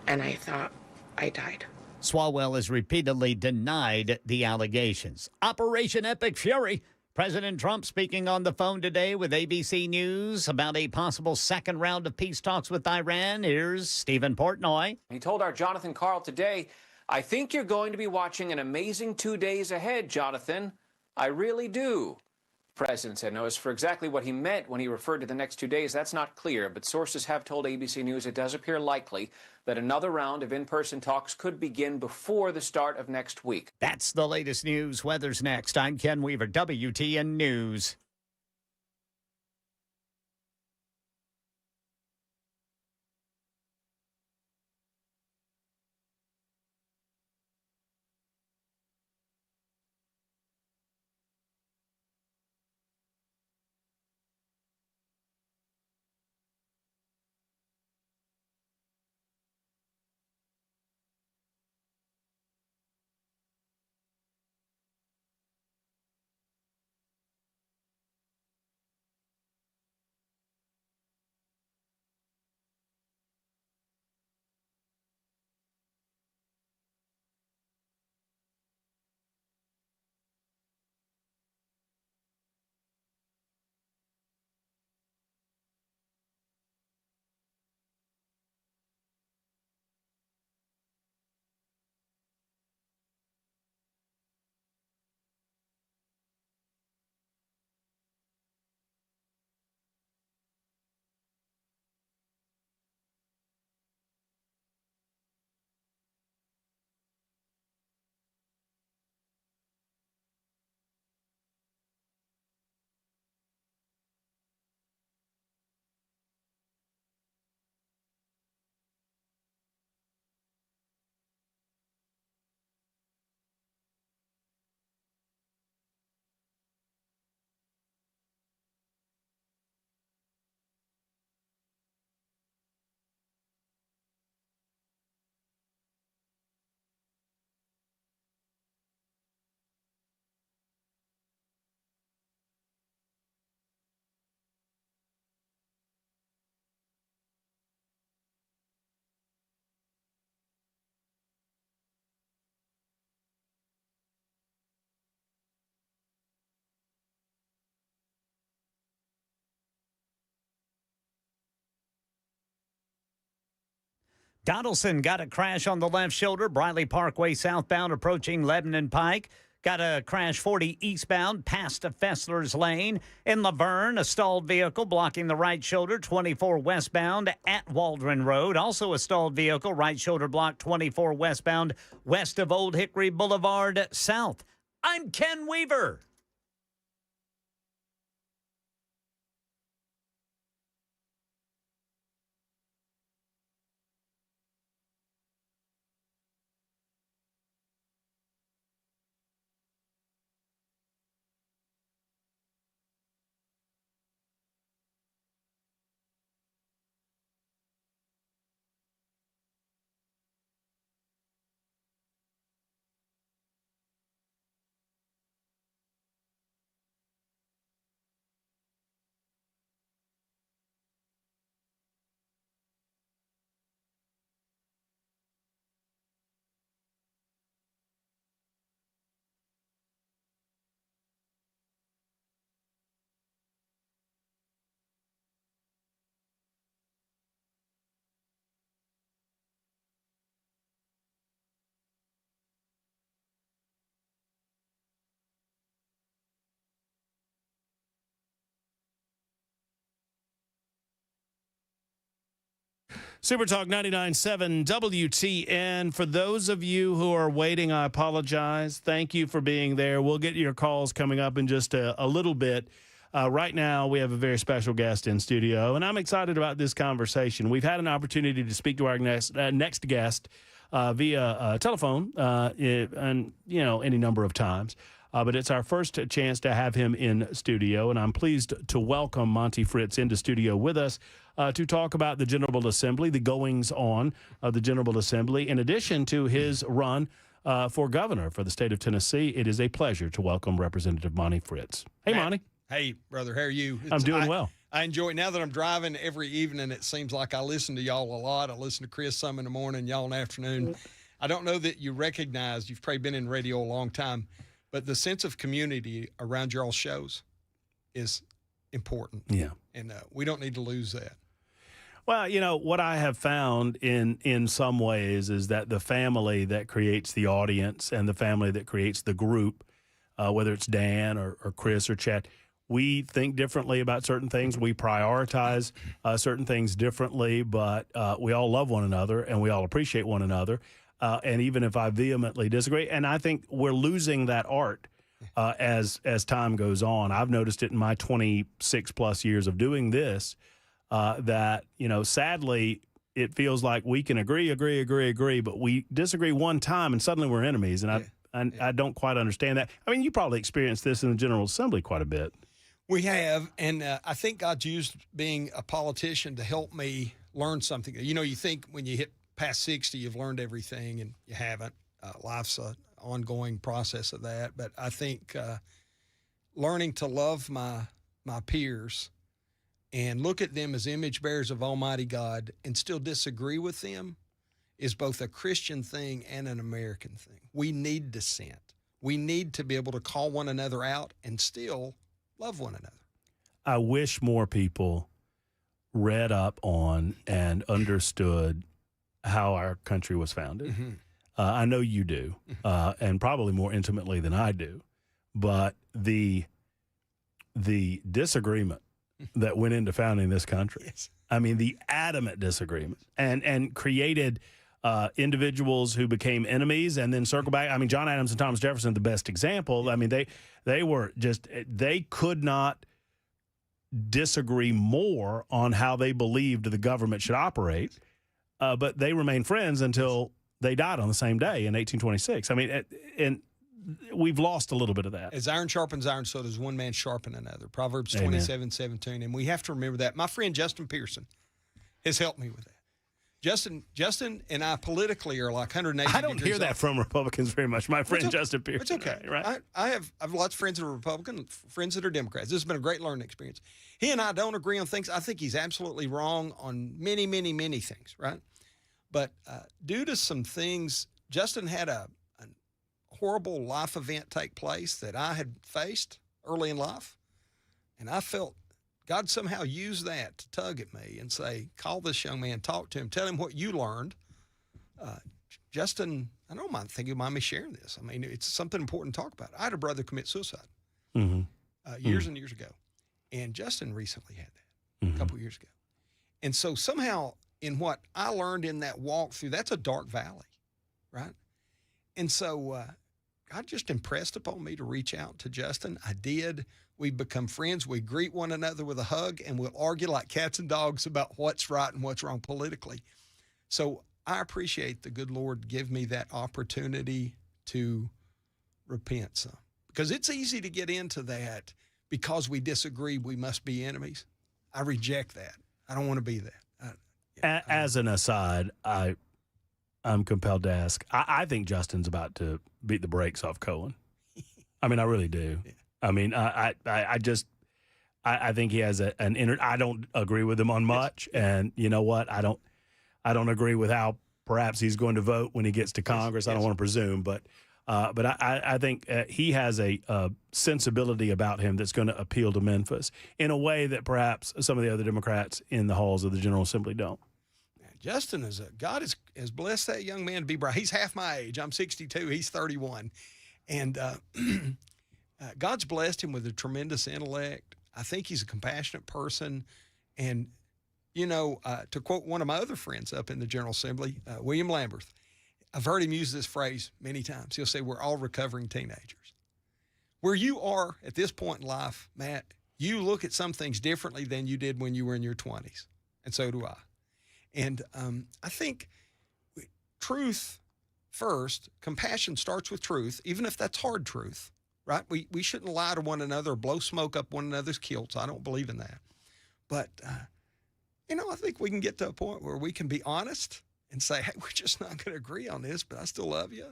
And I thought I died. Swalwell has repeatedly denied the allegations. Operation Epic Fury. President Trump speaking on the phone today with ABC News about a possible second round of peace talks with Iran. Here's Stephen Portnoy. He told our Jonathan Carl today, "I think you're going to be watching an amazing 2 days ahead, Jonathan. I really do." The president said no. As for exactly what he meant when he referred to the next 2 days, that's not clear. But sources have told ABC News it does appear likely that another round of in-person talks could begin before the start of next week. That's the latest news. Weather's next. I'm Ken Weaver, WTN News. Donaldson got a crash on the left shoulder. Briley Parkway southbound approaching Lebanon Pike. Got a crash 40 eastbound past a Fessler's Lane. In Laverne, a stalled vehicle blocking the right shoulder 24 westbound at Waldron Road. Also a stalled vehicle, right shoulder block 24 westbound west of Old Hickory Boulevard south. I'm Ken Weaver. Super Talk 99.7 WTN. For those of you who are waiting, I apologize. Thank you for being there. We'll get your calls coming up in just a little bit. Right now, we have a very special guest in studio, and I'm excited about this conversation. We've had an opportunity to speak to our next guest via telephone, and any number of times. But it's our first chance to have him in studio, and I'm pleased to welcome Monty Fritz into studio with us to talk about the General Assembly, the goings-on of the General Assembly. In addition to his run for governor for the state of Tennessee, it is a pleasure to welcome Representative Monty Fritz. Hey, Monty. Hey, brother, how are you? I'm doing well. I enjoy it. Now that I'm driving every evening, it seems like I listen to y'all a lot. I listen to Chris some in the morning, y'all in the afternoon. I don't know that you recognize, you've probably been in radio a long time, but the sense of community around y'all's shows is important. Yeah. And we don't need to lose that. Well, what I have found in some ways is that the family that creates the audience and the family that creates the group, whether it's Dan or Chris or Chad, we think differently about certain things. We prioritize certain things differently, but we all love one another and we all appreciate one another. And even if I vehemently disagree, and I think we're losing that art as time goes on. I've noticed it in my 26 plus years of doing this, that, sadly, it feels like we can agree, but we disagree one time and suddenly we're enemies. And I don't quite understand that. I mean, you probably experienced this in the General Assembly quite a bit. We have, and I think God's used being a politician to help me learn something. You think when you hit past 60, you've learned everything, and you haven't. Life's an ongoing process of that. But I think learning to love my peers and look at them as image bearers of Almighty God and still disagree with them is both a Christian thing and an American thing. We need dissent. We need to be able to call one another out and still love one another. I wish more people read up on and understood how our country was founded. Mm-hmm. I know you do, and probably more intimately than I do. But the disagreement that went into founding this country, yes. I mean, the adamant disagreement, and created individuals who became enemies and then circle back. I mean, John Adams and Thomas Jefferson are the best example. I mean, they could not disagree more on how they believed the government should operate, but they remained friends until they died on the same day in 1826. I mean, and we've lost a little bit of that. As iron sharpens iron, so does one man sharpen another. Proverbs Amen. 27:17. And we have to remember that. My friend Justin Pearson has helped me with that. Justin and I politically are like 180 I don't hear that off. from Republicans very much. My friend Justin Pearson. It's okay. Right? I have lots of friends that are Republican, friends that are Democrats. This has been a great learning experience. He and I don't agree on things. I think he's absolutely wrong on many, many, many things, right? But due to some things, Justin had a horrible life event take place that I had faced early in life, and I felt God somehow used that to tug at me and say, call this young man, talk to him, tell him what you learned Justin, I don't think you mind me sharing this. I mean, it's something important to talk about. I had a brother commit suicide years and years ago, and Justin recently had that a couple years ago. And so somehow in what I learned in that walkthrough, that's a dark valley, right? And so God just impressed upon me to reach out to Justin. I did. We've become friends. We greet one another with a hug, and we'll argue like cats and dogs about what's right and what's wrong politically. So I appreciate the good Lord give me that opportunity to repent some. Because it's easy to get into that because we disagree, we must be enemies. I reject that. I don't want to be that. As an aside, I'm compelled to ask, I think Justin's about to beat the brakes off Cohen. I mean, I really do. Yeah. I mean, I think he has I don't agree with him on much. Yes. And you know what? I don't agree with how perhaps he's going to vote when he gets to Congress. Yes. I don't want to presume, but I think he has a sensibility about him that's going to appeal to Memphis in a way that perhaps some of the other Democrats in the halls of the General Assembly don't. Justin God has blessed that young man to be bright. He's half my age. I'm 62. He's 31. And God's blessed him with a tremendous intellect. I think he's a compassionate person. And, you know, to quote one of my other friends up in the General Assembly, William Lamberth, I've heard him use this phrase many times. He'll say, we're all recovering teenagers. Where you are at this point in life, Matt, you look at some things differently than you did when you were in your 20s. And so do I. And I think truth first, compassion starts with truth, even if that's hard truth, right? We shouldn't lie to one another or blow smoke up one another's kilts. I don't believe in that. But, you know, I think we can get to a point where we can be honest and say, hey, we're just not going to agree on this, but I still love you.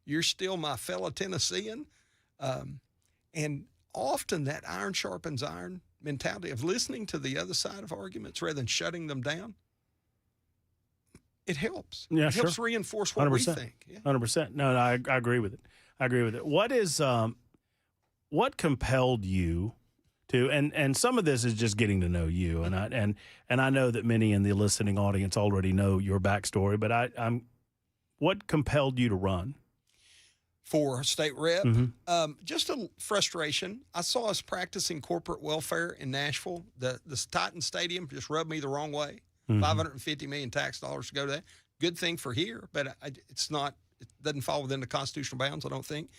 You're still my fellow Tennessean. And often that iron sharpens iron mentality of listening to the other side of arguments rather than shutting them down. It helps. Yeah, it helps reinforce what 100%. we think. Yeah. 100%. No, I agree with it. I agree with it. What compelled you to, and some of this is just getting to know you, and I know that many in the listening audience already know your backstory, but what compelled you to run? For state rep, just a frustration. I saw us practicing corporate welfare in Nashville. The Titan Stadium just rubbed me the wrong way. $550 million tax dollars to go to that. Good thing for here, but it's not. It doesn't fall within the constitutional bounds, I don't think.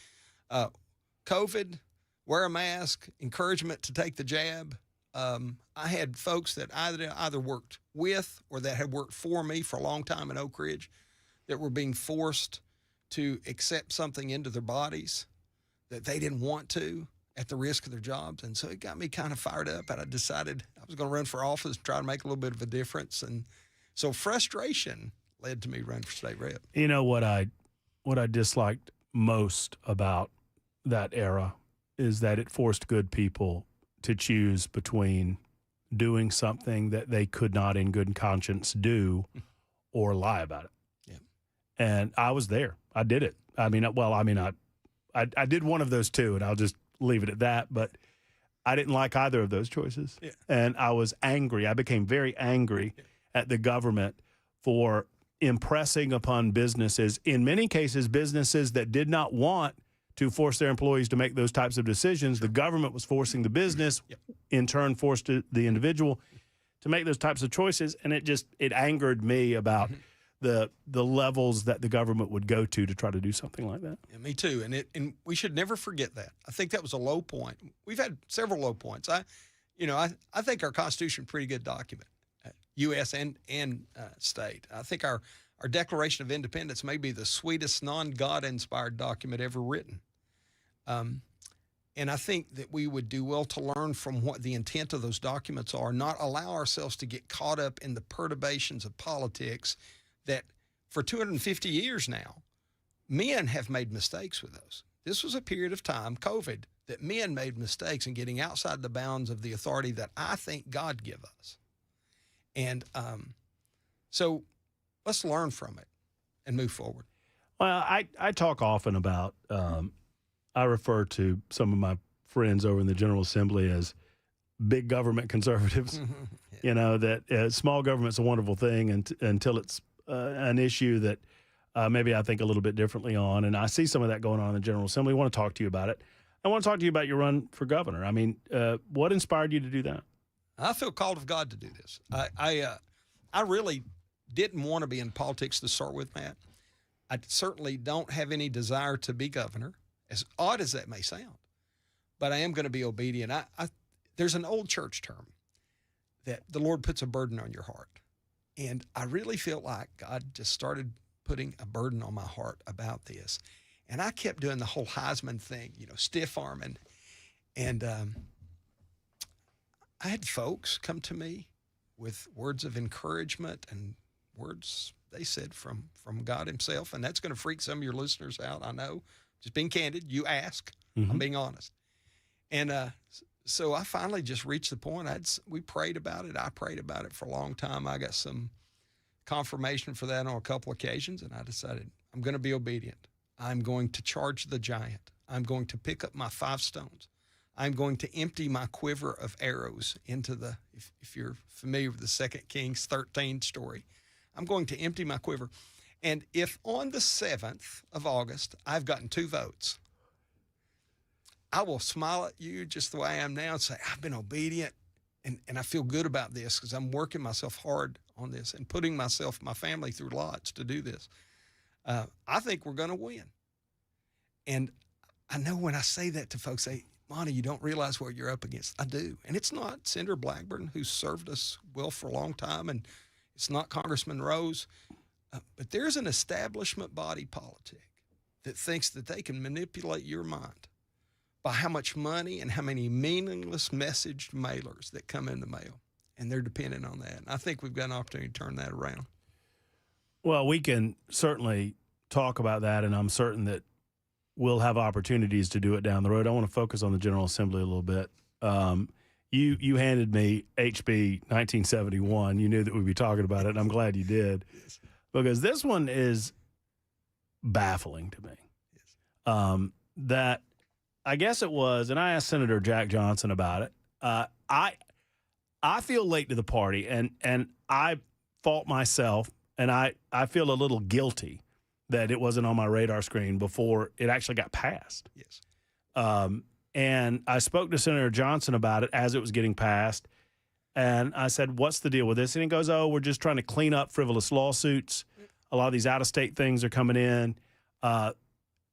COVID, wear a mask, encouragement to take the jab. I had folks that either worked with or that had worked for me for a long time in Oak Ridge that were being forced to accept something into their bodies that they didn't want to at the risk of their jobs. And so it got me kind of fired up, and I decided I was going to run for office and try to make a little bit of a difference. And so frustration led to me running for state rep. You know what I disliked most about that era is that it forced good people to choose between doing something that they could not in good conscience do or lie about it. Yeah. And I was there. I did it. I did one of those two, and I'll just leave it at that. But I didn't like either of those choices. Yeah. And I was angry. I became very angry at the government for impressing upon businesses, in many cases, businesses that did not want to force their employees to make those types of decisions. The government was forcing the business, in turn forced the individual to make those types of choices. And it angered me about the levels that the government would go to try to do something like that. Yeah, me too. And we should never forget that. I think that was a low point. We've had several low points. I think our Constitution is a pretty good document, U.S. and state. I think our Declaration of Independence may be the sweetest non-God-inspired document ever written. And I think that we would do well to learn from what the intent of those documents are, not allow ourselves to get caught up in the perturbations of politics that for 250 years now, men have made mistakes with those. This was a period of time, COVID, that men made mistakes in getting outside the bounds of the authority that I think God give us. And so let's learn from it and move forward. Well, I talk often about, I refer to some of my friends over in the General Assembly as big government conservatives. You know, that small government's a wonderful thing until it's an issue that maybe I think a little bit differently on. And I see some of that going on in the General Assembly. I want to talk to you about it. I want to talk to you about your run for governor. I mean, what inspired you to do that? I feel called of God to do this. I really didn't want to be in politics to start with, Matt. I certainly don't have any desire to be governor, as odd as that may sound. But I am going to be obedient. There's an old church term that the Lord puts a burden on your heart. And I really feel like God just started putting a burden on my heart about this. And I kept doing the whole Heisman thing, stiff arming. And I had folks come to me with words of encouragement and words they said from God himself. And that's going to freak some of your listeners out, I know. Just being candid, you ask. I'm being honest. And so I finally just reached the point. We prayed about it. I prayed about it for a long time. I got some confirmation for that on a couple occasions, and I decided I'm going to be obedient. I'm going to charge the giant. I'm going to pick up my 5 stones. I'm going to empty my quiver of arrows into if you're familiar with the 2 Kings 13 story, I'm going to empty my quiver. And if on the 7th of August I've gotten 2 votes, I will smile at you just the way I am now and say, I've been obedient, and I feel good about this because I'm working myself hard on this and putting myself, my family through lots to do this. I think we're going to win. And I know when I say that to folks, say, Monty, you don't realize what you're up against. I do. And it's not Senator Blackburn, who served us well for a long time, and it's not Congressman Rose. But there's an establishment body politic that thinks that they can manipulate your mind by how much money and how many meaningless messaged mailers that come in the mail. And they're dependent on that. And I think we've got an opportunity to turn that around. Well, we can certainly talk about that, and I'm certain that we'll have opportunities to do it down the road. I want to focus on the General Assembly a little bit. You handed me HB 1971. You knew that we'd be talking about it, and I'm glad you did, because this one is baffling to me. That I guess it was, and I asked Senator Jack Johnson about it. I feel late to the party, and I fault myself, and I feel a little guilty that it wasn't on my radar screen before it actually got passed. Yes. And I spoke to Senator Johnson about it as it was getting passed, and I said, what's the deal with this? And he goes, we're just trying to clean up frivolous lawsuits. A lot of these out-of-state things are coming in.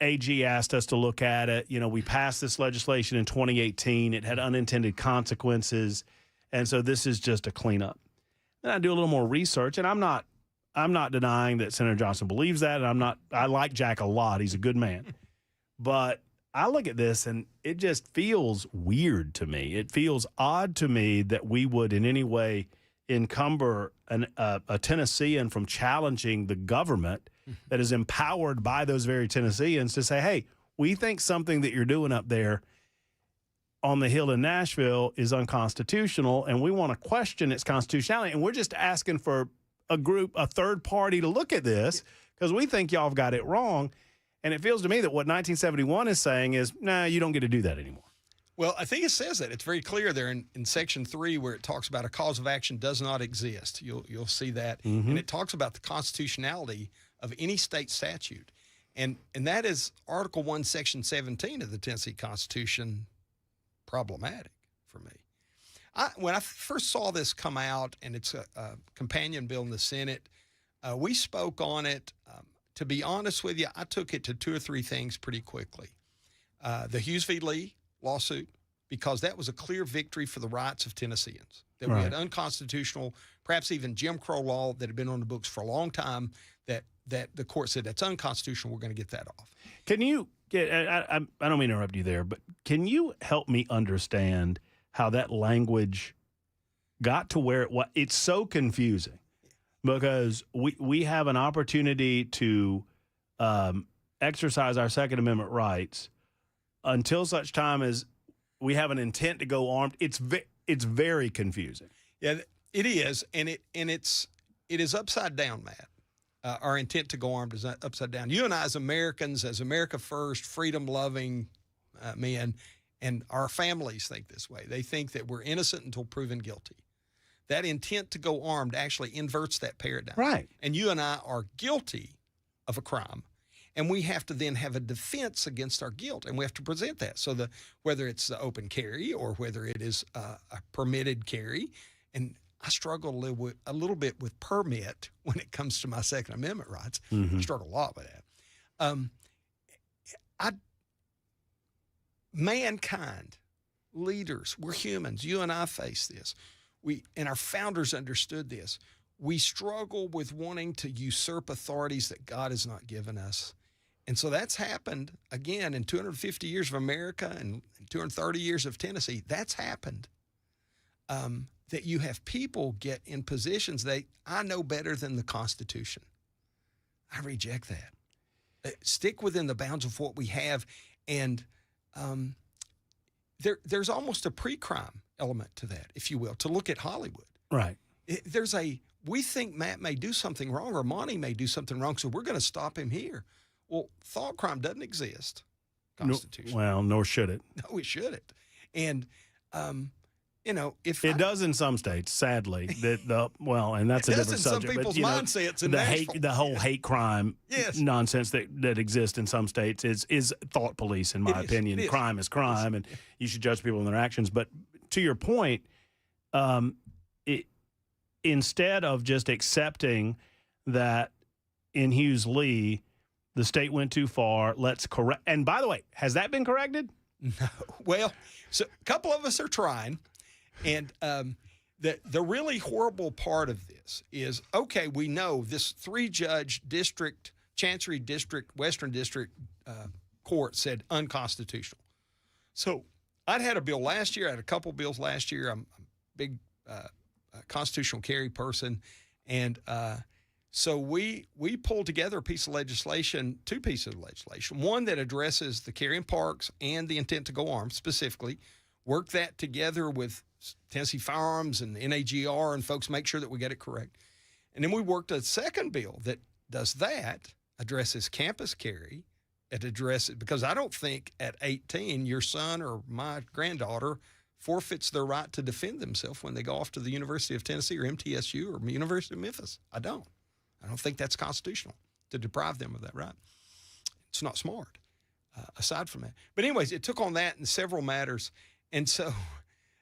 AG asked us to look at it. We passed this legislation in 2018. It had unintended consequences, and so this is just a cleanup. Then I do a little more research, and I'm not denying that Senator Johnson believes that, and I like Jack a lot. He's a good man. But I look at this, and it just feels weird to me. It feels odd to me that we would in any way encumber a Tennessean from challenging the government that is empowered by those very Tennesseans to say, hey, we think something that you're doing up there on the Hill in Nashville is unconstitutional, and we want to question its constitutionality. And we're just asking for a third party to look at this because we think y'all have got it wrong. And it feels to me that what 1971 is saying is, nah, you don't get to do that anymore. Well, I think it says that. It's very clear there in Section 3 where it talks about a cause of action does not exist. You'll see that. And it talks about the constitutionality of any state statute. And that is Article 1, Section 17 of the Tennessee Constitution problematic for me. When I first saw this come out, and it's a companion bill in the Senate, we spoke on it. To be honest with you, I took it to 2 or 3 things pretty quickly. The Hughes v. Lee lawsuit, because that was a clear victory for the rights of Tennesseans. That we had unconstitutional, perhaps even Jim Crow law that had been on the books for a long time, that the court said that's unconstitutional, we're going to get that off. Can you I don't mean to interrupt you there, but can you help me understand how that language got to where it's so confusing? Because we have an opportunity to exercise our Second Amendment rights until such time as we have an intent to go armed. It's very confusing. Yeah, it is, and it is upside down, Matt. Our intent to go armed is upside down. You and I, as Americans, as America first, freedom-loving men, and our families think this way. They think that we're innocent until proven guilty. That intent to go armed actually inverts that paradigm. Right. And you and I are guilty of a crime. And we have to then have a defense against our guilt, and we have to present that. So whether it's the open carry or whether it is a permitted carry, and I struggle a little bit with permit when it comes to my Second Amendment rights. I struggle a lot with that. Mankind, leaders, we're humans. You and I face this. And our founders understood this. We struggle with wanting to usurp authorities that God has not given us. And so that's happened, again, in 250 years of America and 230 years of Tennessee. That's happened. That you have people get in positions I know better than the Constitution. I reject that. Stick within the bounds of what we have. And there's almost a pre-crime element to that, if you will, to look at Hollywood. Right. We think Matt may do something wrong or Monty may do something wrong, so we're going to stop him here. Well, thought crime doesn't exist constitutionally. Well, nor should it. No, it shouldn't. And, if it does in some states, sadly, and that's a different subject. Some people's mindsets in the whole hate crime nonsense that exists in some states is thought police, in my opinion. Crime is crime, and you should judge people on their actions. But to your point, instead of just accepting that in Hughes Lee, the state went too far, let's correct. And by the way, has that been corrected? No. Well, so a couple of us are trying. And the really horrible part of this is, okay, we know this 3-judge Chancery District, Western District Court said unconstitutional. So I'd had a bill last year. I had a couple bills last year. I'm a big constitutional carry person. And so we pulled together two pieces of legislation, one that addresses the carry in parks and the intent to go armed specifically, work that together with Tennessee Firearms and NAGR and folks, make sure that we get it correct. And then we worked a second bill that does that, addresses campus carry. It addresses, because I don't think at 18 your son or my granddaughter forfeits their right to defend themselves when they go off to the University of Tennessee or MTSU or University of Memphis. I don't think that's constitutional to deprive them of that right. It's not smart, aside from that. But anyways, it took on that in several matters. And so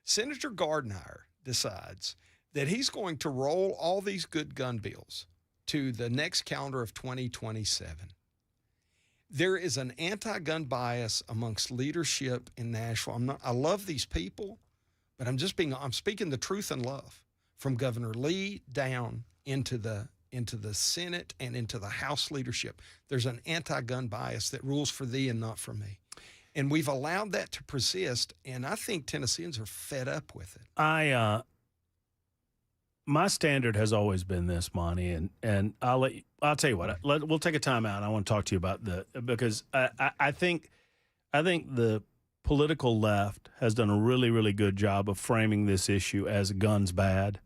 Senator Gardner decides that he's going to roll all these good gun bills to the next calendar of 2027. There is an anti-gun bias amongst leadership in Nashville. I love these people, but I'm speaking the truth and love from Governor Lee down into the Senate and into the House leadership. There's an anti-gun bias that rules for thee and not for me. And we've allowed that to persist, and I think Tennesseans are fed up with it. My standard has always been this, Monty, and I'll tell you what. We'll take a time out. I want to talk to you about because I think the political left has done a really, really good job of framing this issue as guns bad.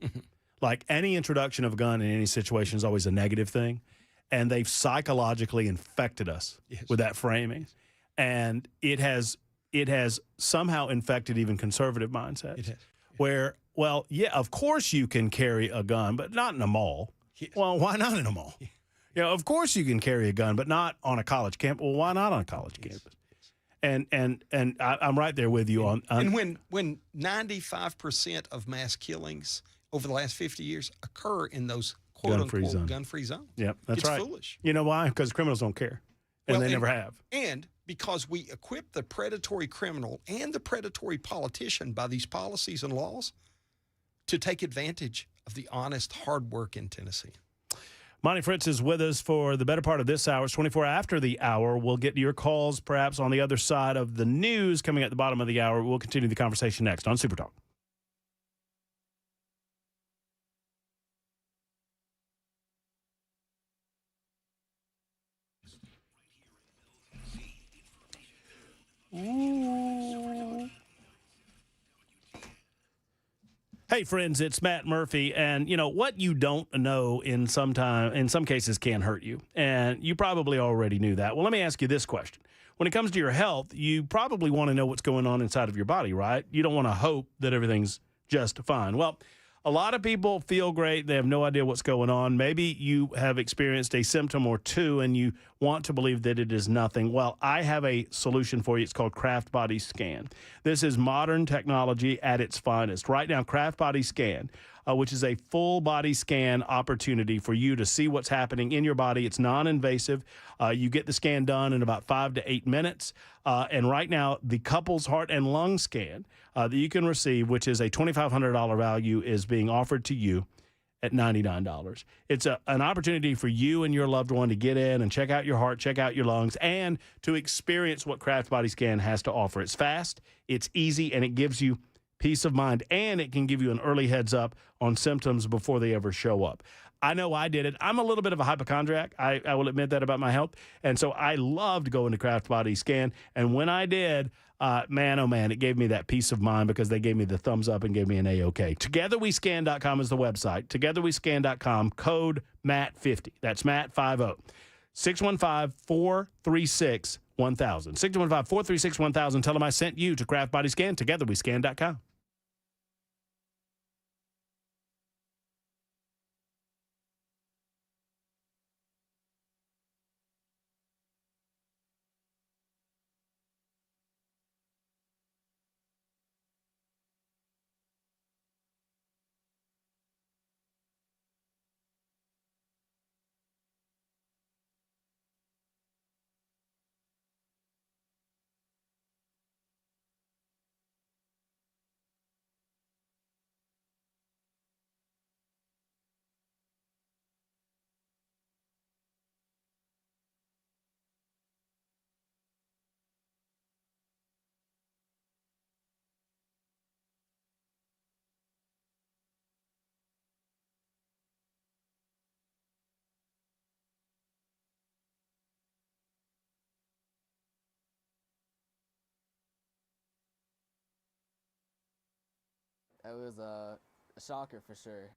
Like any introduction of a gun in any situation is always a negative thing, and they've psychologically infected us with that framing. And it has somehow infected even conservative mindsets. It has. Where, well, yeah, of course you can carry a gun, but not in a mall. Yes. Well, why not in a mall? Yeah. Of course you can carry a gun, but not on a college campus. Well, why not on a college campus? And I'm right there with you on. And when 95% of mass killings over the last 50 years occur in those quote-unquote gun-free zones. Yep, that's right. It's foolish. You know why? Because criminals don't care, and they never have. And because we equip the predatory criminal and the predatory politician by these policies and laws to take advantage of the honest hard work in Tennessee. Monty Fritz is with us for the better part of this hour. It's 24 after the hour. We'll get to your calls perhaps on the other side of the news coming at the bottom of the hour. We'll continue the conversation next on Super Talk. Ooh. Hey, friends, it's Matt Murphy, and you know what you don't know in some cases can hurt you, and you probably already knew that. Well, let me ask you this question. When it comes to your health, you probably want to know what's going on inside of your body, right? You don't want to hope that everything's just fine. Well, A lot of people feel great. They have no idea what's going on. Maybe you have experienced a symptom or two and you want to believe that it is nothing. Well, I have a solution for you. It's called Craft Body Scan. This is modern technology at its finest. Right now, Craft Body Scan, which is a full body scan opportunity for you to see what's happening in your body. It's non-invasive. You get the scan done in about 5 to 8 minutes. And right now, the couple's heart and lung scan that you can receive, which is a $2,500 value, is being offered to you at $99. It's an opportunity for you and your loved one to get in and check out your heart, check out your lungs, and to experience what Craft Body Scan has to offer. It's fast, it's easy, and it gives you peace of mind, and it can give you an early heads up on symptoms before they ever show up. I know I did it. I'm a little bit of a hypochondriac. I will admit that about my health. And so I loved going to Craft Body Scan. And when I did, man, oh man, it gave me that peace of mind because they gave me the thumbs up and gave me an A-OK. TogetherWeScan.com is the website. TogetherWeScan.com, code MATT50. That's MATT50. 615-436-1000. 615-436-1000. Tell them I sent you to Craft Body Scan. TogetherWeScan.com. It was a shocker for sure.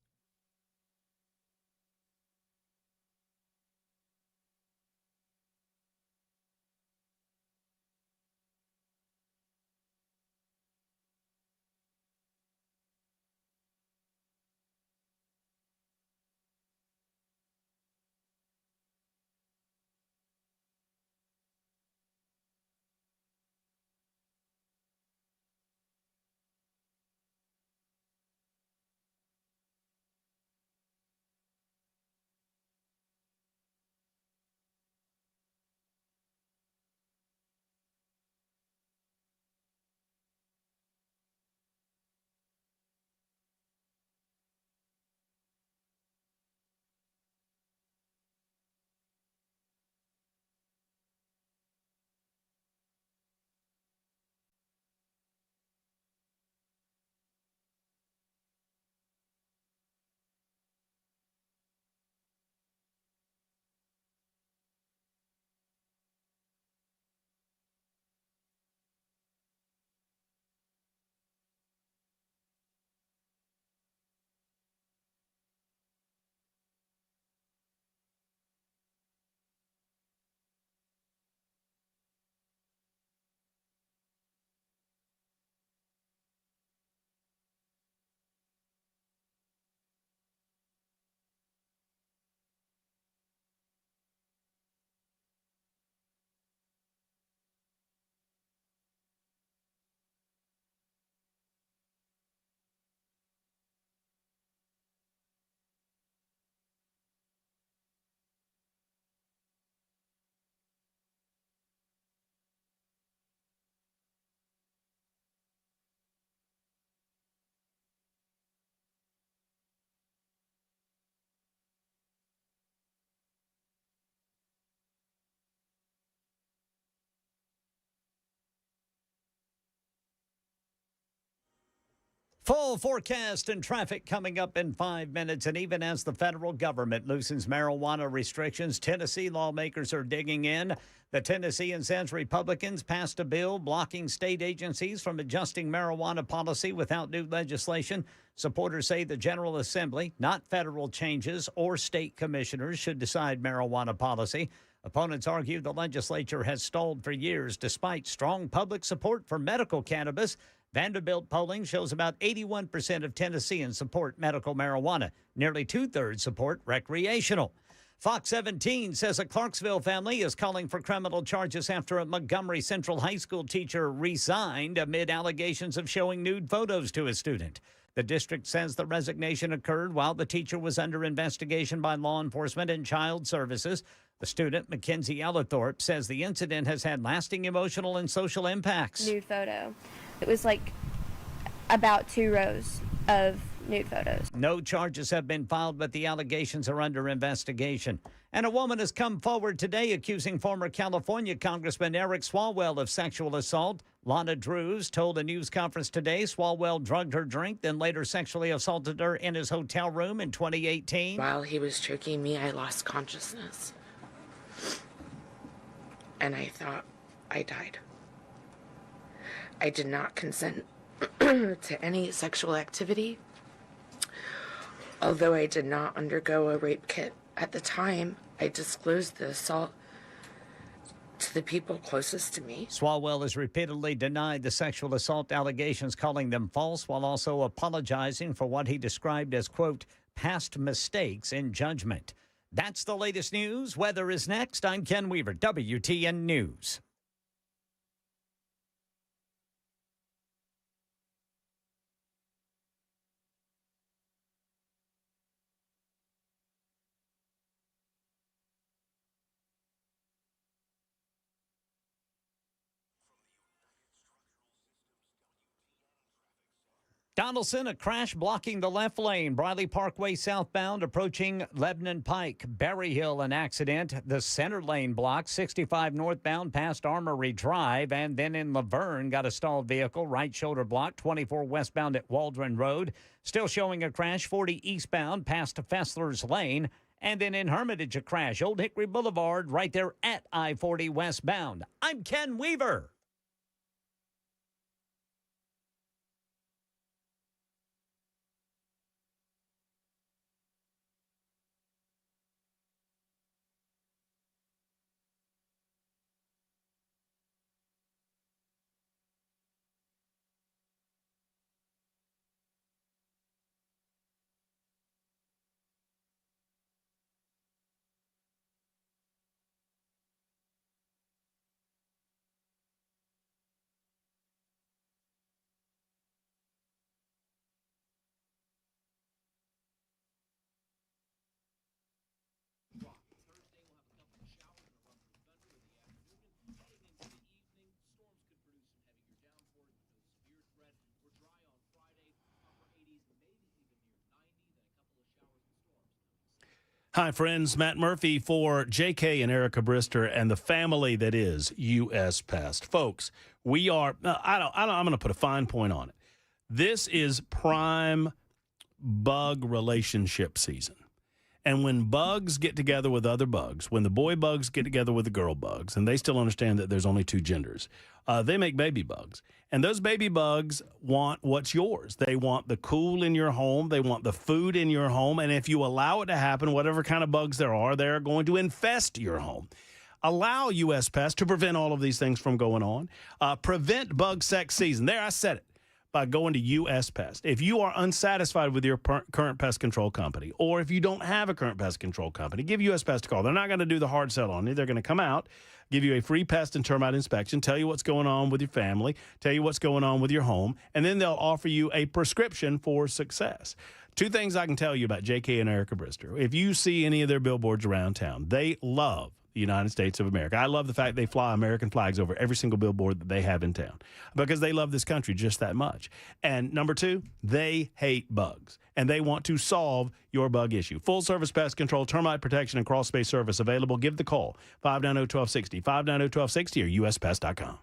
Full forecast and traffic coming up in 5 minutes. And even as the federal government loosens marijuana restrictions, Tennessee lawmakers are digging in. The Tennessee and Senate Republicans passed a bill blocking state agencies from adjusting marijuana policy without new legislation. Supporters say the General Assembly, not federal changes or state commissioners, should decide marijuana policy. Opponents argue the legislature has stalled for years despite strong public support for medical cannabis. Vanderbilt polling shows about 81% of Tennesseans support medical marijuana. Nearly two-thirds support recreational. Fox 17 says a Clarksville family is calling for criminal charges after a Montgomery Central High School teacher resigned amid allegations of showing nude photos to a student. The district says the resignation occurred while the teacher was under investigation by law enforcement and child services. The student, Mackenzie Ellithorpe, says the incident has had lasting emotional and social impacts. Nude photo. It was like about 2 rows of nude photos. No charges have been filed, but the allegations are under investigation. And a woman has come forward today accusing former California Congressman Eric Swalwell of sexual assault. Lana Drews told a news conference today Swalwell drugged her drink, then later sexually assaulted her in his hotel room in 2018. While he was choking me, I lost consciousness. And I thought I died. I did not consent to any sexual activity. Although I did not undergo a rape kit at the time, I disclosed the assault to the people closest to me. Swalwell has repeatedly denied the sexual assault allegations, calling them false, while also apologizing for what he described as, quote, past mistakes in judgment. That's the latest news. Weather is next. I'm Ken Weaver, WTN News. Donaldson, a crash blocking the left lane. Briley Parkway southbound approaching Lebanon Pike. Berry Hill, an accident. The center lane blocked. 65 northbound past Armory Drive. And then in Laverne, got a stalled vehicle. Right shoulder blocked. 24 westbound at Waldron Road. Still showing a crash. 40 eastbound past Fessler's Lane. And then in Hermitage, a crash. Old Hickory Boulevard right there at I-40 westbound. I'm Ken Weaver. Hi, friends. Matt Murphy for J.K. and Erica Brister and the family that is U.S. Pest. Folks, we are, I'm going to put a fine point on it. This is prime bug relationship season. And when bugs get together with other bugs, when the boy bugs get together with the girl bugs, and they still understand that there's only two genders, they make baby bugs. And those baby bugs want what's yours. They want the cool in your home. They want the food in your home. And if you allow it to happen, whatever kind of bugs there are, they're going to infest your home. Allow U.S. Pest to prevent all of these things from going on. Prevent bug sex season. There, I said it. By going to U.S. Pest. If you are unsatisfied with your current pest control company, or if you don't have a current pest control company, give U.S. Pest a call. They're not going to do the hard sell on you. They're going to come out, give you a free pest and termite inspection, tell you what's going on with your family, tell you what's going on with your home, and then they'll offer you a prescription for success. Two things I can tell you about J.K. and Erica Brister. If you see any of their billboards around town, they love the United States of America. I love the fact they fly American flags over every single billboard that they have in town because they love this country just that much. And number two, they hate bugs and they want to solve your bug issue. Full service pest control, termite protection, and crawl space service available. Give the call 590-1260, 590-1260 or uspest.com.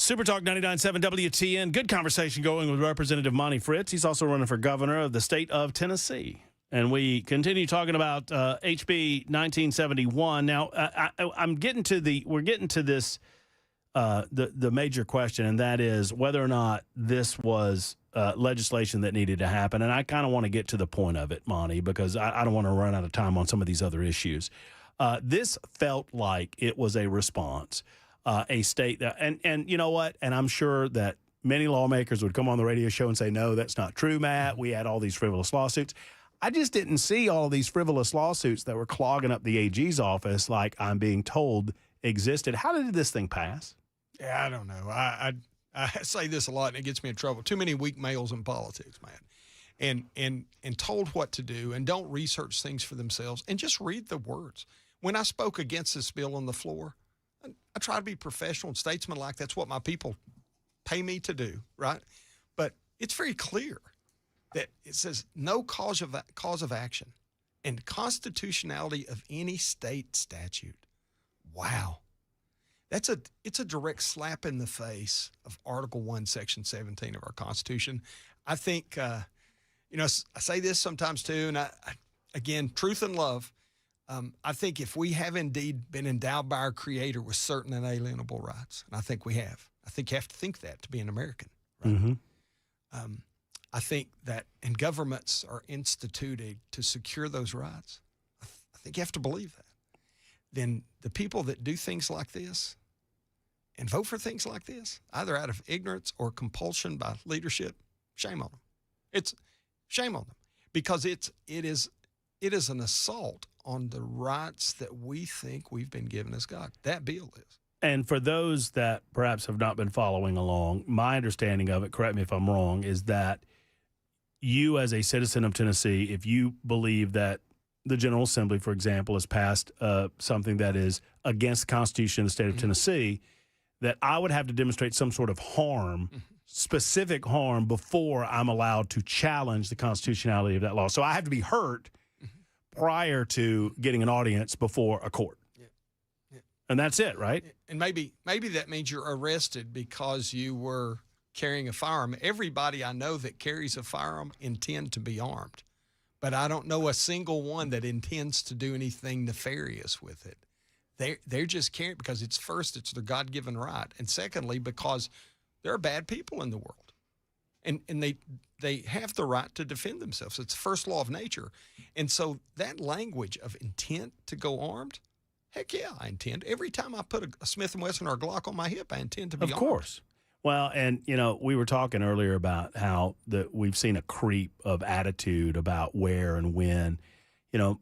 Super Talk 99.7 WTN. Good conversation going with Representative Monty Fritz. He's also running for governor of the state of Tennessee. And we continue talking about HB 1971. Now, we're getting to this, the major question, and that is whether or not this was legislation that needed to happen. And I kind of want to get to the point of it, Monty, because I don't want to run out of time on some of these other issues. This felt like it was a response. A state that, and you know what? And I'm sure that many lawmakers would come on the radio show and say, no, that's not true, Matt. We had all these frivolous lawsuits. I just didn't see all of these frivolous lawsuits that were clogging up the AG's office like I'm being told existed. How did this thing pass? Yeah, I don't know. I say this a lot, and it gets me in trouble. Too many weak males in politics, man. And told what to do, and don't research things for themselves, and just read the words. When I spoke against this bill on the floor, I try to be professional and statesmanlike. That's what my people pay me to do, right? But it's very clear that it says no cause of action and constitutionality of any state statute. Wow. It's a direct slap in the face of Article 1, Section 17 of our Constitution. I think, I say this sometimes too, and again, truth and love. I think if we have indeed been endowed by our Creator with certain inalienable rights, and I think we have, I think you have to think that to be an American. Right? Mm-hmm. I think that, and governments are instituted to secure those rights. I think you have to believe that. Then the people that do things like this and vote for things like this, either out of ignorance or compulsion by leadership, shame on them. It's shame on them, because it is an assault on the rights that we think we've been given as God. That bill is. And for those that perhaps have not been following along, my understanding of it, correct me if I'm wrong, is that you as a citizen of Tennessee, if you believe that the General Assembly, for example, has passed something that is against the Constitution of the state of Tennessee, that I would have to demonstrate some sort of harm, specific harm, before I'm allowed to challenge the constitutionality of that law. So I have to be hurt prior to getting an audience before a court. Yeah. And that's it, right? And maybe that means you're arrested because you were carrying a firearm. Everybody I know that carries a firearm intend to be armed. But I don't know a single one that intends to do anything nefarious with it. They're just carrying because it's their God-given right. And secondly, because there are bad people in the world. And they have the right to defend themselves. It's the first law of nature. And so that language of intent to go armed, heck yeah, I intend. Every time I put a Smith & Wesson or a Glock on my hip, I intend to be armed. Of course. Well, and, we were talking earlier about how we've seen a creep of attitude about where and when.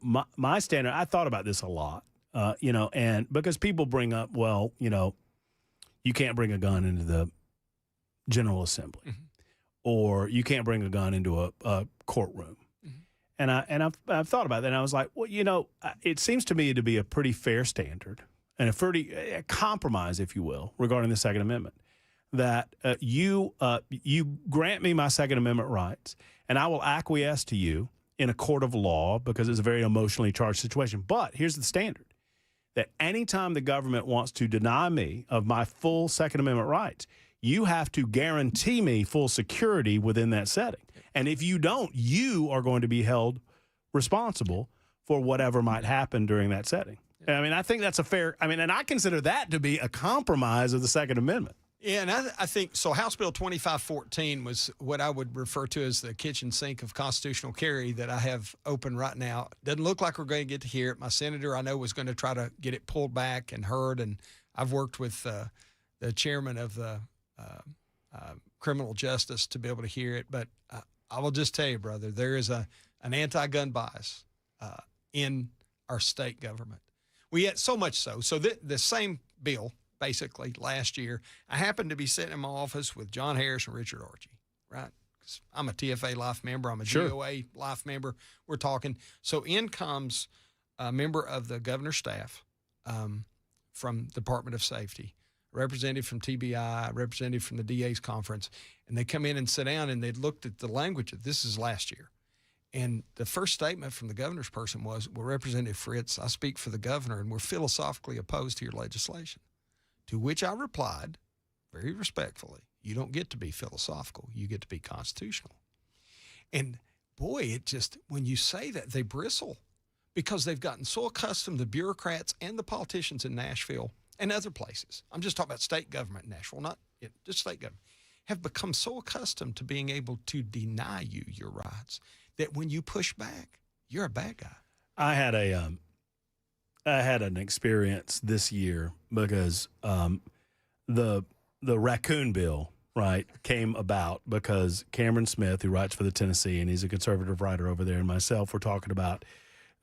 My standard, I thought about this a lot, and because people bring up, you can't bring a gun into the General Assembly. Mm-hmm. Or you can't bring a gun into a courtroom. Mm-hmm. And I've thought about that, and I was like, well, it seems to me to be a pretty fair standard and a compromise, if you will, regarding the Second Amendment, that you grant me my Second Amendment rights, and I will acquiesce to you in a court of law because it's a very emotionally charged situation. But here's the standard, that anytime the government wants to deny me of my full Second Amendment rights, you have to guarantee me full security within that setting. And if you don't, you are going to be held responsible for whatever might happen during that setting. I mean, I think that's and I consider that to be a compromise of the Second Amendment. Yeah, and I think, so House Bill 2514 was what I would refer to as the kitchen sink of constitutional carry that I have open right now. Doesn't look like we're going to get to hear it. My senator, I know, was going to try to get it pulled back and heard, and I've worked with the chairman of the criminal justice to be able to hear it. But I will just tell you, brother, there is an anti-gun bias in our state government. We had so much so. So the same bill, basically, last year, I happened to be sitting in my office with John Harris and Richard Archie, right? 'Cause I'm a TFA life member. I'm a GOA life member. We're talking. So in comes a member of the governor's staff from Department of Safety, representative from TBI, representative from the DA's conference, and they come in and sit down, and they looked at the language. This is last year. And the first statement from the governor's person was, well, Representative Fritz, I speak for the governor, and we're philosophically opposed to your legislation. To which I replied, very respectfully, you don't get to be philosophical. You get to be constitutional. And boy, it just, when you say that, they bristle because they've gotten so accustomed, the bureaucrats and the politicians in Nashville and other places. I'm just talking about state government in Nashville, not just state government, have become so accustomed to being able to deny you your rights that when you push back, you're a bad guy. I had an experience this year because the raccoon bill, right, came about because Cameron Smith, who writes for the Tennessee, and he's a conservative writer over there, and myself were talking about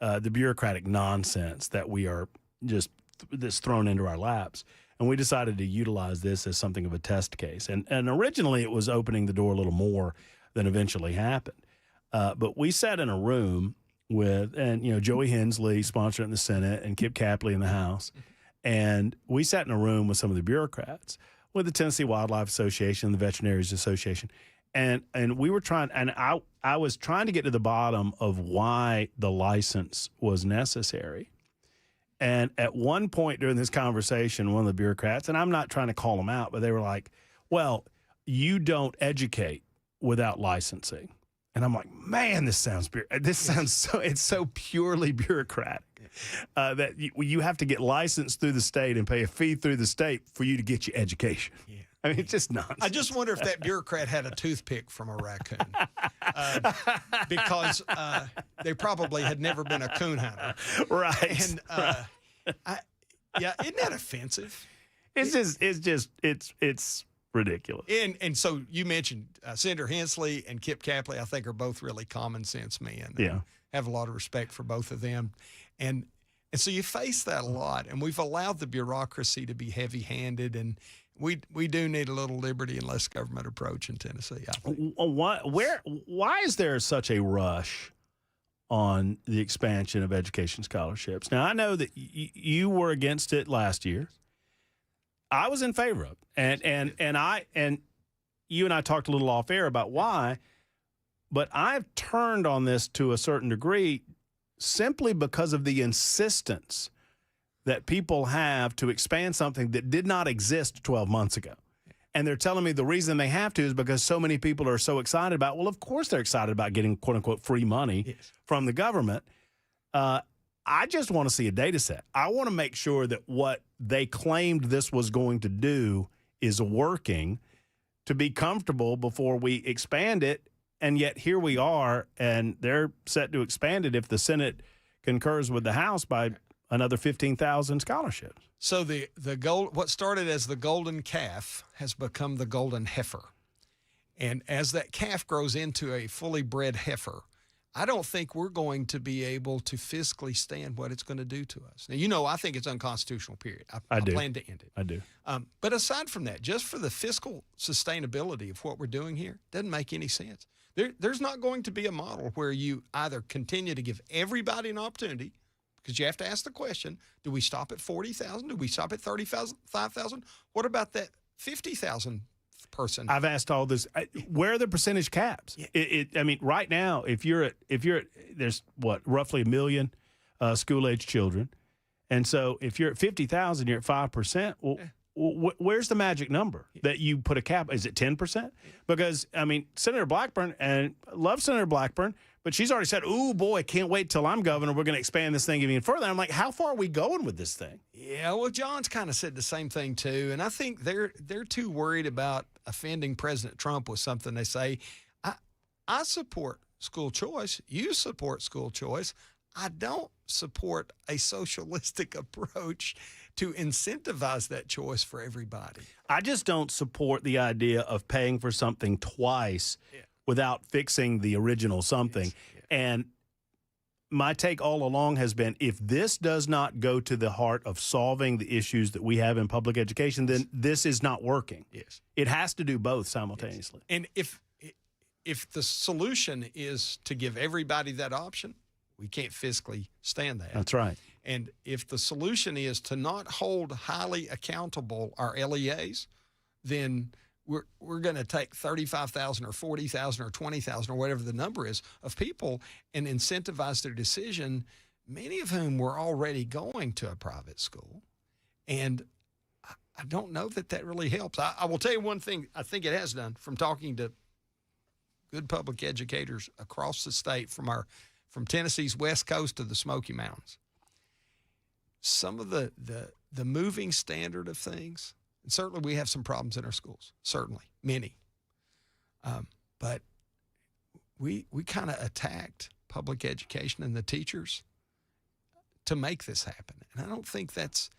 the bureaucratic nonsense that we are just that's thrown into our laps. And we decided to utilize this as something of a test case. And originally it was opening the door a little more than eventually happened. But we sat in a room with, and, you know, Joey Hensley, sponsor in the Senate, and Kip Capley in the House. And we sat in a room with some of the bureaucrats, with the Tennessee Wildlife Association, the Veterinaries Association. And we were trying, and I was trying to get to the bottom of why the license was necessary. And at one point during this conversation, one of the bureaucrats, and I'm not trying to call them out, but they were like, well, you don't educate without licensing. And I'm like, man, this sounds so, it's so purely bureaucratic that you have to get licensed through the state and pay a fee through the state for you to get your education. Yeah. I mean, it's just nonsense. I just wonder if that bureaucrat had a toothpick from a raccoon because they probably had never been a coon hunter. Right. And, yeah, isn't that offensive? It's ridiculous. And so you mentioned Senator Hensley and Kip Capley, I think, are both really common sense men. Yeah. Have a lot of respect for both of them. And so you face that a lot, and we've allowed the bureaucracy to be heavy-handed, and we do need a little liberty and less government approach in Tennessee, I think. Why is there such a rush on the expansion of education scholarships? Now, I know that you were against it last year. I was in favor of it. And you and I talked a little off air about why, but I've turned on this to a certain degree simply because of the insistence that people have to expand something that did not exist 12 months ago. And they're telling me the reason they have to is because so many people are so excited about, well, of course they're excited about getting, quote unquote, free money from the government. I just want to see a data set. I want to make sure that what they claimed this was going to do is working, to be comfortable before we expand it. And yet here we are, and they're set to expand it if the Senate concurs with the House by another 15,000 scholarships. So what started as the golden calf has become the golden heifer. And as that calf grows into a fully bred heifer, I don't think we're going to be able to fiscally stand what it's going to do to us. Now, you know, I think it's unconstitutional, period. I plan to end it. I do. But aside from that, just for the fiscal sustainability of what we're doing here, doesn't make any sense. There's not going to be a model where you either continue to give everybody an opportunity, because you have to ask the question, do we stop at 40,000? Do we stop at 35,000? What about that 50,000 person? I've asked all this. Where are the percentage caps? Yeah. I mean, right now, if you're at, there's what, roughly 1 million school-age children. And so if you're at 50,000, you're at 5%. Well, where's the magic number that you put a cap? Is it 10%? Because, I mean, Senator Blackburn, and I love Senator Blackburn, but she's already said, oh, boy, can't wait till I'm governor. We're going to expand this thing even further. I'm like, how far are we going with this thing? Yeah, well, John's kind of said the same thing, too. And I think they're too worried about offending President Trump with something they say. I support school choice. You support school choice. I don't support a socialistic approach to incentivize that choice for everybody. I just don't support the idea of paying for something twice without fixing the original something. Yes. Yeah. And my take all along has been, if this does not go to the heart of solving the issues that we have in public education, then this is not working. Yes. It has to do both simultaneously. Yes. And if the solution is to give everybody that option, we can't fiscally stand that. That's right. And if the solution is to not hold highly accountable our LEAs, then we're going to take 35,000 or 40,000 or 20,000 or whatever the number is of people and incentivize their decision, many of whom were already going to a private school. And I don't know that really helps. I will tell you one thing I think it has done from talking to good public educators across the state from Tennessee's West Coast to the Smoky Mountains. Some of the moving standard of things, and certainly we have some problems in our schools, certainly, many. But we kind of attacked public education and the teachers to make this happen. And I don't think that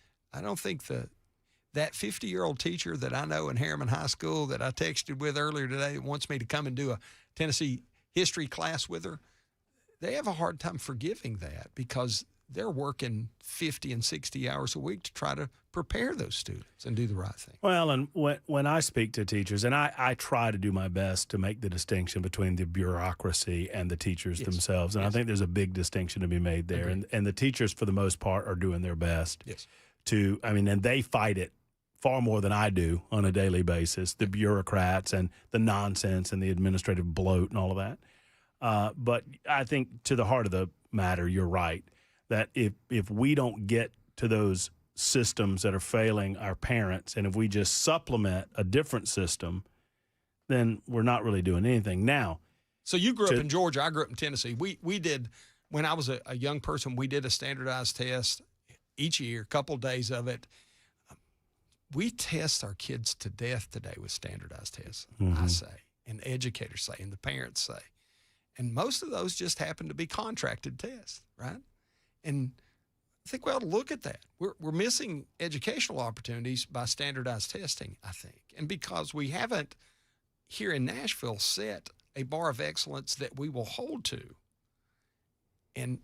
50-year-old teacher that I know in Harriman High School that I texted with earlier today that wants me to come and do a Tennessee history class with her, they have a hard time forgiving that because they're working 50 and 60 hours a week to try to prepare those students and do the right thing. Well, and when I speak to teachers, and I try to do my best to make the distinction between the bureaucracy and the teachers themselves, and I think there's a big distinction to be made there. And the teachers, for the most part, are doing their best and they fight it far more than I do on a daily basis, the bureaucrats and the nonsense and the administrative bloat and all of that. But I think to the heart of the matter, you're right, that if we don't get to those systems that are failing our parents, and if we just supplement a different system, then we're not really doing anything. Now, so you grew up in Georgia, I grew up in Tennessee. We did, when I was a young person, we did a standardized test each year, a couple of days of it. We test our kids to death today with standardized tests, I say, and educators say, and the parents say. And most of those just happen to be contracted tests, right? And I think we ought to look at that. We're missing educational opportunities by standardized testing, I think. And because we haven't, here in Nashville, set a bar of excellence that we will hold to. And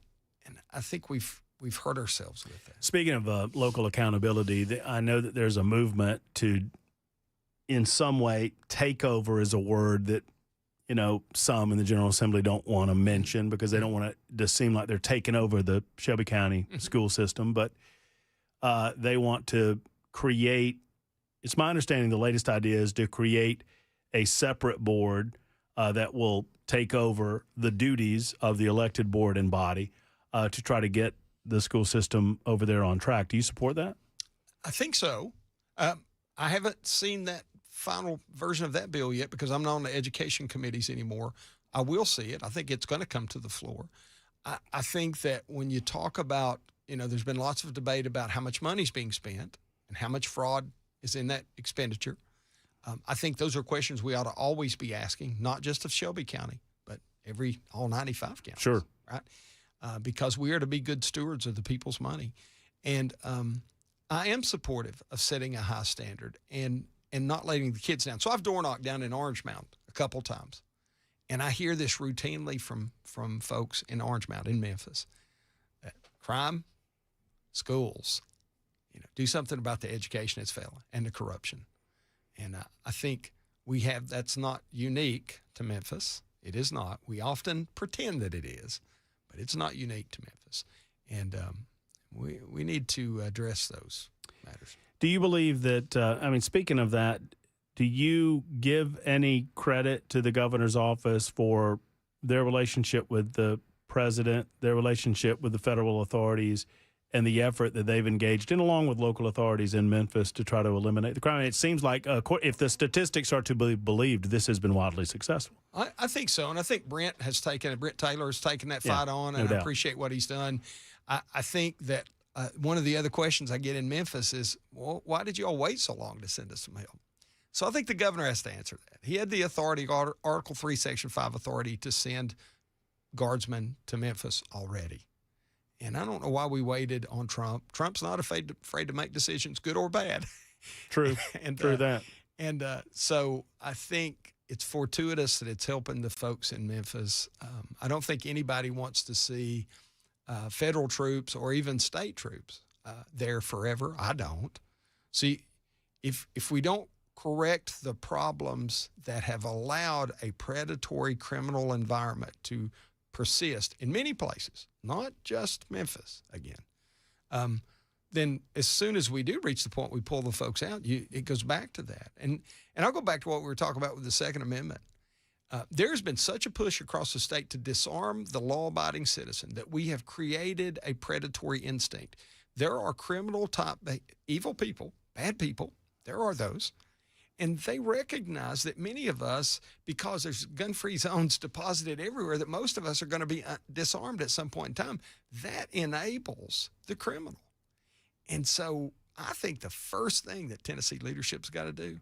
I think we've hurt ourselves with that. Speaking of local accountability, I know that there's a movement to, in some way, take over is a word that, some in the General Assembly don't want to mention because they don't want it to seem like they're taking over the Shelby County school system. But they want to create, it's my understanding the latest idea is to create a separate board that will take over the duties of the elected board and body to try to get the school system over there on track. Do you support that? I think so. I haven't seen that final version of that bill yet because I'm not on the education committees anymore. I will see it. I think it's going to come to the floor. I think that when you talk about, there's been lots of debate about how much money is being spent and how much fraud is in that expenditure. I think those are questions we ought to always be asking, not just of Shelby County, but all 95 counties. Sure. Right? Because we are to be good stewards of the people's money. And I am supportive of setting a high standard and not letting the kids down. So I've door knocked down in Orange Mound a couple times. And I hear this routinely from folks in Orange Mound, in Memphis. Crime, schools, do something about the education that's failing and the corruption. And I think that's not unique to Memphis. It is not. We often pretend that it is, but it's not unique to Memphis. And we need to address those matters. Do you believe that, speaking of that, do you give any credit to the governor's office for their relationship with the president, their relationship with the federal authorities, and the effort that they've engaged in, along with local authorities in Memphis, to try to eliminate the crime? It seems like, if the statistics are to be believed, this has been wildly successful. I think so, and I think Brent Taylor has taken that fight on, and I appreciate what he's done. I think that one of the other questions I get in Memphis is, well, why did you all wait so long to send us some help? So I think the governor has to answer that. He had the authority, Article 3, Section 5 authority to send guardsmen to Memphis already. And I don't know why we waited on Trump. Trump's not afraid to make decisions, good or bad. True. True that. And so I think it's fortuitous that it's helping the folks in Memphis. I don't think anybody wants to see federal troops or even state troops there forever. I don't. See, if we don't correct the problems that have allowed a predatory criminal environment to persist in many places, not just Memphis again, then as soon as we do reach the point we pull the folks out, it goes back to that. And I'll go back to what we were talking about with the Second Amendment. There has been such a push across the state to disarm the law-abiding citizen that we have created a predatory instinct. There are criminal-type evil people, bad people, There are those. And they recognize that many of us, because there's gun-free zones deposited everywhere, that most of us are going to be disarmed at some point in time. That enables the criminal. And so I think the first thing that Tennessee leadership's got to do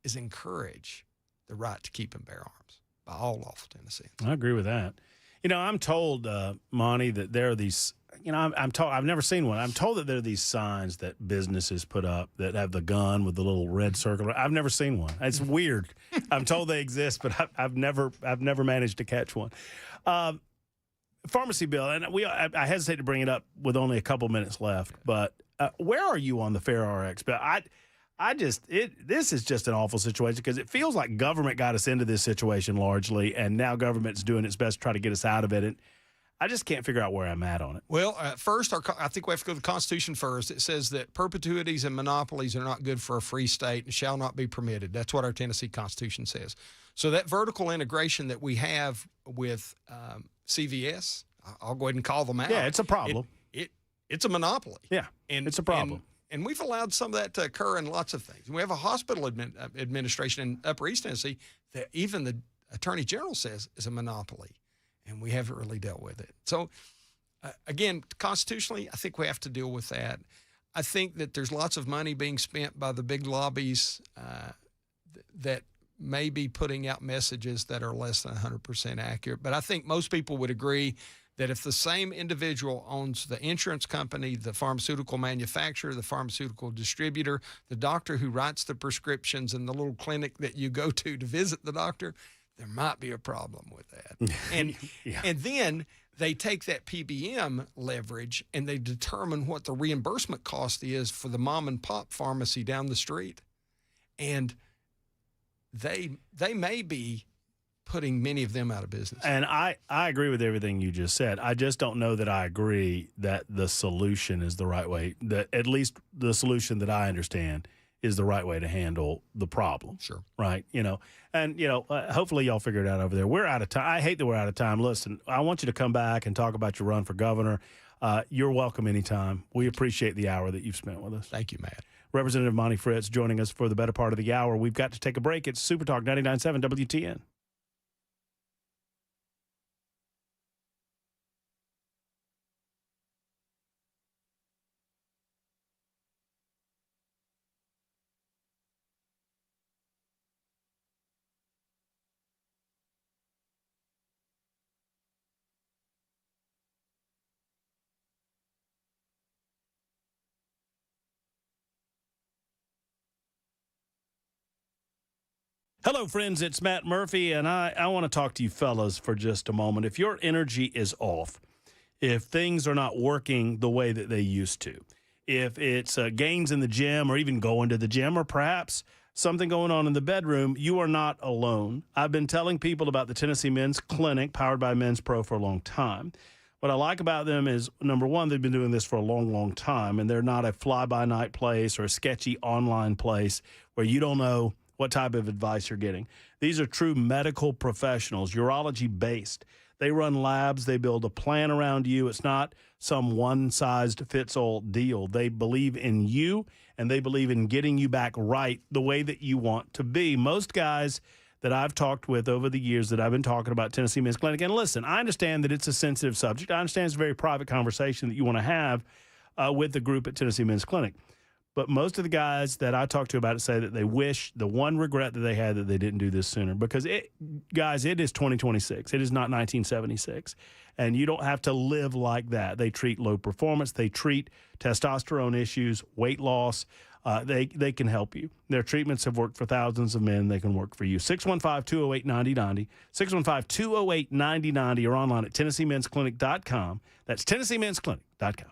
is encourage the right to keep and bear arms by all lawful Tennesseans. I agree with that. I'm told, Monty, that there are these, I'm told, I've never seen one. I'm told that there are these signs that businesses put up that have the gun with the little red circle. I've never seen one. It's weird. I'm told they exist, but I've never managed to catch one. Pharmacy bill, and I hesitate to bring it up with only a couple minutes left, but where are you on the Fair RX bill? This is just an awful situation because it feels like government got us into this situation largely, and now government's doing its best to try to get us out of it. And I just can't figure out where I'm at on it. Well, first, I think we have to go to the Constitution first. It says that perpetuities and monopolies are not good for a free state and shall not be permitted. That's what our Tennessee Constitution says. So that vertical integration that we have with CVS, I'll go ahead and call them out. Yeah, it's a problem. It's a monopoly. Yeah, it's a problem. And we've allowed some of that to occur in lots of things. We have a hospital administration in Upper East Tennessee that even the Attorney General says is a monopoly, and we haven't really dealt with it. So, again, constitutionally, I think we have to deal with that. I think that there's lots of money being spent by the big lobbies that may be putting out messages that are less than 100% accurate. But I think most people would agree that if the same individual owns the insurance company, the pharmaceutical manufacturer, the pharmaceutical distributor, the doctor who writes the prescriptions, and the little clinic that you go to visit the doctor, there might be a problem with that. And and then they take that PBM leverage and they determine what the reimbursement cost is for the mom and pop pharmacy down the street. And they may be putting many of them out of business. And I agree with everything you just said. I just don't know that I agree that the solution is the right way, that at least the solution that I understand is the right way to handle the problem. Sure. Right? Hopefully y'all figure it out over there. We're out of time. I hate that we're out of time. Listen, I want you to come back and talk about your run for governor. You're welcome anytime. We appreciate the hour that you've spent with us. Thank you, Matt. Representative Monty Fritz joining us for the better part of the hour. We've got to take a break. It's Super Talk 99.7 WTN. Hello, friends. It's Matt Murphy, and I want to talk to you fellas for just a moment. If your energy is off, if things are not working the way that they used to, if it's gains in the gym or even going to the gym or perhaps something going on in the bedroom, you are not alone. I've been telling people about the Tennessee Men's Clinic powered by Men's Pro for a long time. What I like about them is, number one, they've been doing this for a long, long time, and they're not a fly-by-night place or a sketchy online place where you don't know what type of advice you're getting. These are true medical professionals, urology-based. They run labs. They build a plan around you. It's not some one-sized-fits-all deal. They believe in you, and they believe in getting you back right the way that you want to be. Most guys that I've talked with over the years that I've been talking about Tennessee Men's Clinic, and listen, I understand that it's a sensitive subject. I understand it's a very private conversation that you want to have with the group at Tennessee Men's Clinic. But most of the guys that I talk to about it say that they wish, the one regret that they had, that they didn't do this sooner. Because, guys, it is 2026. It is not 1976. And you don't have to live like that. They treat low performance. They treat testosterone issues, weight loss. They can help you. Their treatments have worked for thousands of men. They can work for you. 615-208-9090. 615-208-9090 or online at TennesseeMen'sClinic.com. That's TennesseeMen'sClinic.com.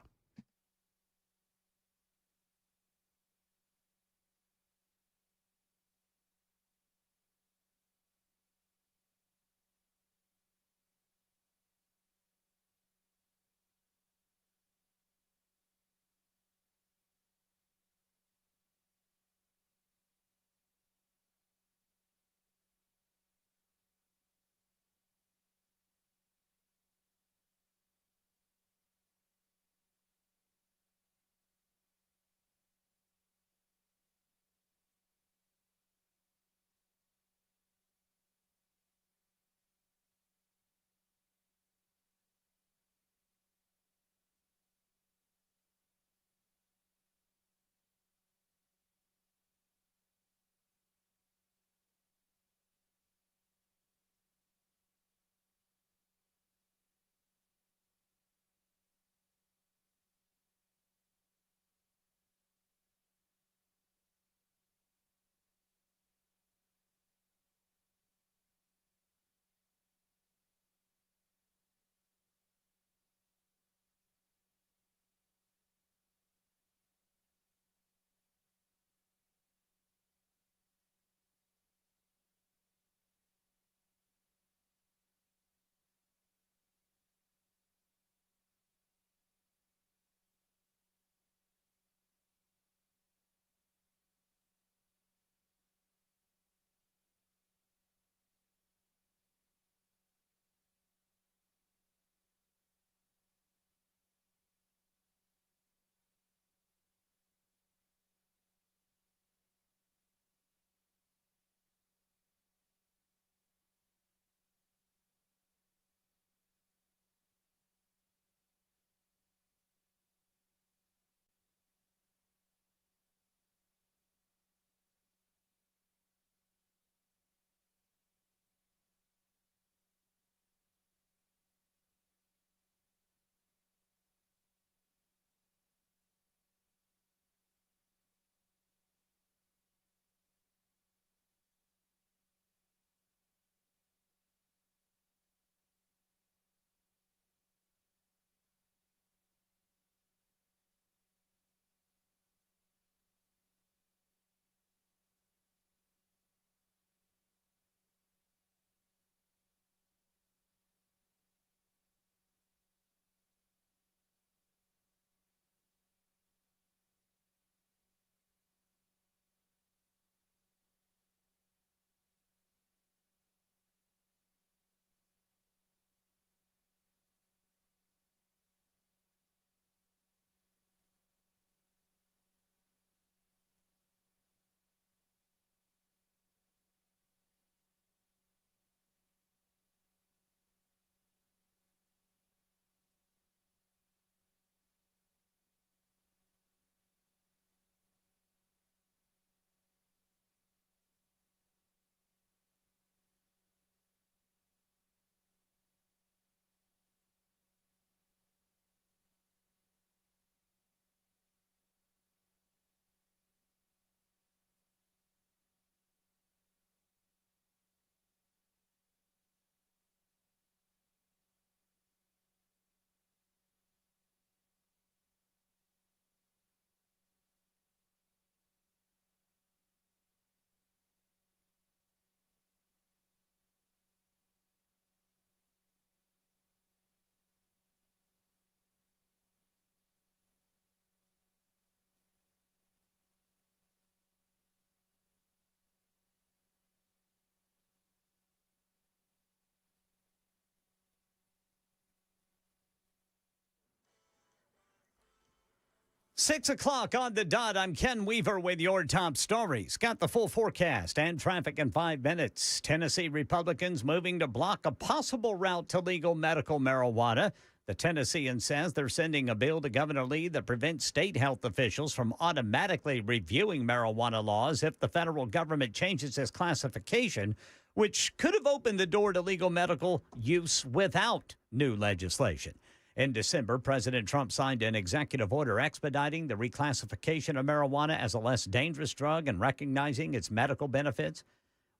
6 o'clock on the dot. I'm Ken Weaver with your top stories. Got the full forecast and traffic in 5 minutes. Tennessee Republicans moving to block a possible route to legal medical marijuana. The Tennessean says they're sending a bill to Governor Lee that prevents state health officials from automatically reviewing marijuana laws if the federal government changes its classification, which could have opened the door to legal medical use without new legislation. In December, President Trump signed an executive order expediting the reclassification of marijuana as a less dangerous drug and recognizing its medical benefits.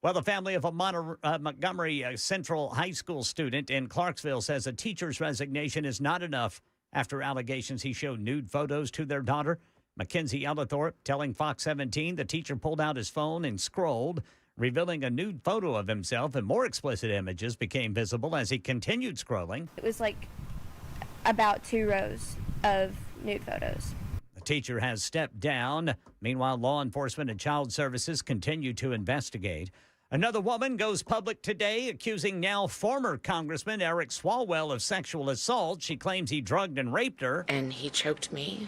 Well, the family of a Montgomery Central High School student in Clarksville says a teacher's resignation is not enough after allegations he showed nude photos to their daughter. Mackenzie Ellithorpe telling Fox 17 the teacher pulled out his phone and scrolled, revealing a nude photo of himself, and more explicit images became visible as he continued scrolling. It was like about 2 rows of nude photos. The teacher has stepped down. Meanwhile, law enforcement and child services continue to investigate. Another woman goes public today accusing now former Congressman Eric Swalwell of sexual assault. She claims he drugged and raped her. And he choked me.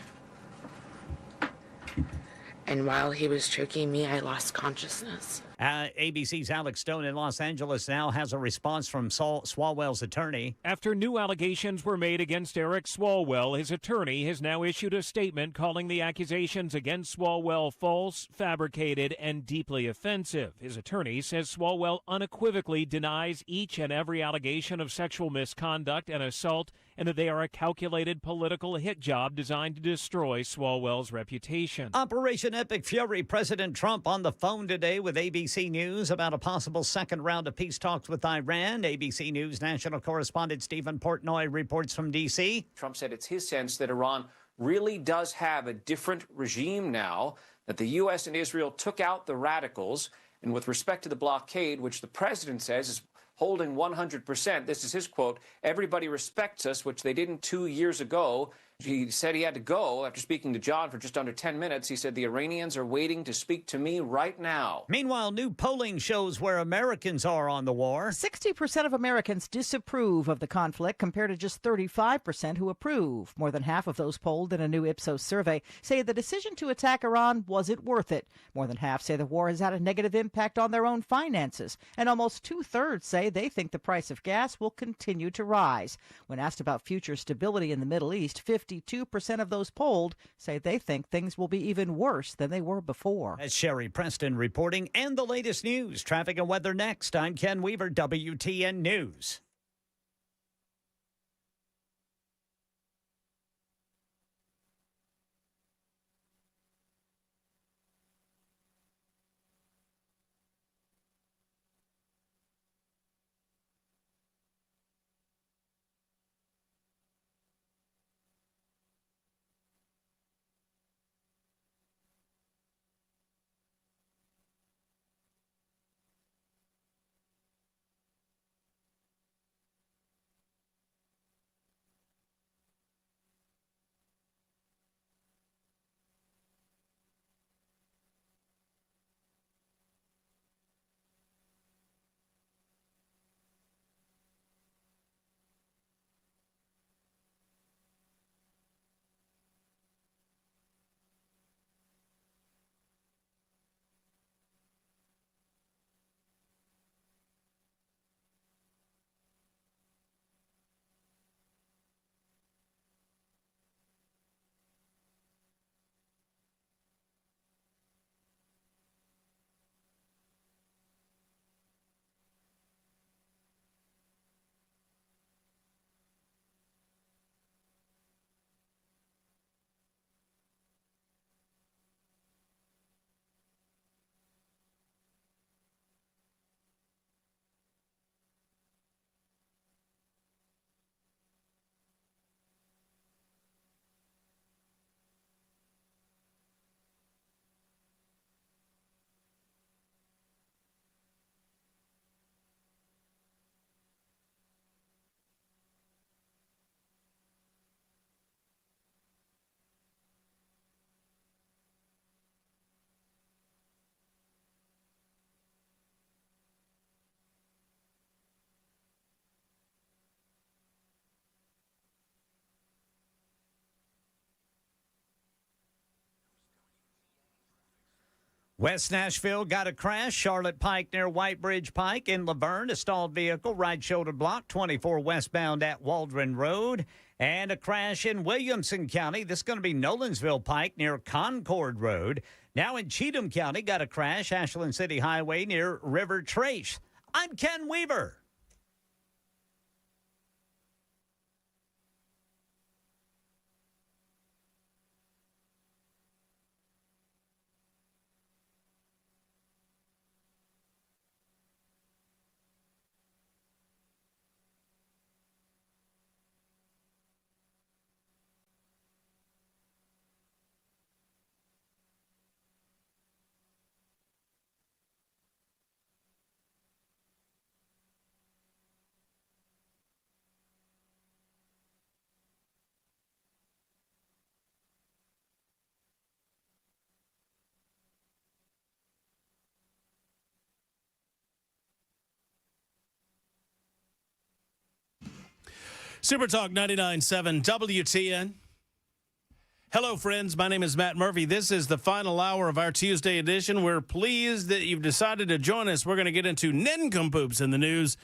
And while he was choking me, I lost consciousness. ABC's Alex Stone in Los Angeles now has a response from Swalwell's attorney. After new allegations were made against Eric Swalwell, his attorney has now issued a statement calling the accusations against Swalwell false, fabricated, and deeply offensive. His attorney says Swalwell unequivocally denies each and every allegation of sexual misconduct and assault, and that they are a calculated political hit job designed to destroy Swalwell's reputation. Operation Epic Fury. President Trump on the phone today with ABC News about a possible second round of peace talks with Iran. ABC News national correspondent Stephen Portnoy reports from D.C. Trump said it's his sense that Iran really does have a different regime now, that the U.S. and Israel took out the radicals. And with respect to the blockade, which the president says is holding 100%, this is his quote, "Everybody respects us," which they didn't 2 years ago. He said he had to go after speaking to John for just under 10 minutes. He said, "The Iranians are waiting to speak to me right now." Meanwhile, new polling shows where Americans are on the war. 60% of Americans disapprove of the conflict compared to just 35% who approve. More than half of those polled in a new Ipsos survey say the decision to attack Iran wasn't worth it. More than half say the war has had a negative impact on their own finances. And almost 2/3 say they think the price of gas will continue to rise. When asked about future stability in the Middle East, 52% of those polled say they think things will be even worse than they were before. That's Sherry Preston reporting, and the latest news, traffic and weather next. I'm Ken Weaver, WTN News. West Nashville got a crash. Charlotte Pike near White Bridge Pike. In Laverne, a stalled vehicle, right shoulder block, 24 westbound at Waldron Road. And a crash in Williamson County. This is going to be Nolensville Pike near Concord Road. Now in Cheatham County, got a crash. Ashland City Highway near River Trace. I'm Ken Weaver. Super Talk 99.7 WTN. Hello, friends. My name is Matt Murphy. This is the final hour of our Tuesday edition. We're pleased that you've decided to join us. We're going to get into nincompoops in the news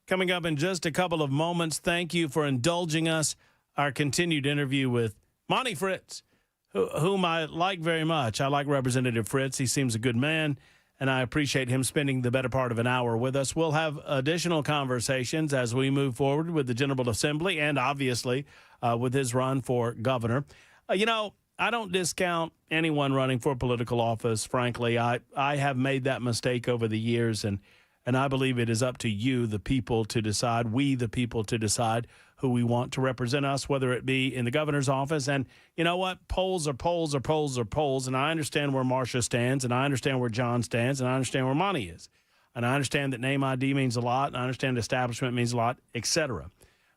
coming up in just a couple of moments. Thank you for indulging us. Our continued interview with Monty Fritz, whom I like very much. I like Representative Fritz. He seems a good man, and I appreciate him spending the better part of an hour with us. We'll have additional conversations as we move forward with the General Assembly and, obviously, with his run for governor. I don't discount anyone running for political office, frankly. I have made that mistake over the years, and I believe it is up to you, the people, to decide, we, the people, to decide who we want to represent us, whether it be in the governor's office. And you know what? Polls are polls are polls are polls. And I understand where Marcia stands, and I understand where John stands, and I understand where Monty is. And I understand that name ID means a lot, and I understand establishment means a lot, etc.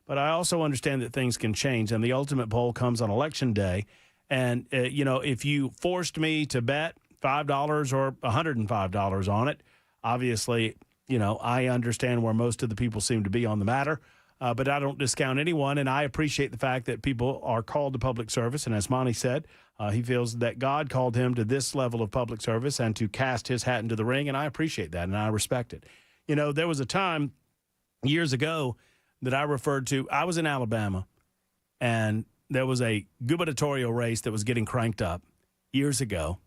But I also understand that things can change, and the ultimate poll comes on Election Day. And, if you forced me to bet $5 or $105 on it, obviously, I understand where most of the people seem to be on the matter. But I don't discount anyone, and I appreciate the fact that people are called to public service. And as Monty said, he feels that God called him to this level of public service and to cast his hat into the ring, and I appreciate that, and I respect it. There was a time years ago that I referred to. I was in Alabama, and there was a gubernatorial race that was getting cranked up years ago,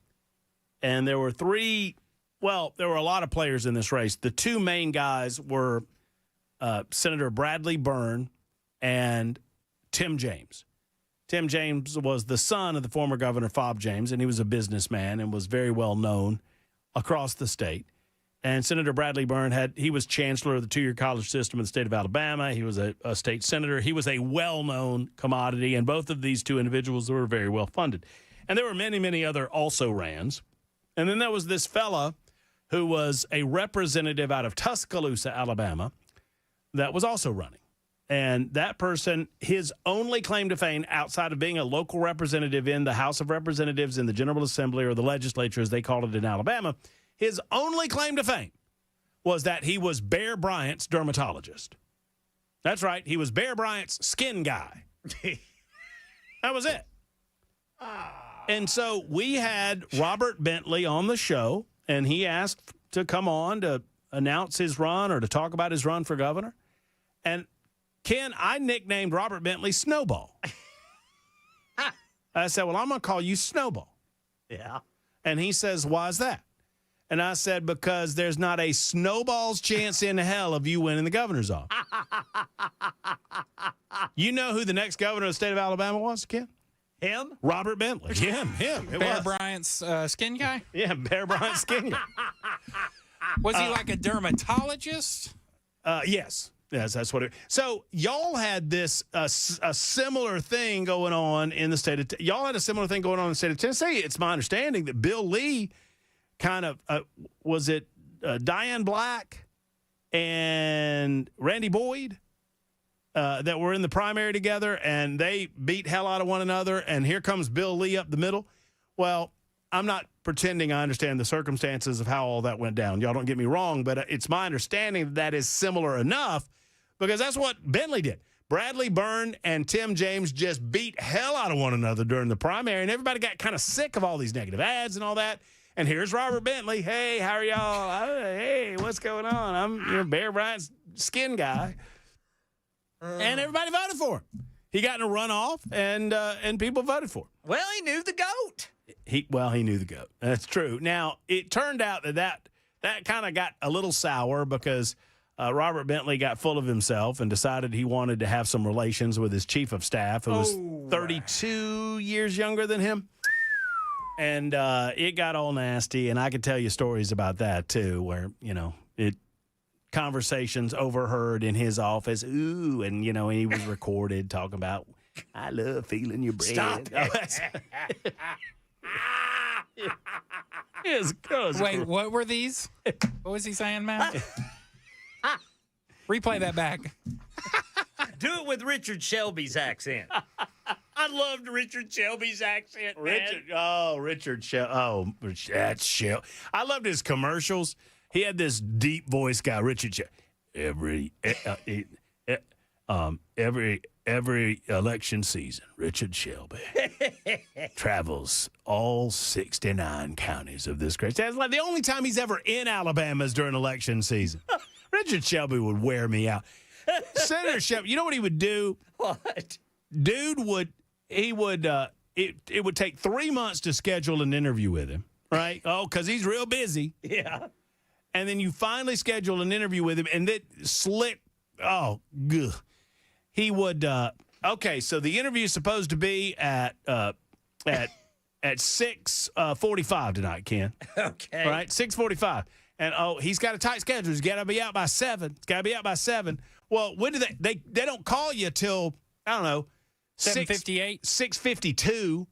and there were there were a lot of players in this race. The two main guys were Senator Bradley Byrne and Tim James. Tim James was the son of the former Governor Fob James, and he was a businessman and was very well known across the state. And Senator Bradley Byrne he was chancellor of the two-year college system in the state of Alabama. He was a state senator. He was a well-known commodity, and both of these two individuals were very well funded. And there were many, many other also-rans. And then there was this fella who was a representative out of Tuscaloosa, Alabama, that was also running. And that person, his only claim to fame outside of being a local representative in the House of Representatives in the General Assembly, or the legislature as they called it in Alabama, his only claim to fame was that he was Bear Bryant's dermatologist. That's right. He was Bear Bryant's skin guy. That was it. And so we had Robert Bentley on the show, and he asked to come on to announce his run or to talk about his run for governor. And, Ken, I nicknamed Robert Bentley Snowball. I said, well, I'm going to call you Snowball. Yeah. And he says, why is that? And I said, because there's not a snowball's chance in hell of you winning the governor's office. You know who the next governor of the state of Alabama was, Ken? Him? Robert Bentley. Him. Bear Bryant's skin guy? Yeah, Bear Bryant's skin guy. Was he like a dermatologist? Yes. Yes, that's what it. So y'all had this a similar thing going on in the state of y'all had a similar thing going on in the state of Tennessee. It's my understanding that Bill Lee kind of was it Diane Black and Randy Boyd that were in the primary together, and they beat hell out of one another. And here comes Bill Lee up the middle. Well, I'm not pretending I understand the circumstances of how all that went down. Y'all don't get me wrong, but it's my understanding that is similar enough because that's what Bentley did. Bradley Byrne and Tim James just beat hell out of one another during the primary, and everybody got kind of sick of all these negative ads and all that. And here's Robert Bentley. Hey, how are y'all? Hey, what's going on? I'm Bear Bryant's skin guy. And everybody voted for him. He got in a runoff, and people voted for him. Well, he knew the GOAT. He knew the GOAT. That's true. Now, it turned out that kind of got a little sour because Robert Bentley got full of himself and decided he wanted to have some relations with his chief of staff, who was 32 years younger than him. And it got all nasty, and I could tell you stories about that, too, where, conversations overheard in his office. Ooh, and, he was recorded talking about, I love feeling your breath. Stop it. Wait, what were these? What was he saying, Matt? Replay that back. Do it with Richard Shelby's accent. I loved Richard Shelby's accent, man. Richard Shelby. Oh, that's Shelby. I loved his commercials. He had this deep voice guy, Richard Shelby. Every election season, Richard Shelby travels all 69 counties of this great state. It's like the only time he's ever in Alabama is during election season. Richard Shelby would wear me out. Senator Shelby, you know what he would do? What? Dude it would take 3 months to schedule an interview with him, right? Oh, because he's real busy. Yeah. And then you finally schedule an interview with him, and that slick, he would, okay, so the interview is supposed to be at 6:45 tonight, Ken. Okay. All right, 6:45. And, he's got a tight schedule. He's got to be out by 7. It's got to be out by 7. Well, when do they don't call you till, I don't know, 7:58? 6:52.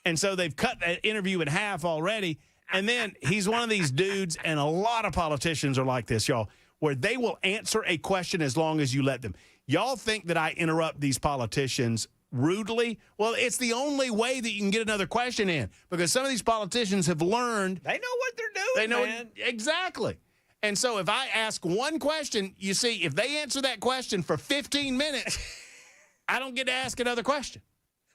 And so they've cut that interview in half already. And then he's one of these dudes, and a lot of politicians are like this, y'all, where they will answer a question as long as you let them. Y'all think that I interrupt these politicians rudely? Well, it's the only way that you can get another question in, because some of these politicians have learned. They know what they're doing, They know man. Exactly. And so if I ask one question, you see, if they answer that question for 15 minutes, I don't get to ask another question.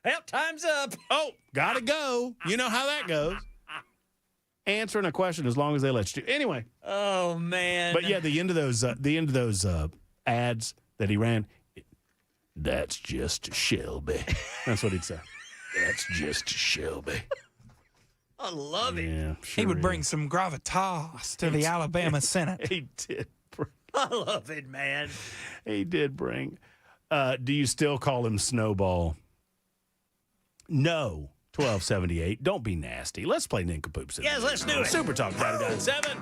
Well, time's up. Oh, gotta go. You know how that goes. Answering a question as long as they let you do. Anyway. Oh, man. But yeah, the end of those ads that he ran, that's just Shelby. That's what he'd say. That's just Shelby. I love it. Yeah, sure He would bring some gravitas to the Alabama Senate. He did. I love it, man. He did bring. Do you still call him Snowball? No. 1278. Don't be nasty. Let's play Nincompoops. Yes, let's do it. Super Talk 99.7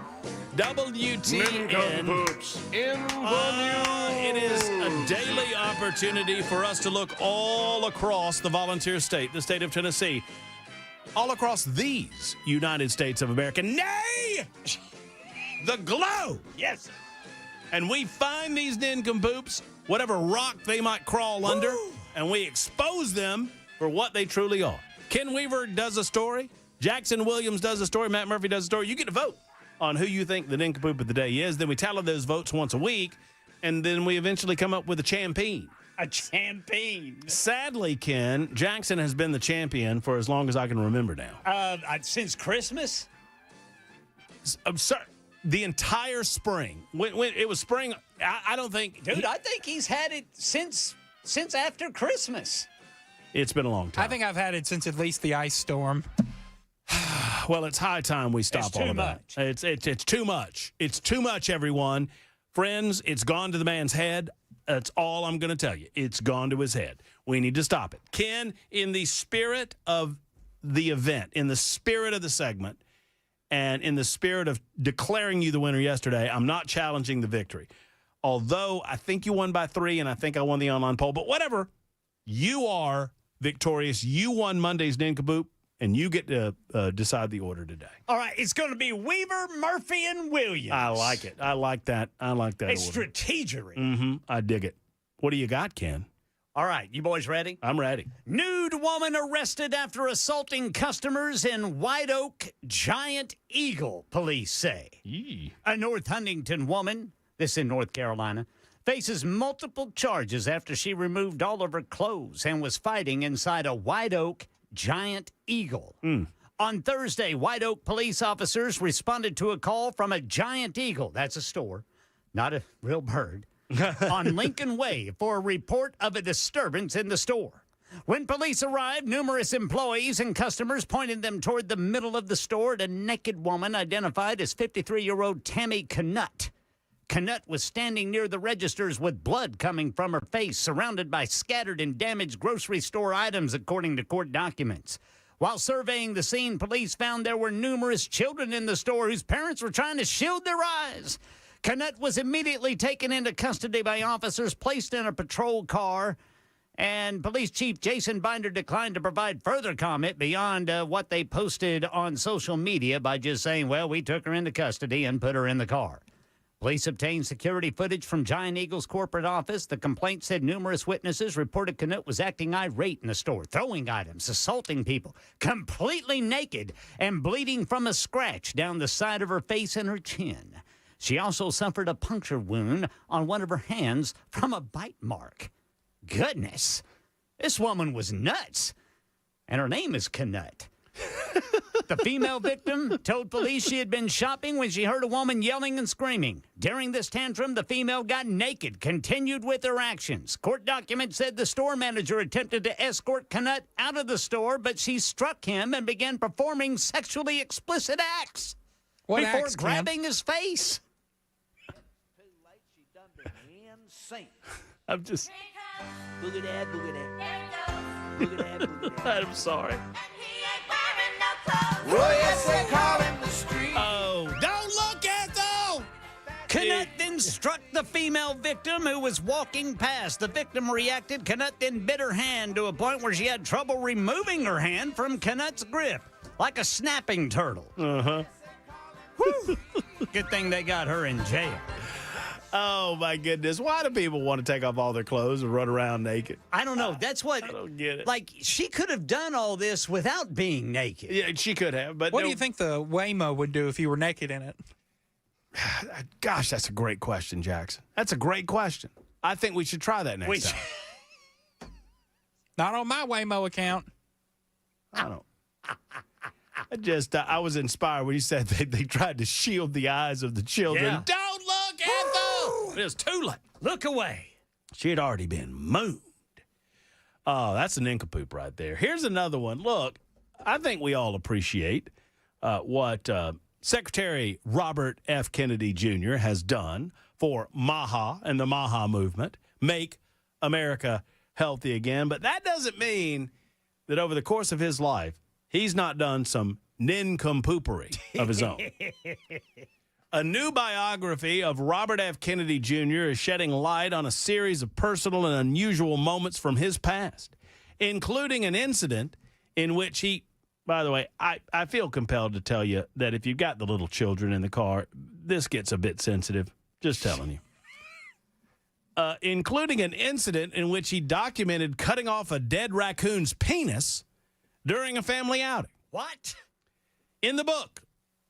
WTN. Nincompoops in the It is a daily opportunity for us to look all across the volunteer state, the state of Tennessee, all across these United States of America. Nay! The globe! Yes. And we find these nincompoops, whatever rock they might crawl under, and we expose them for what they truly are. Ken Weaver does a story. Jackson Williams does a story. Matt Murphy does a story. You get to vote on who you think the nincompoop of the day is. Then we tally those votes once a week, and then we eventually come up with a champion. A champion. Sadly, Ken, Jackson has been the champion for as long as I can remember now. Since Christmas? I'm sorry. The entire spring. When it was spring, I don't think... Dude, I think he's had it since after Christmas. It's been a long time. I think I've had it since at least the ice storm. Well, it's high time we stop all of that. It's too much. It's too much, everyone. Friends, it's gone to the man's head. That's all I'm going to tell you. It's gone to his head. We need to stop it. Ken, in the spirit of the event, in the spirit of the segment, and in the spirit of declaring you the winner yesterday, I'm not challenging the victory. Although I think you won by 3, and I think I won the online poll. But whatever, you are victorious. You won Monday's Nincompoop, and you get to decide the order today. All right, it's going to be Weaver, Murphy, and Williams. I like it. I like that. I like that It's order. strategery. Mm-hmm. I dig it. What do you got, Ken? All right, you boys ready? I'm ready. Nude woman arrested after assaulting customers in White Oak Giant Eagle, police say. Yee. A North Huntington woman, this in North Carolina, faces multiple charges after she removed all of her clothes and was fighting inside a White Oak Giant Eagle. On Thursday, White Oak police officers responded to a call from a giant eagle. That's a store, not a real bird. On Lincoln Way for a report of a disturbance in the store. When police arrived, numerous employees and customers pointed them toward the middle of the store at a naked woman identified as 53-year-old Tammy Knut. Knut was standing near the registers with blood coming from her face, surrounded by scattered and damaged grocery store items, according to court documents. While surveying the scene, police found there were numerous children in the store whose parents were trying to shield their eyes. Knut was immediately taken into custody by officers, placed in a patrol car, and Police Chief Jason Binder declined to provide further comment beyond what they posted on social media by just saying, well, we took her into custody and put her in the car. Police obtained security footage from Giant Eagle's corporate office. The complaint said numerous witnesses reported Knut was acting irate in the store, throwing items, assaulting people, completely naked and bleeding from a scratch down the side of her face and her chin. She also suffered a puncture wound on one of her hands from a bite mark. Goodness, this woman was nuts, and her name is Knut. The female victim told police she had been shopping when she heard a woman yelling and screaming. During this tantrum, the female got naked, continued with her actions. Court documents said the store manager attempted to escort Knut out of the store, but she struck him and began performing sexually explicit acts before acts, grabbing his face. I'm just... Look at that, look at that. Look at that, look at that. I'm sorry. Oh, yes, they call him the street. Oh, don't look at though. Knut then struck the female victim who was walking past. The victim reacted. Knut then bit her hand to a point where she had trouble removing her hand from Knut's grip, like a snapping turtle. Uh-huh. Good thing they got her in jail. Oh, my goodness. Why do people want to take off all their clothes and run around naked? I don't know. That's what... I don't get it. Like, she could have done all this without being naked. Yeah, she could have. But What do you think the Waymo would do if you were naked in it? Gosh, that's a great question, Jackson. That's a great question. I think we should try that next time. Not on my Waymo account. I don't. I was inspired when you said they tried to shield the eyes of the children. Yeah. Don't look at them! It was too late. Look away. She had already been mooned. Oh, that's an nincompoop right there. Here's another one. Look, I think we all appreciate what Secretary Robert F. Kennedy Jr. has done for MAHA and the MAHA movement, Make America Healthy Again. But that doesn't mean that over the course of his life, he's not done some nincompoopery of his own. A new biography of Robert F. Kennedy Jr. is shedding light on a series of personal and unusual moments from his past, including an incident in which he, by the way, I feel compelled to tell you that if you've got the little children in the car, this gets a bit sensitive. Just telling you. Including an incident in which he documented cutting off a dead raccoon's penis during a family outing. What? In the book,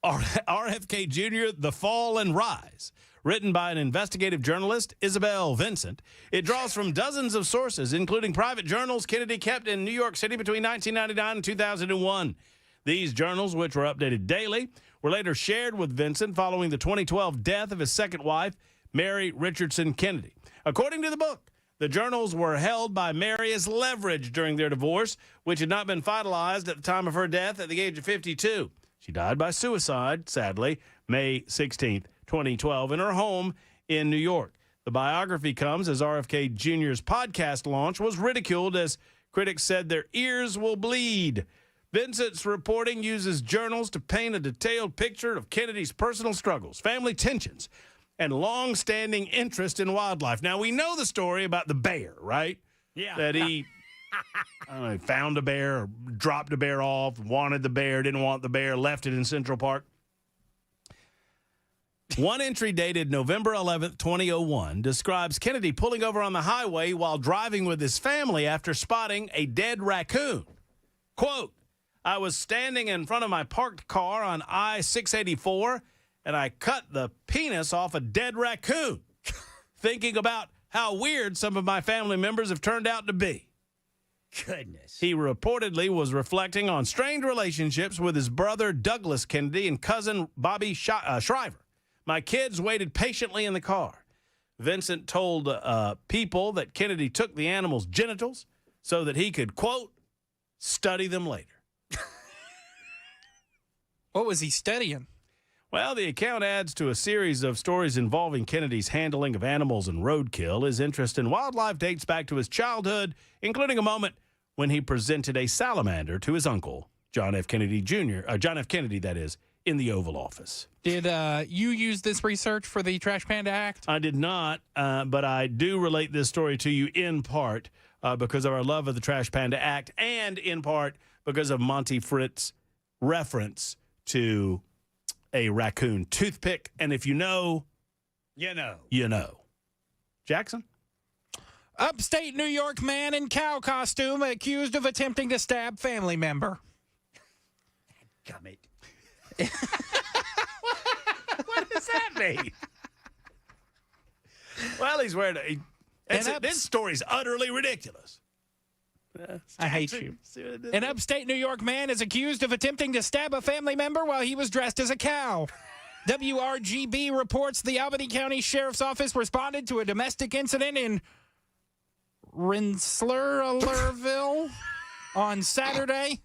RFK Jr., The Fall and Rise, written by an investigative journalist, Isabel Vincent, it draws from dozens of sources, including private journals Kennedy kept in New York City between 1999 and 2001. These journals, which were updated daily, were later shared with Vincent following the 2012 death of his second wife, Mary Richardson Kennedy. According to the book, the journals were held by Mary as leverage during their divorce, which had not been finalized at the time of her death at the age of 52. She died by suicide, sadly, May 16th, 2012, in her home in New York. The biography comes as RFK Jr.'s podcast launch was ridiculed as critics said their ears will bleed. Vincent's reporting uses journals to paint a detailed picture of Kennedy's personal struggles, family tensions, and long-standing interest in wildlife. Now, we know the story about the bear, right? Yeah. That he I don't know, found a bear or dropped a bear off, wanted the bear, didn't want the bear, left it in Central Park. One entry dated November 11th, 2001, describes Kennedy pulling over on the highway while driving with his family after spotting a dead raccoon. Quote, I was standing in front of my parked car on I-684, and I cut the penis off a dead raccoon, thinking about how weird some of my family members have turned out to be. goodness. He reportedly was reflecting on strained relationships with his brother Douglas Kennedy and cousin Bobby Shriver. My kids waited patiently in the car. Vincent told people that Kennedy took the animals' genitals so that he could, quote, study them later. What was he studying? Well, the account adds to a series of stories involving Kennedy's handling of animals and roadkill. His interest in wildlife dates back to his childhood, including a moment when he presented a salamander to his uncle, John F. Kennedy Jr., John F. Kennedy, that is, in the Oval Office. Did you use this research for the Trash Panda Act? I did not, but I do relate this story to you in part because of our love of the Trash Panda Act and in part because of Monty Fritz reference to a raccoon toothpick. And if you know, you know. You know. Jackson? Upstate New York man in cow costume accused of attempting to stab family member. Gummit. What does that mean? Well, he's wearing this story's utterly ridiculous. I hate you. An upstate New York man is accused of attempting to stab a family member while he was dressed as a cow. WRGB reports the Albany County Sheriff's Office responded to a domestic incident in Rensselaersville on Saturday.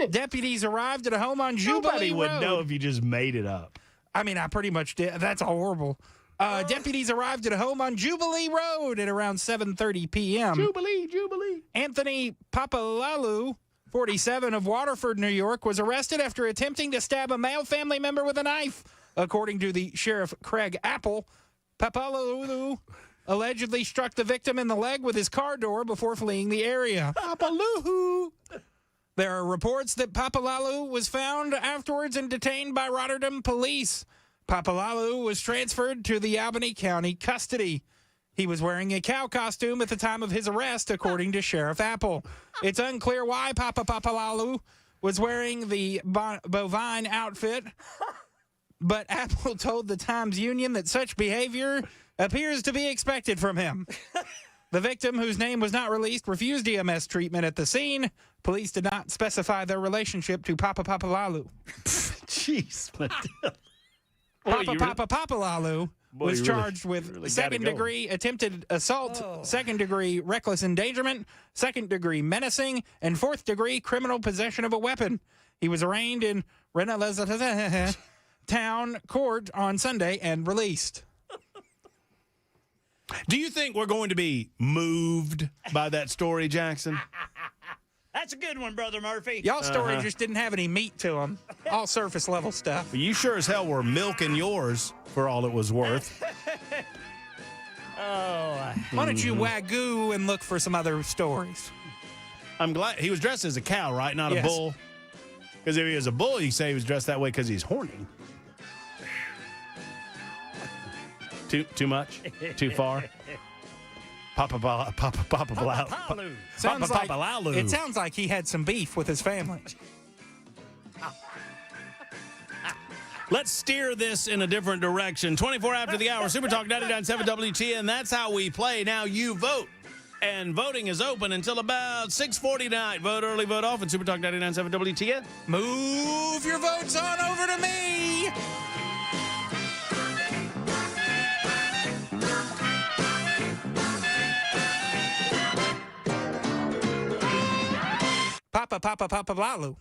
Deputies arrived at a home on Jubilee Nobody would Road. know if you just made it up. I mean, I pretty much did. That's horrible. Deputies arrived at a home on Jubilee Road at around 7:30 p.m. Jubilee. Anthony Papalalu, 47, of Waterford, New York, was arrested after attempting to stab a male family member with a knife. According to the Sheriff Craig Apple, Papalalu allegedly struck the victim in the leg with his car door before fleeing the area. Papaluhu. There are reports that Papalalu was found afterwards and detained by Rotterdam police. Papalalu was transferred to the Albany County custody. He was wearing a cow costume at the time of his arrest, according to Sheriff Apple. It's unclear why Papalalu was wearing the bovine outfit, but Apple told the Times-Union that such behavior appears to be expected from him. The victim, whose name was not released, refused EMS treatment at the scene. Police did not specify their relationship to Papalalu. Jeez, Papalalu was charged with second-degree attempted assault, second-degree reckless endangerment, second-degree menacing, and fourth-degree criminal possession of a weapon. He was arraigned in Rensselaersville Town Court on Sunday and released. Do you think we're going to be moved by that story, Jackson? That's a good one, Brother Murphy. Y'all's story just didn't have any meat to them. All surface level stuff. Well, you sure as hell were milking yours for all it was worth. Why don't you wagoo and look for some other stories? I'm glad he was dressed as a cow, right? Not a bull. Because if he was a bull, you say he was dressed that way because he's horny. Too much? Too far? Papalalu. It sounds like he had some beef with his family. Let's steer this in a different direction. 24 after the hour, Super Talk 99.7 WTN. That's how we play. Now you vote. And voting is open until about 6:40 tonight. Vote early, vote often. Super Talk 99.7 WTN. Move your votes on over to me. Papalalu.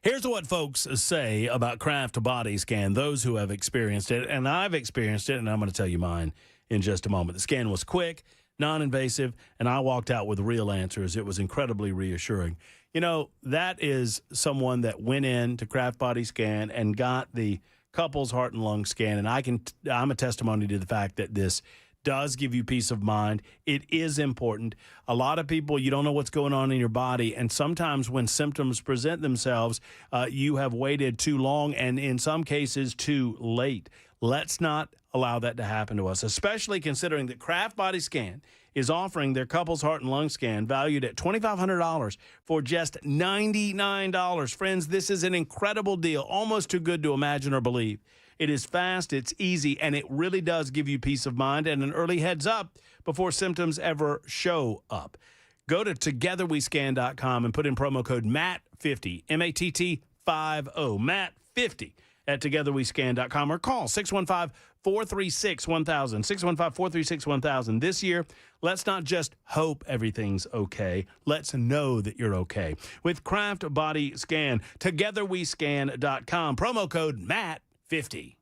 Here's what folks say about Kraft Body Scan, those who have experienced it, and I've experienced it, and I'm going to tell you mine in just a moment. The scan was quick, non-invasive, and I walked out with real answers. It was incredibly reassuring. You know, that is someone that went in to Kraft Body Scan and got the couple's heart and lung scan, and I'm a testimony to the fact that this does give you peace of mind. It is important. A lot of people, you don't know what's going on in your body, and sometimes when symptoms present themselves, you have waited too long and in some cases too late. Let's not allow that to happen to us, especially considering that Kraft Body Scan is offering their couple's heart and lung scan valued at $2,500 for just $99. Friends, this is an incredible deal, almost too good to imagine or believe. It is fast, it's easy, and it really does give you peace of mind and an early heads up before symptoms ever show up. Go to togetherwescan.com and put in promo code MATT50, MATT50, MATT50 at togetherwescan.com or call 615-436-1000, 615-436-1000. This year, let's not just hope everything's okay. Let's know that you're okay. With Kraft Body Scan, togetherwescan.com, promo code MATT50.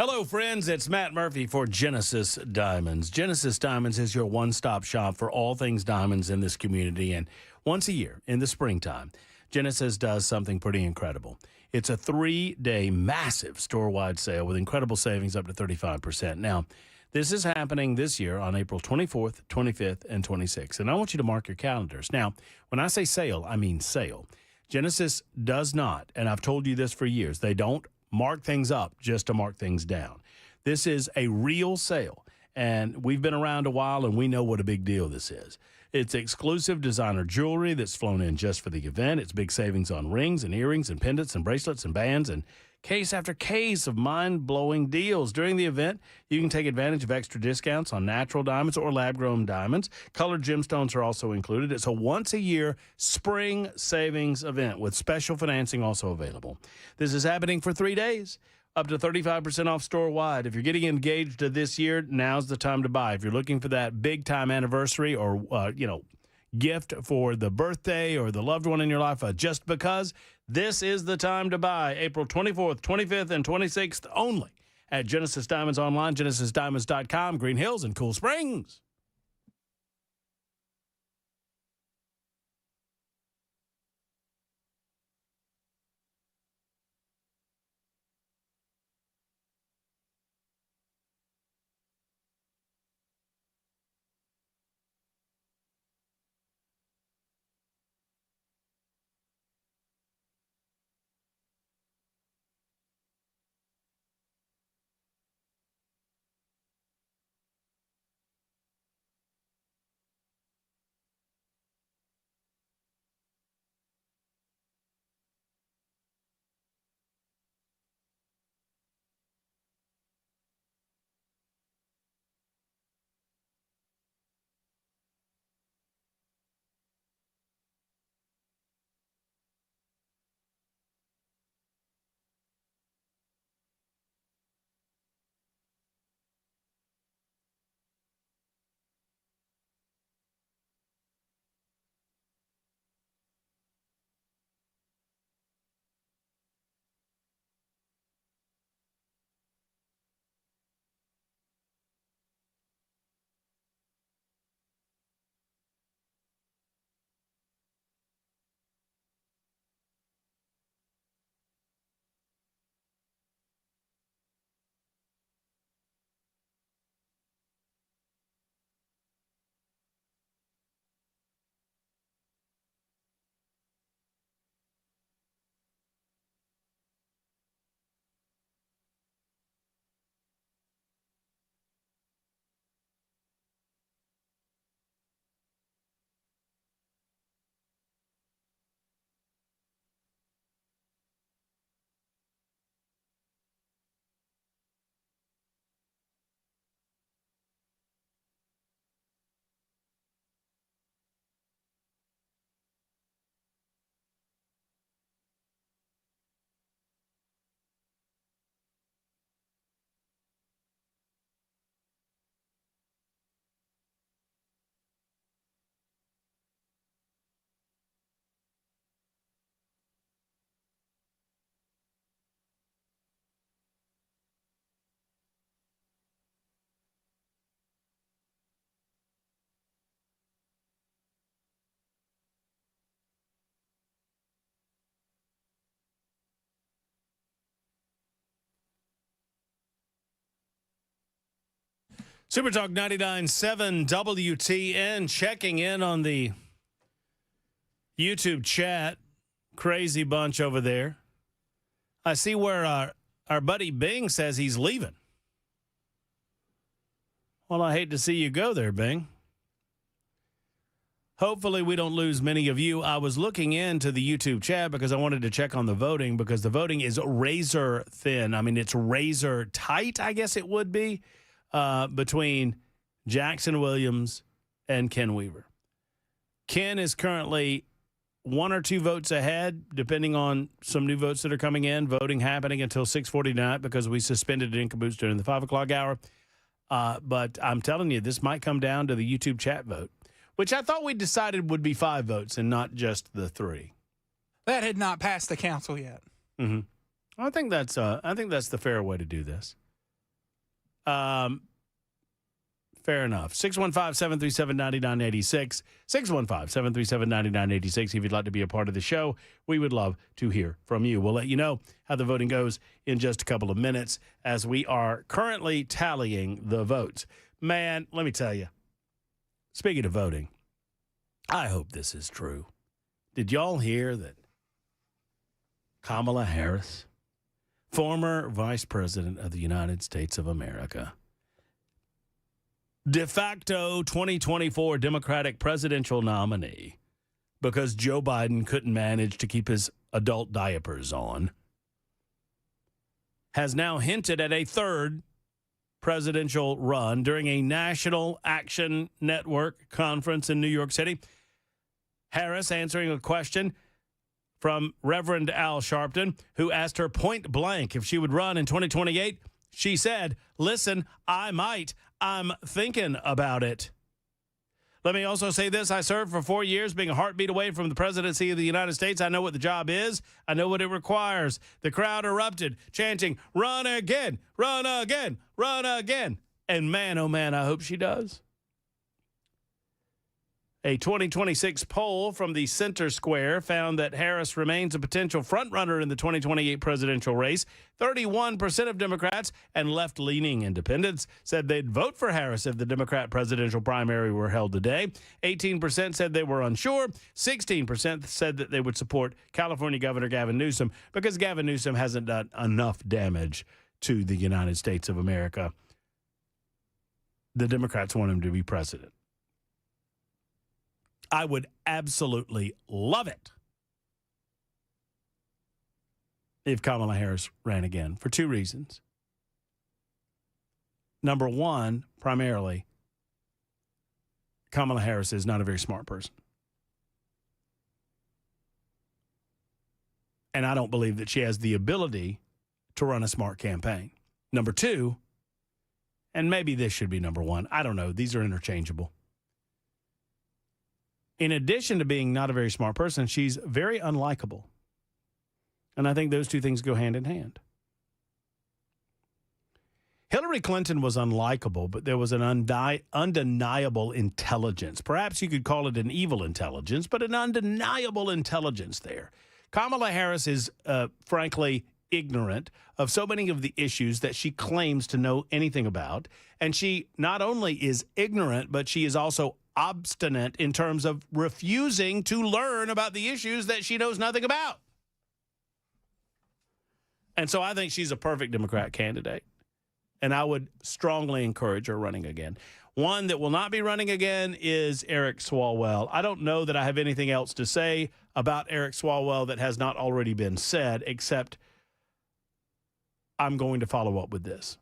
Hello, friends. It's Matt Murphy for Genesis Diamonds. Genesis Diamonds is your one-stop shop for all things diamonds in this community. And once a year, in the springtime, Genesis does something pretty incredible. It's a 3-day massive store-wide sale with incredible savings up to 35%. Now, this is happening this year on April 24th, 25th, and 26th. And I want you to mark your calendars. Now, when I say sale, I mean sale. Genesis does not, and I've told you this for years, they don't mark things up just to mark things down. This is a real sale, and we've been around a while, and we know what a big deal this is. It's exclusive designer jewelry that's flown in just for the event. It's big savings on rings and earrings and pendants and bracelets and bands and case after case of mind-blowing deals. During the event, you can take advantage of extra discounts on natural diamonds or lab-grown diamonds. Colored gemstones are also included. It's a once-a-year spring savings event with special financing also available. This is happening for 3 days, up to 35% off store-wide. If you're getting engaged this year, now's the time to buy. If you're looking for that big-time anniversary or, gift for the birthday or the loved one in your life, just because, this is the time to buy. April 24th, 25th, and 26th only at Genesis Diamonds online, genesisdiamonds.com, Green Hills, and Cool Springs. Super Talk 99.7 WTN checking in on the YouTube chat. Crazy bunch over there. I see where our buddy Bing says he's leaving. Well, I hate to see you go there, Bing. Hopefully we don't lose many of you. I was looking into the YouTube chat because I wanted to check on the voting because the voting is razor thin. I mean, it's razor tight, I guess it would be. Between Jackson Williams and Ken Weaver. Ken is currently 1 or 2 votes ahead, depending on some new votes that are coming in. Voting happening until 6:40 tonight because we suspended it in caboose during the 5 o'clock hour. But I'm telling you, this might come down to the YouTube chat vote, which I thought we decided would be 5 votes and not just the 3. That had not passed the council yet. Mm-hmm. I think that's the fair way to do this. Fair enough. 615-737-9986. 615-737-9986. If you'd like to be a part of the show, we would love to hear from you. We'll let you know how the voting goes in just a couple of minutes as we are currently tallying the votes. Man, let me tell you, speaking of voting, I hope this is true. Did y'all hear that Kamala Harris, former Vice President of the United States of America, de facto 2024 Democratic presidential nominee, because Joe Biden couldn't manage to keep his adult diapers on, has now hinted at a third presidential run during a National Action Network conference in New York City. Harris answering a question from Reverend Al Sharpton, who asked her point blank if she would run in 2028. She said, "Listen, I might. I'm thinking about it." Let me also say this. I served for 4 years being a heartbeat away from the presidency of the United States. I know what the job is. I know what it requires. The crowd erupted, chanting, "Run again, run again, run again." And man, oh man, I hope she does. A 2026 poll from the Center Square found that Harris remains a potential frontrunner in the 2028 presidential race. 31% of Democrats and left-leaning independents said they'd vote for Harris if the Democrat presidential primary were held today. 18% said they were unsure. 16% said that they would support California Governor Gavin Newsom because Gavin Newsom hasn't done enough damage to the United States of America. The Democrats want him to be president. I would absolutely love it if Kamala Harris ran again for two reasons. Number one, primarily, Kamala Harris is not a very smart person. And I don't believe that she has the ability to run a smart campaign. Number two, and maybe this should be number one, I don't know, these are interchangeable. In addition to being not a very smart person, she's very unlikable. And I think those two things go hand in hand. Hillary Clinton was unlikable, but there was an undeniable intelligence. Perhaps you could call it an evil intelligence, but an undeniable intelligence there. Kamala Harris is, frankly, ignorant of so many of the issues that she claims to know anything about. And she not only is ignorant, but she is also obstinate in terms of refusing to learn about the issues that she knows nothing about. And so I think she's a perfect Democrat candidate. And I would strongly encourage her running again. One that will not be running again is Eric Swalwell. I don't know that I have anything else to say about Eric Swalwell that has not already been said, except I'm going to follow up with this.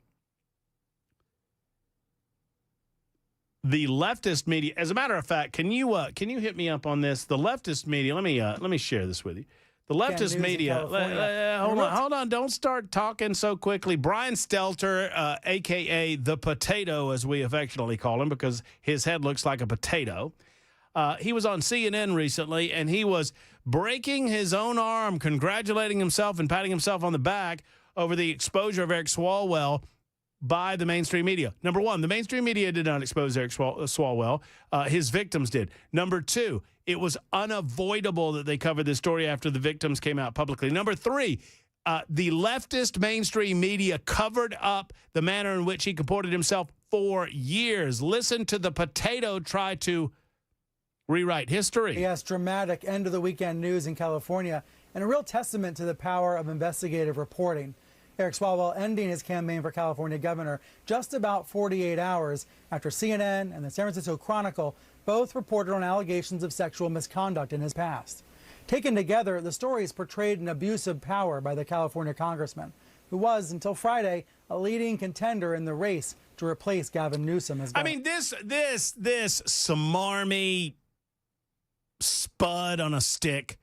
The leftist media, as a matter of fact, can you hit me up on this? The leftist media, let me share this with you. The leftist media, hold on, don't start talking so quickly. Brian Stelter, a.k.a. the Potato, as we affectionately call him, because his head looks like a potato. He was on CNN recently, and he was breaking his own arm, congratulating himself and patting himself on the back over the exposure of Eric Swalwell by the mainstream media. Number one, the mainstream media did not expose Eric Swalwell. His victims did. Number two, it was unavoidable that they covered this story after the victims came out publicly. Number three, the leftist mainstream media covered up the manner in which he comported himself for years. Listen to the Potato try to rewrite history. Yes, dramatic end of the weekend news in California, and a real testament to the power of investigative reporting. Eric Swalwell ending his campaign for California governor just about 48 hours after CNN and the San Francisco Chronicle both reported on allegations of sexual misconduct in his past. Taken together, the stories portrayed an abuse of power by the California congressman, who was, until Friday, a leading contender in the race to replace Gavin Newsom as governor. I mean, this smarmy spud on a stick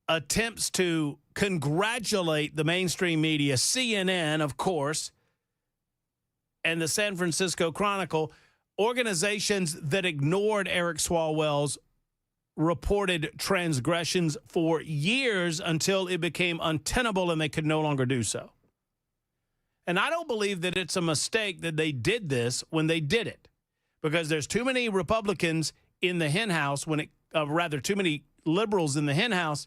attempts to congratulate the mainstream media, CNN, of course, and the San Francisco Chronicle, organizations that ignored Eric Swalwell's reported transgressions for years until it became untenable and they could no longer do so. And I don't believe that it's a mistake that they did this when they did it, because there's too many Republicans in the hen house rather too many liberals in the hen house.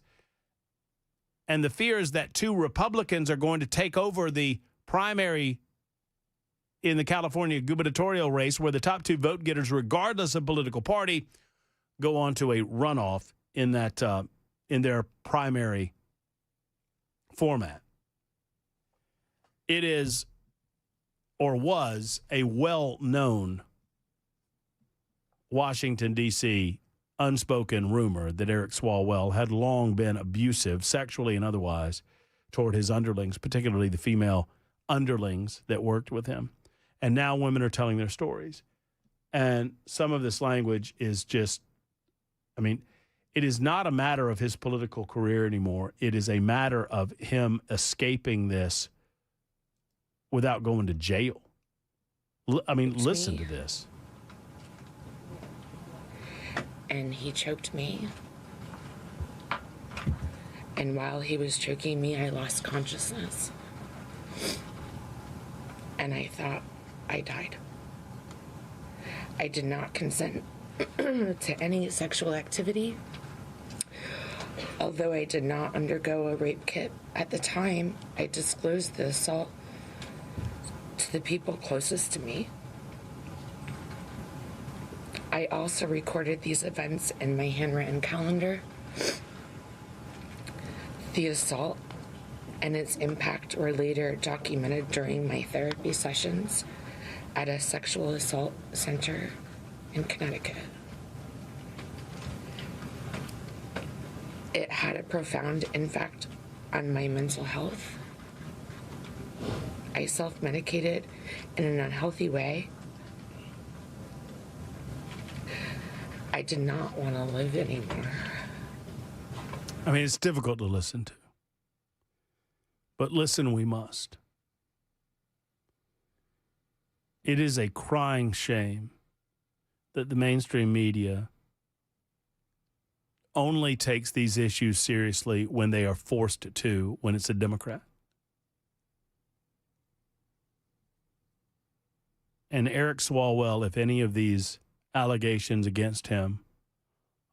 And the fear is that 2 Republicans are going to take over the primary in the California gubernatorial race, where the top 2 vote getters, regardless of political party, go on to a runoff in that in their primary format. It is, or was, a well-known Washington, D.C. unspoken rumor that Eric Swalwell had long been abusive, sexually and otherwise, toward his underlings, particularly the female underlings that worked with him. And now women are telling their stories. And some of this language is just, I mean, it is not a matter of his political career anymore. It is a matter of him escaping this without going to jail. I mean, listen to this. And he choked me. And while he was choking me, I lost consciousness. And I thought I died. I did not consent to any sexual activity. Although I did not undergo a rape kit at the time, I disclosed the assault to the people closest to me. I also recorded these events in my handwritten calendar. The assault and its impact were later documented during my therapy sessions at a sexual assault center in Connecticut. It had a profound impact on my mental health. I self-medicated in an unhealthy way. I did not want to live anymore. I mean, it's difficult to listen to. But listen, we must. It is a crying shame that the mainstream media only takes these issues seriously when they are forced to, when it's a Democrat. And Eric Swalwell, if any of these allegations against him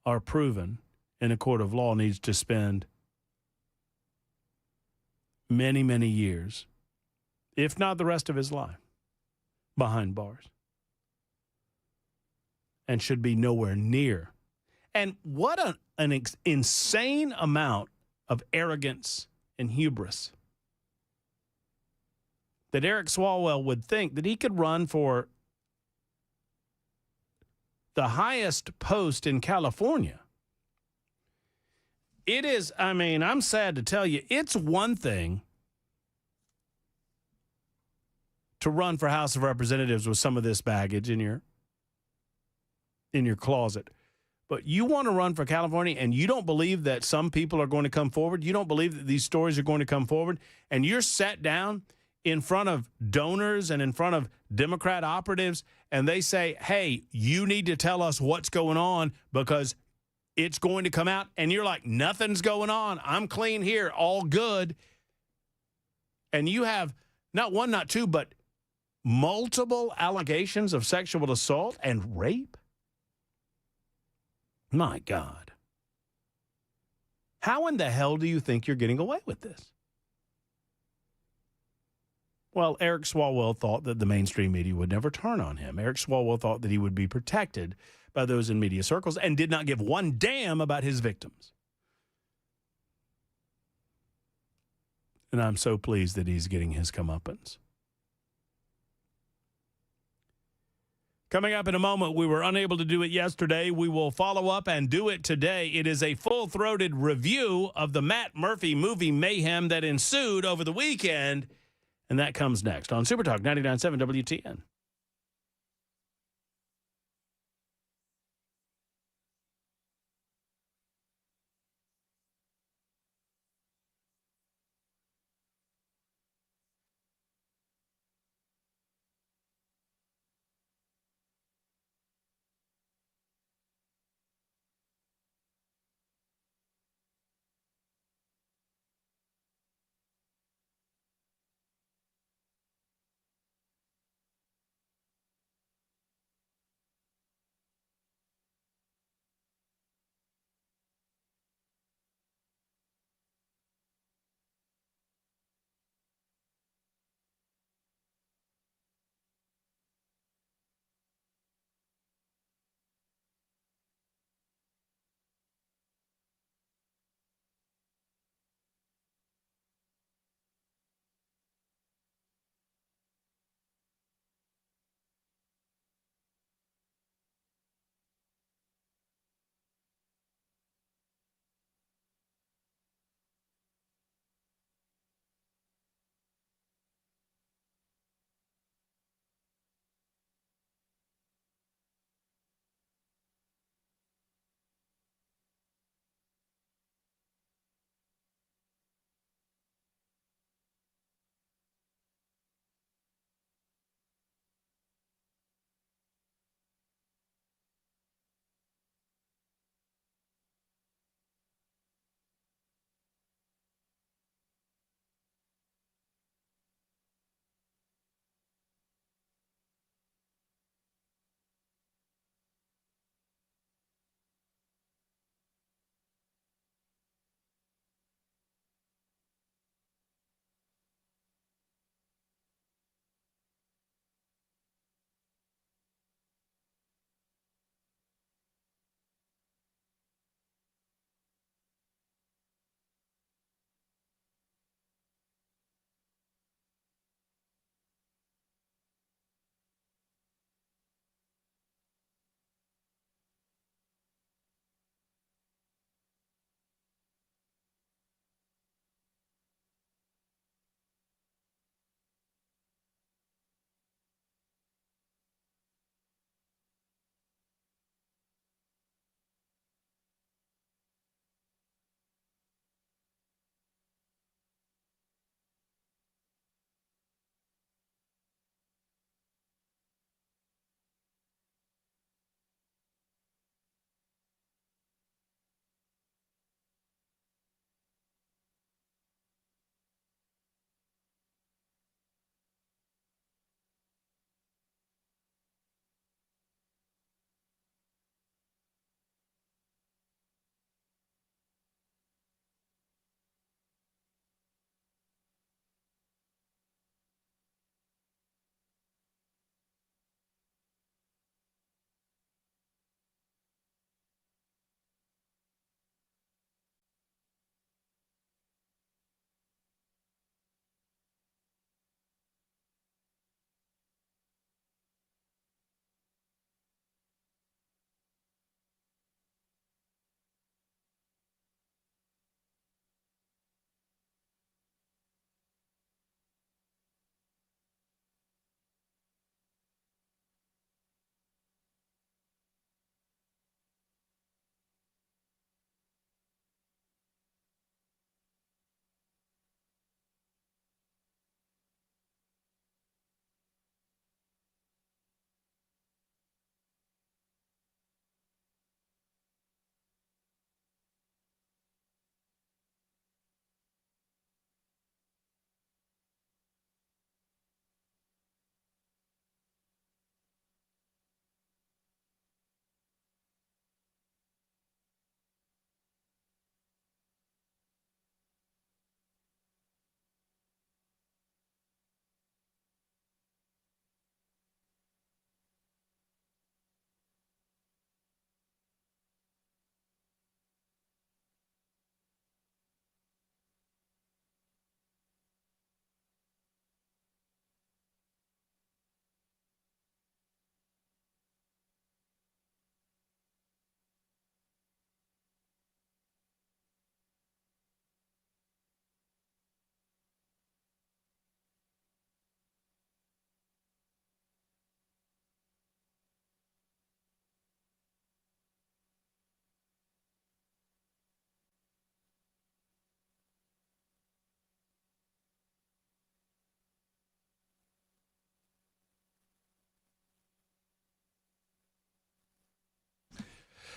are proven in a court of law, needs to spend many, many years, if not the rest of his life, behind bars. And should be nowhere near. And what an insane amount of arrogance and hubris that Eric Swalwell would think that he could run for the highest post in California. It is, I mean, I'm sad to tell you, it's one thing to run for House of Representatives with some of this baggage in your closet. But you want to run for California and you don't believe that some people are going to come forward. You don't believe that these stories are going to come forward. And you're sat down in front of donors and in front of Democrat operatives, and they say, hey, you need to tell us what's going on because it's going to come out. And you're like, nothing's going on. I'm clean here. All good. And you have not one, not two, but multiple allegations of sexual assault and rape. My God. How in the hell do you think you're getting away with this? Well, Eric Swalwell thought that the mainstream media would never turn on him. Eric Swalwell thought that he would be protected by those in media circles and did not give one damn about his victims. And I'm so pleased that he's getting his comeuppance. Coming up in a moment, we were unable to do it yesterday. We will follow up and do it today. It is a full-throated review of the Matt Murphy movie mayhem that ensued over the weekend. And that comes next on Super Talk 99.7 WTN.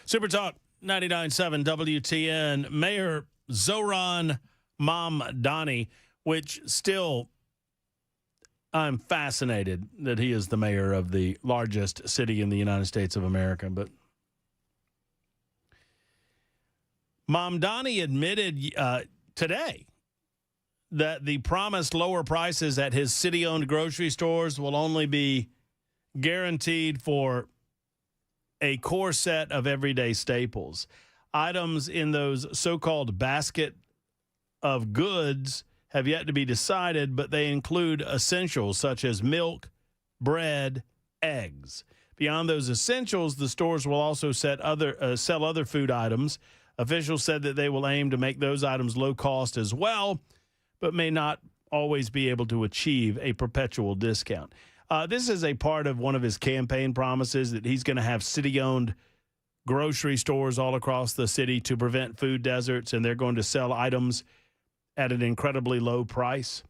Super Talk 99.7 WTN. Mayor Zoran Mamdani, which still I'm fascinated that he is the mayor of the largest city in the United States of America. But Mamdani admitted today that the promised lower prices at his city-owned grocery stores will only be guaranteed for a core set of everyday staples. Items in those so-called basket of goods have yet to be decided, but they include essentials such as milk, bread, eggs. Beyond those essentials, the stores will also sell other food items. Officials said that they will aim to make those items low cost as well, but may not always be able to achieve a perpetual discount. This is a part of one of his campaign promises that he's going to have city-owned grocery stores all across the city to prevent food deserts, and they're going to sell items at an incredibly low price.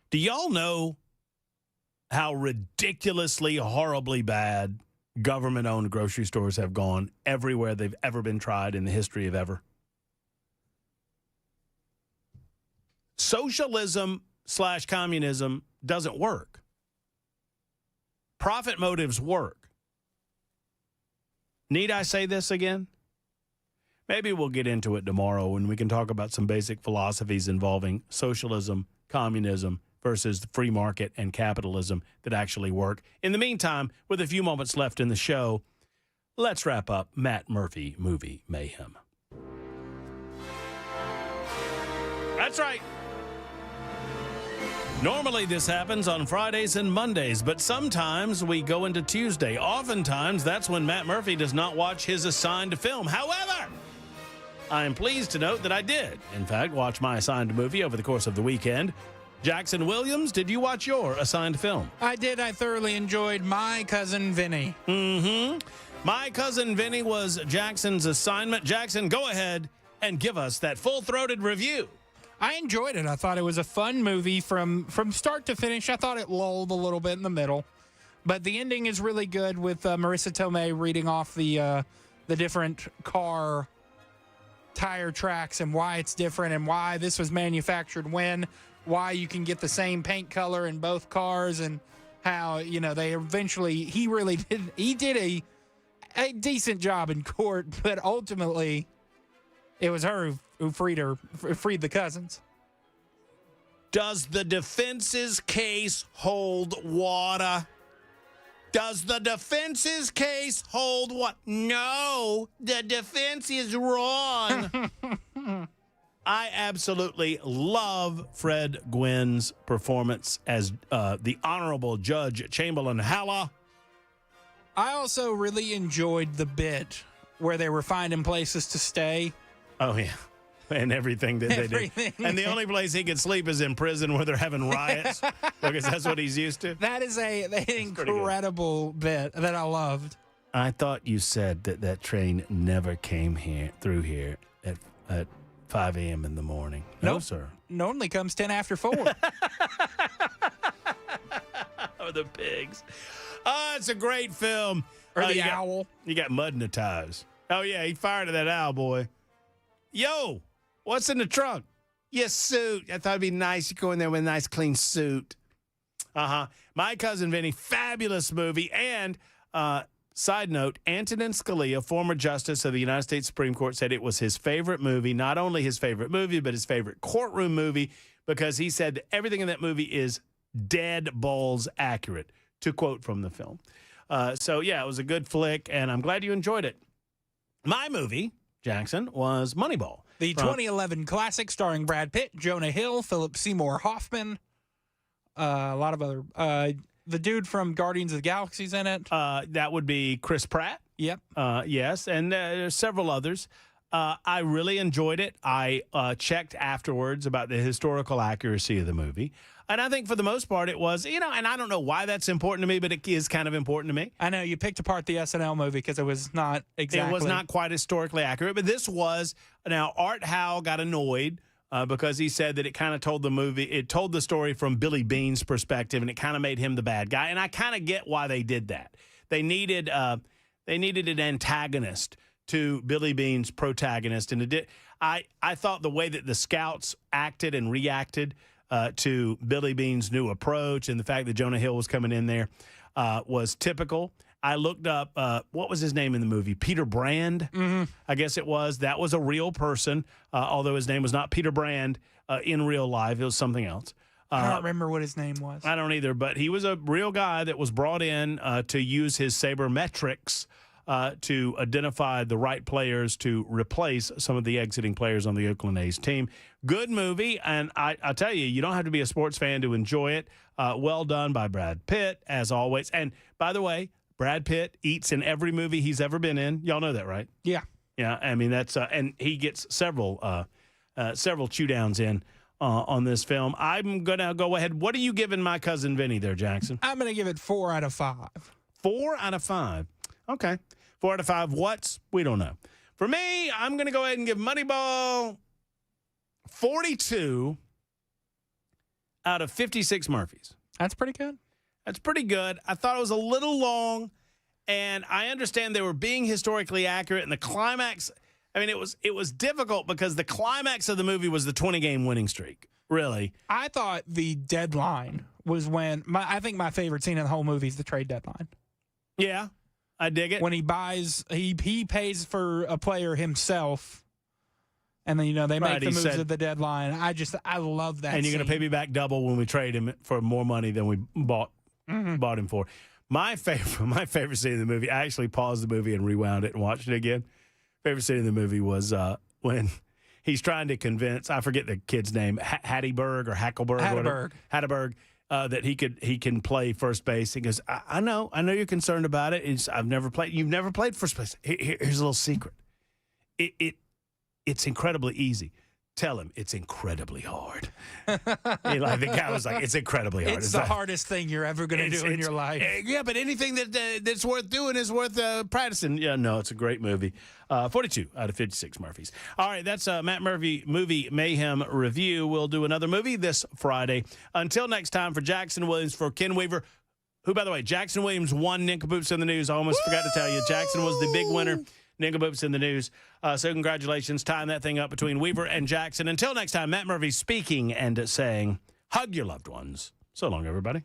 Do y'all know how ridiculously, horribly bad government-owned grocery stores have gone everywhere they've ever been tried in the history of ever? Socialism/communism doesn't work. Profit motives work. Need I say this again? Maybe we'll get into it tomorrow when we can talk about some basic philosophies involving socialism, communism versus the free market and capitalism that actually work. In the meantime, with a few moments left in the show, let's wrap up Matt Murphy Movie Mayhem. That's right. Normally this happens on Fridays and Mondays, but sometimes we go into Tuesday. Oftentimes, that's when Matt Murphy does not watch his assigned film. However, I am pleased to note that I did, in fact, watch my assigned movie over the course of the weekend. Jackson Williams, did you watch your assigned film? I did. I thoroughly enjoyed My Cousin Vinny. My Cousin Vinny was Jackson's assignment. Jackson, go ahead and give us that full-throated review. I enjoyed it. I thought it was a fun movie from start to finish. I thought it lulled a little bit in the middle, but the ending is really good with Marissa Tomei reading off the different car tire tracks and why it's different and why this was manufactured when, why you can get the same paint color in both cars, and how, they eventually, he did a decent job in court, but ultimately it was her who freed the cousins. Does the defense's case hold water? Does the defense's case hold what? No, the defense is wrong. I absolutely love Fred Gwynne's performance as the Honorable Judge Chamberlain Halla. I also really enjoyed the bit where they were finding places to stay. Oh, yeah. And everything that they did. And the only place he could sleep is in prison where they're having riots because that's what he's used to. That is an incredible bit that I loved. I thought you said that train never came through here at 5 a.m. in the morning. No, sir. Normally comes 10 after 4. Or the pigs. Oh, it's a great film. Or the owl. You got mud in the tires. Oh, yeah, he fired at that owl, boy. Yo, what's in the trunk? Your suit. I thought it'd be nice. You go in there with a nice, clean suit. My Cousin Vinny, fabulous movie. And side note, Antonin Scalia, former Justice of the United States Supreme Court, said it was his favorite movie, not only his favorite movie, but his favorite courtroom movie, because he said that everything in that movie is dead balls accurate, to quote from the film. So, yeah, it was a good flick, and I'm glad you enjoyed it. My movie, Jackson, was Moneyball. The 2011 classic starring Brad Pitt, Jonah Hill, Philip Seymour Hoffman, a lot of other... the dude from Guardians of the Galaxy's in it. That would be Chris Pratt. Yep. Yes, and there's several others. I really enjoyed it. I checked afterwards about the historical accuracy of the movie. And I think for the most part it was, and I don't know why that's important to me, but it is kind of important to me. I know you picked apart the SNL movie because it was not exactly. It was not quite historically accurate, but this was. Now, Art Howe got annoyed because he said that it kind of told the story from Billy Bean's perspective, and it kind of made him the bad guy. And I kind of get why they did that. They needed They needed an antagonist to Billy Bean's protagonist. And I thought the way that the scouts acted and reacted to Billy Bean's new approach and the fact that Jonah Hill was coming in there was typical. I looked up, what was his name in the movie? Peter Brand, I guess it was. That was a real person, although his name was not Peter Brand in real life. It was something else. I don't remember what his name was. I don't either, but he was a real guy that was brought in to use his sabermetrics to identify the right players to replace some of the exiting players on the Oakland A's team. Good movie, and I'll tell you, you don't have to be a sports fan to enjoy it. Well done by Brad Pitt, as always. And by the way, Brad Pitt eats in every movie he's ever been in. Y'all know that, right? Yeah. Yeah, I mean, that's and he gets several chew downs in on this film. I'm going to go ahead. What are you giving My Cousin Vinny there, Jackson? I'm going to give it 4 out of 5. 4 out of 5. Okay. 4 out of 5 what's? We don't know. For me, I'm going to go ahead and give Moneyball 42 out of 56 Murphys. That's pretty good. That's pretty good. I thought it was a little long, and I understand they were being historically accurate, and the climax, I mean, it was difficult because the climax of the movie was the 20-game winning streak, really. I thought the deadline was when, I think my favorite scene in the whole movie is the trade deadline. Yeah. I dig it. When he buys, he pays for a player himself, and then, they make the moves at the deadline. I love that. And you're going to pay me back double when we trade him for more money than we bought him for. My favorite scene in the movie, I actually paused the movie and rewound it and watched it again. Favorite scene in the movie was when he's trying to convince, I forget the kid's name, Hattiesburg or Hackelberg. Hattiesburg. That he can play first base. He goes, I know you're concerned about it. You've never played first base. Here's a little secret. It's incredibly easy. Tell him it's incredibly hard. The guy was like, it's incredibly hard. It's the hardest thing you're ever going to do in your life. Yeah, but anything that's worth doing is worth practicing. Yeah, no, it's a great movie. 42 out of 56 Murphys. All right, that's Matt Murphy Movie Mayhem Review. We'll do another movie this Friday. Until next time, for Jackson Williams, for Ken Weaver, who, by the way, Jackson Williams won Nincompoops in the News. I almost forgot to tell you. Jackson was the big winner. Nincompoops in the News. So congratulations, tying that thing up between Weaver and Jackson. Until next time, Matt Murphy speaking and saying, hug your loved ones. So long, everybody.